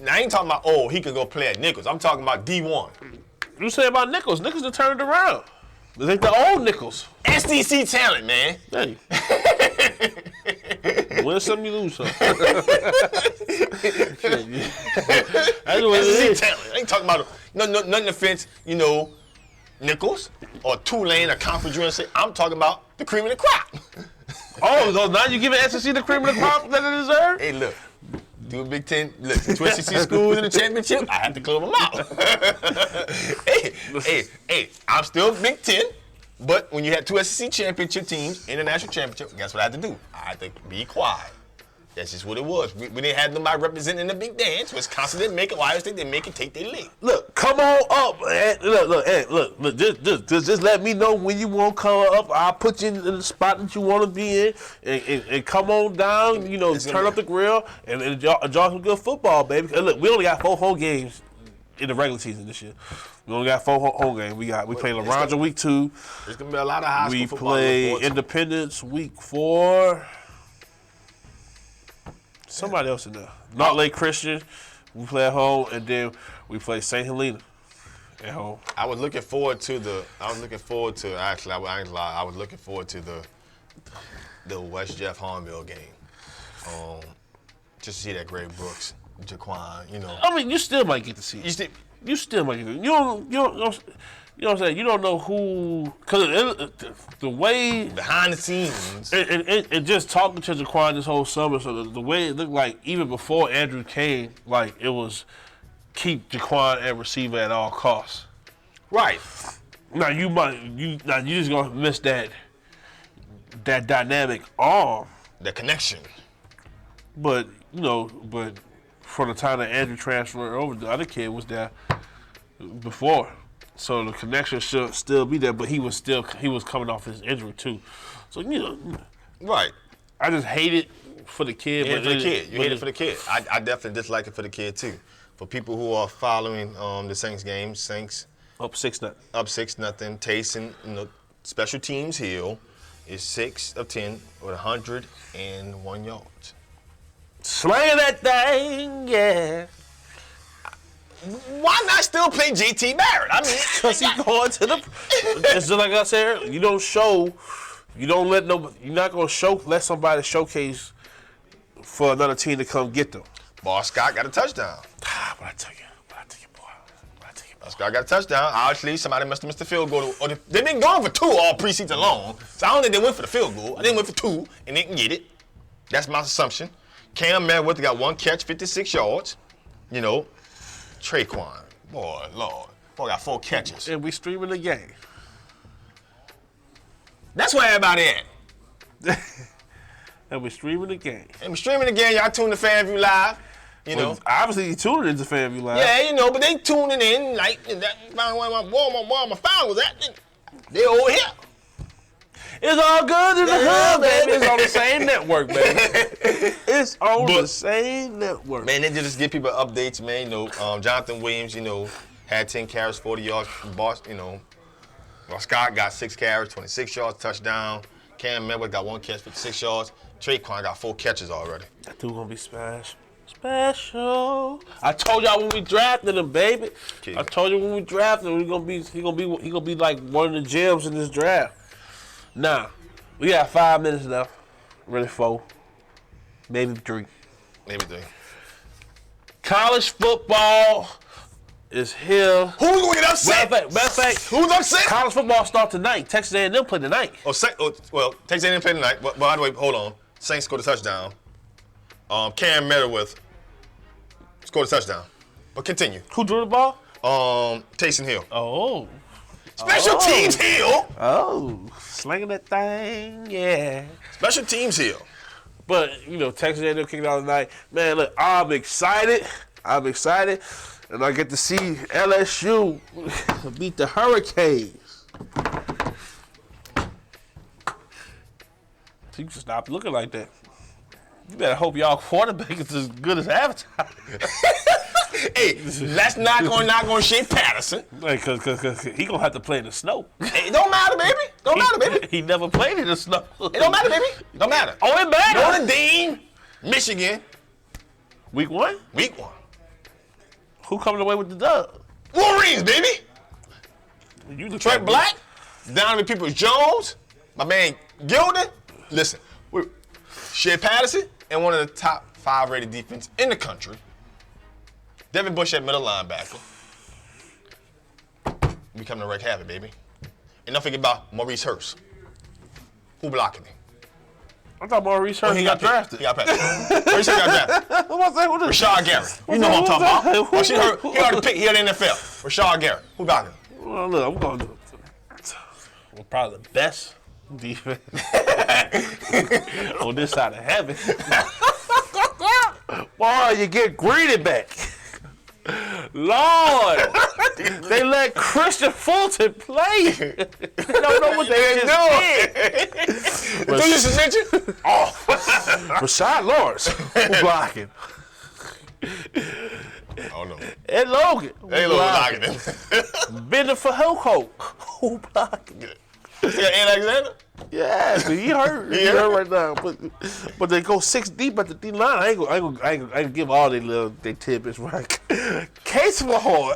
S5: I ain't talking about he could go play at Nichols. I'm talking about D1.
S12: You say about Nichols? Nichols done turned it around. They think the old Nichols.
S5: SDC talent, man.
S12: Hey. Win some, you lose some. That's what it is.
S5: Talent. I ain't talking about nothing offense. You know, Nichols or Tulane or Conference USA. I'm talking about the cream of the crop.
S12: So now you giving SEC the cream of the crop that it deserves?
S5: Hey, look. Do a Big Ten. Look, the 2 SEC schools in the championship, I have to close them out. hey, I'm still Big Ten, but when you had 2 SEC championship teams, international championship, guess what I had to do? I had to be quiet. That's just what it was. We didn't have nobody representing the big dance. Wisconsin didn't make it. Ohio State didn't make it. Take their lead.
S12: Look, come on up. Look. Just let me know when you want to come up. I'll put you in the spot that you want to be in, and come on down. You know, turn up the grill and enjoy some good football, baby. And look, we only got 4 home games in the regular season this year. We only got 4 home games. We play LaRonja week 2.
S5: There's gonna be a lot of high school football.
S12: We play Independence week 4. Somebody else in there. Not Lake Christian. We play at home, and then we play St. Helena at home.
S5: I was looking forward to the West Jeff Hornbill game. Just to see that Greg Brooks, Jaquan, you know.
S12: I mean, you still might get to see it. You still might get to see it. You don't You know what I'm saying? You don't know who, because the way
S5: behind the scenes,
S12: and just talking to Jaquan this whole summer, so the way it looked like even before Andrew came, like it was keep Jaquan at receiver at all costs.
S5: Right.
S12: Now you just gonna miss that dynamic arm,
S5: that connection.
S12: But from the time that Andrew transferred over, the other kid was there before. So the connection should still be there, but he was coming off his injury too. So
S5: right.
S12: I just hate it for the kid.
S5: You hate it for the kid. I definitely dislike it for the kid too. For people who are following the Saints game, Saints
S12: up 6-0.
S5: Up 6-0. Taysom, special teams Hill is 6 of 10 with 101 yards.
S12: Slanging that thing, yeah.
S5: Why not still play JT Barrett? I mean,
S12: because he's going to the. It's just like I said, you're not gonna let somebody showcase for another team to come get them.
S5: Boss Scott got a touchdown.
S12: But I tell you, boy.
S5: Boss Scott got a touchdown. Obviously, somebody must have missed the field goal. Or they've been going for 2 all preseason long. So I don't think they went for the field goal. I think they went for 2 and they can get it. That's my assumption. Cam Merriweather got 1 catch, 56 yards. Traquan, boy, Lord. Boy got 4 catches.
S12: And we streaming the game.
S5: That's where everybody at.
S12: And we streaming the game.
S5: Y'all tune to FanView Live.
S12: Well, obviously you tuning into FanView Live.
S5: Yeah, but they tuning in like that. Found where my phone was at. They over here.
S12: It's all good in the hood, baby. It's on the same network, baby. It's on the same network.
S5: Man, they just give people updates, man. Jonathan Williams, had 10 carries, 40 yards. Scott got 6 carries, 26 yards, touchdown. Cam Merriweather got 1 catch, 56 yards. Traquan got 4 catches already.
S12: That dude gonna be special. I told y'all when we drafted him, baby. Okay. I told you when we drafted him, he gonna be like one of the gems in this draft. Now, we got 5 minutes left. Really 4. Maybe 3. College football is here.
S5: Who's going to get upset?
S12: Matter of fact,
S5: who's upset?
S12: College football starts tonight. Texas A&M play tonight.
S5: Texas A&M play tonight. But by the way, hold on. Saints scored a touchdown. Cam Merriweather scored a touchdown. But continue.
S12: Who drew the ball?
S5: Taysom Hill.
S12: Oh.
S5: Special teams Hill.
S12: Oh, slinging that thing, yeah.
S5: Special teams Hill.
S12: But, Texas A&M kicking out tonight. Man, look, I'm excited. And I get to see LSU beat the Hurricanes. So you can stop looking like that. You better hope y'all quarterback is as good as advertised.
S5: Hey, that's not gonna shake Patterson.
S12: Cause he gonna have to play in the snow.
S5: Hey, it don't matter, baby.
S12: He never played in the snow.
S5: It don't matter, baby. Don't matter.
S12: Oh, it matters.
S5: Notre Dame, Michigan.
S12: Week 1?
S5: Week 1.
S12: Who coming away with the dub?
S5: Wolverines, baby. Trent Black, Donovan Peoples-Jones, my man Gilden. Listen, Shea Patterson, and one of the top 5 rated defense in the country. Devin Bush at middle linebacker. We coming to wreak havoc, baby. And don't forget about Maurice Hurst. Who blocking him?
S12: I thought Maurice Hurst got drafted.
S5: He got drafted. Maurice Hurst got drafted. Rashad Garrett. You know what I'm talking about. He already picked. He had the NFL. Rashad Garrett. Who blocking him?
S12: Well, look, I'm going to probably the best defense on this side of heaven. Boy, you get greedy back. Lord, they let Christian Fulton play. They don't know what they just did.
S5: Do you suspension?
S12: Oh, Rashad Lawrence, who blocking?
S5: Oh no.
S12: Ed Logan,
S5: Ed Logan blocking.
S12: Bender for Hilcoat, who blocking?
S5: Ed Alexander?
S12: Yeah, but he hurt. He hurt right now. But they go 6 deep at the D line. I ain't gonna give all their tidbits right. Case for Horde.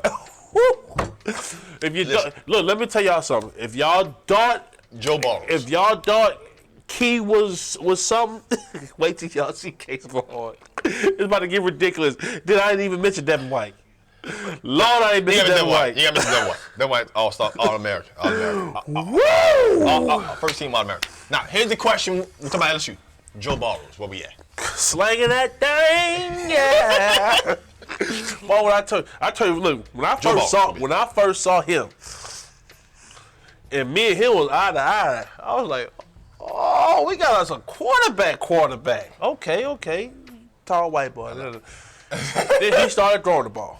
S12: If you look, let me tell y'all something. If y'all thought
S5: Joe Barnes,
S12: if y'all thought Key was something, wait till y'all see Case for Horde. It's about to get ridiculous. Then I didn't even mention Devin White. Lord, I ain't missing Devin White.
S5: You got Mr. Devin White. Devin White, All-American.
S12: Woo!
S5: First team All-American. Now, here's the question. We're talking about LSU. Joe Burrows, where we at?
S12: Slanging that thing, yeah. Well, what I tell you, look, when I first saw him, and me and him was eye to eye, I was like, oh, we got us a quarterback. Okay. Tall white boy. Then he started throwing the ball.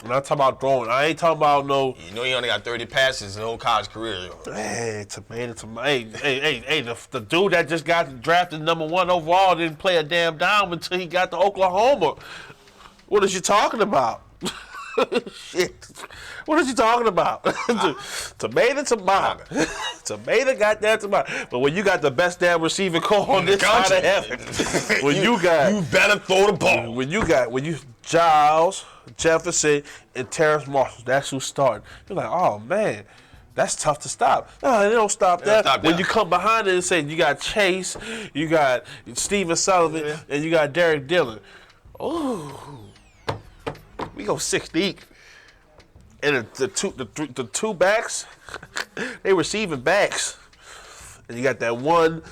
S12: When I'm talking about throwing, I ain't talking about no.
S5: You know he only got 30 passes in the whole college career.
S12: Hey, tomato. Hey, the dude that just got drafted #1 overall didn't play a damn down until he got to Oklahoma. What is you talking about? Shit. What is you talking about? Tomato. Tomato got that tomato. But when you got the best damn receiving core on this side of heaven, you
S5: better throw the ball.
S12: When you Giles, Jefferson, and Terrence Marshall, that's who started. You're like, oh man, that's tough to stop. No, they don't stop that. When you come behind it and say you got Chase, you got Steven Sullivan, and you got Derek Dillon. Oh, we go 6 deep. And the two backs, they receiving backs. And you got that one.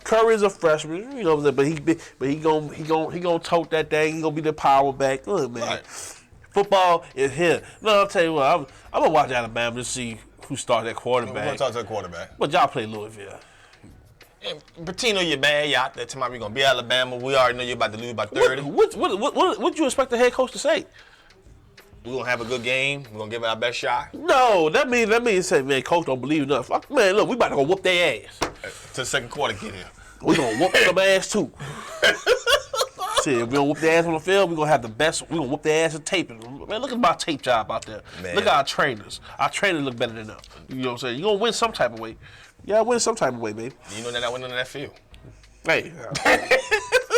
S12: Curry's a freshman, but he gonna tote that thing. He gonna be the power back. Look, man, right. Football is here. No, I'll tell you what, I'm gonna watch Alabama to see who started that quarterback.
S5: We're gonna talk to the quarterback.
S12: But y'all play Louisville.
S5: And Patino, you're bad. You out there tomorrow. We're gonna be Alabama. We already know you're about to lose by 30.
S12: What you expect the head coach to say?
S5: We're going to have a good game. We're going to give it our best shot.
S12: No, that means say, man, coach don't believe enough. Man, look, we about to go whoop their ass.
S5: To the second quarter, get here.
S12: We going to whoop some ass, too. See, if we don't whoop their ass on the field, we going to have the best. We going to whoop their ass and taping. Man, look at my tape job out there. Man. Look at our trainers. Our trainers look better than them. You know what I'm saying? You're going to win some type of way. Yeah, win some type of way, baby.
S5: You know that I went on that field.
S12: Hey.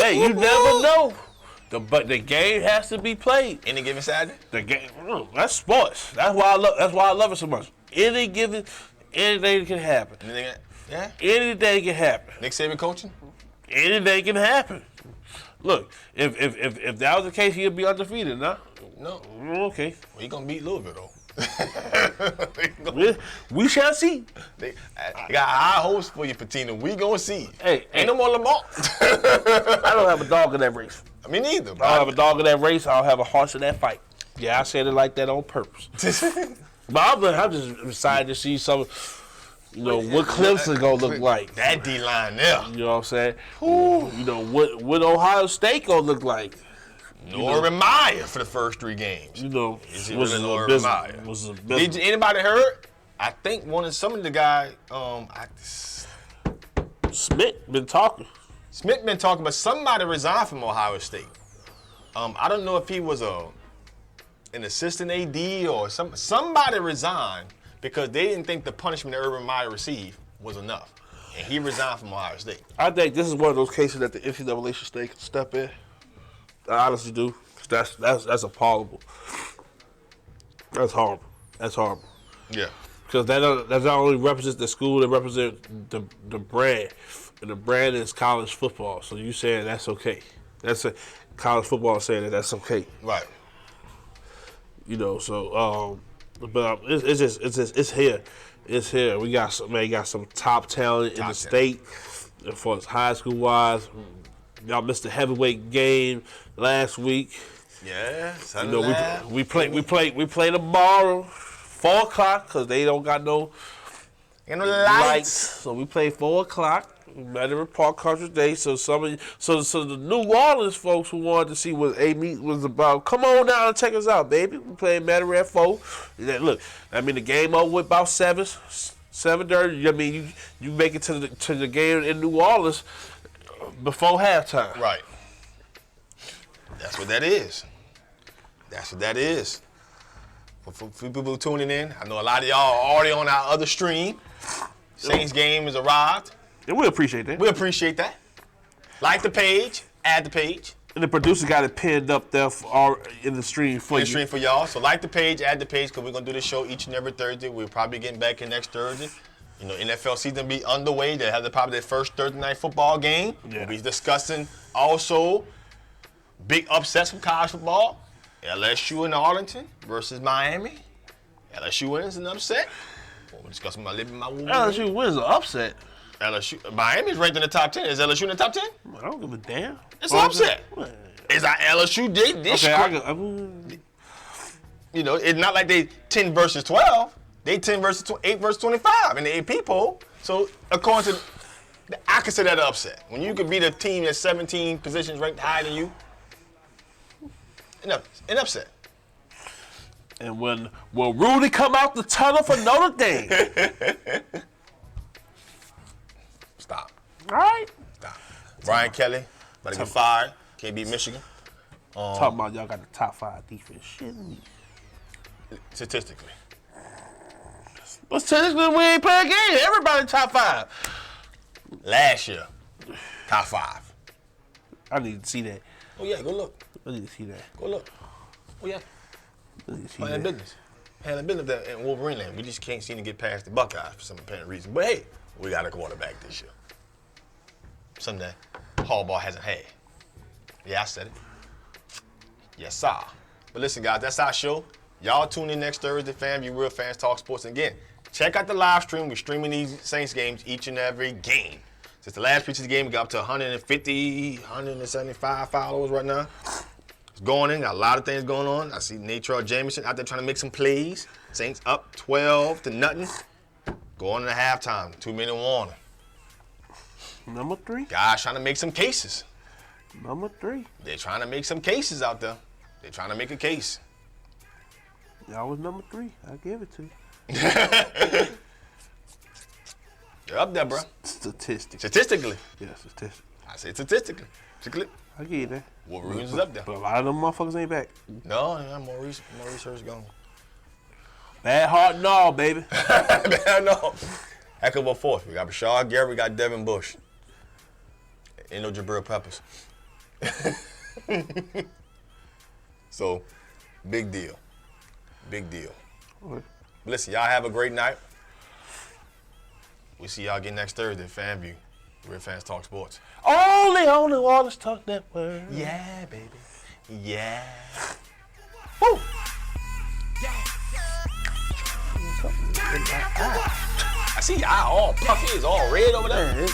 S12: Hey, you never know. But the game has to be played.
S5: Any given Saturday?
S12: The game, that's sports. That's why I love it so much. Anything can happen.
S5: Yeah.
S12: Anything can happen.
S5: Nick Saban coaching?
S12: Anything can happen. Look, if that was the case, he'd be undefeated, nah?
S5: No.
S12: Okay.
S5: Well, he gonna beat Louisville though.
S12: We shall see.
S5: They got high hopes for you, Patino. We gonna see.
S12: Ain't
S5: no more Lamar.
S12: I don't have a dog in that race.
S5: Me neither.
S12: I don't have a dog in that race. I don't have a horse in that fight. Yeah, I said it like that on purpose. But I'm just excited to see some, what Clemson gonna look like.
S5: That D-line there.
S12: You know what I'm saying? What Ohio State gonna look like.
S5: Norman Meyer for the first 3 games.
S12: Was
S5: Norman Meyer. Did anybody heard? I think some of the guy,
S12: Smith been talking.
S5: But somebody resigned from Ohio State. I don't know if he was an assistant AD or somebody resigned because they didn't think the punishment that Urban Meyer received was enough, and he resigned from Ohio State.
S12: I think this is one of those cases that the NCAA should step in. I honestly do. That's appallable. That's horrible.
S5: Yeah.
S12: Because that not only represents the school, it represents the brand. And the brand is college football. So you saying that's okay. College football saying that's okay.
S5: Right.
S12: But it's here. It's here. We got some top talent in the state as far as high school wise. Y'all missed the heavyweight game last week.
S5: Yeah.
S12: We play tomorrow, 4 o'clock, because they don't got no lights. So we play 4 o'clock. Metairie Park Country Day. So the New Orleans folks who wanted to see what A-Meet was about, come on down and check us out, baby. We playing Metairie at 4. Look, the game over with about 7:30. I mean, you make it to the game in New Orleans before halftime.
S5: Right. That's what that is. For people tuning in, I know a lot of y'all are already on our other stream. Saints game has arrived.
S12: And we appreciate that.
S5: Like the page, add the page.
S12: And the producer got it pinned up there in the stream for you.
S5: For y'all. So like the page, add the page, because we're going to do this show each and every Thursday. We're probably getting back in next Thursday. NFL season be underway. They have probably their first Thursday night football game.
S12: Yeah.
S5: We'll be discussing also Big upsets from college football. LSU and Arlington versus Miami. LSU wins an upset. We'll discuss my living my Wolverine.
S12: LSU wins an upset.
S5: Miami's ranked in the top 10. Is LSU in the top 10?
S12: I don't give a damn.
S5: It's an upset. Is that LSU did this?
S12: Okay,
S5: you know, it's not like they 10 versus 12. They 10 versus 8 versus 25 in the AP poll. So according to, I consider that an upset. When you could beat a team that's 17 positions ranked higher than you, an upset.
S12: And when will Rudy come out the tunnel for Notre Dame?
S5: Stop.
S12: All right.
S5: Stop. Brian Kelly about to get fired. Can't beat Michigan.
S12: Talking about y'all got the top 5 defense. Shit.
S5: Statistically.
S12: But statistically, we ain't playing a game. Everybody top 5.
S5: Last year, top 5.
S12: I need to see that.
S5: Oh yeah, go look.
S12: I need to see that.
S5: Go look. Oh yeah.
S12: I need to see
S5: Handling
S12: that.
S5: business. Handling business in Wolverine land. We just can't seem to get past the Buckeyes for some apparent reason. But hey, we got a quarterback this year. Something that Harbaugh hasn't had. Yeah, I said it. Yes, sir. But listen, guys, that's our show. Y'all tune in next Thursday, FanView, Real Fans Talk Sports. And again, check out the live stream. We're streaming these Saints games each and every game. Since the last preseason game, we got up to 150, 175 followers right now. It's going in. Got a lot of things going on. I see Natrell Jamison out there trying to make some plays. Saints up 12-0. Going into halftime. 2-minute warning.
S12: Number 3.
S5: Guys trying to make some cases.
S12: Number 3.
S5: They're trying to make some cases out there. They're trying to make a case.
S12: Y'all was number 3. I give it to you.
S5: You're up there, bro.
S12: Statistically. Yeah, statistically.
S5: I say statistically.
S12: I give you that.
S5: Wolverines is up there.
S12: But a lot of them motherfuckers ain't back.
S5: No, more research going.
S12: Bad heart and all, baby.
S5: Bad no. Heck of a fourth. We got Rashad Garrett, we got Devin Bush. Ain't no Jabril Peppers. So, big deal. Big deal.
S12: Okay.
S5: Listen, y'all have a great night. We'll see y'all again next Thursday, FanView. Real Fans Talk Sports.
S12: Only on the Wallace Talk Network.
S5: Yeah, baby. Yeah.
S12: Woo!
S5: I see y'all all puffy, it's all red over there.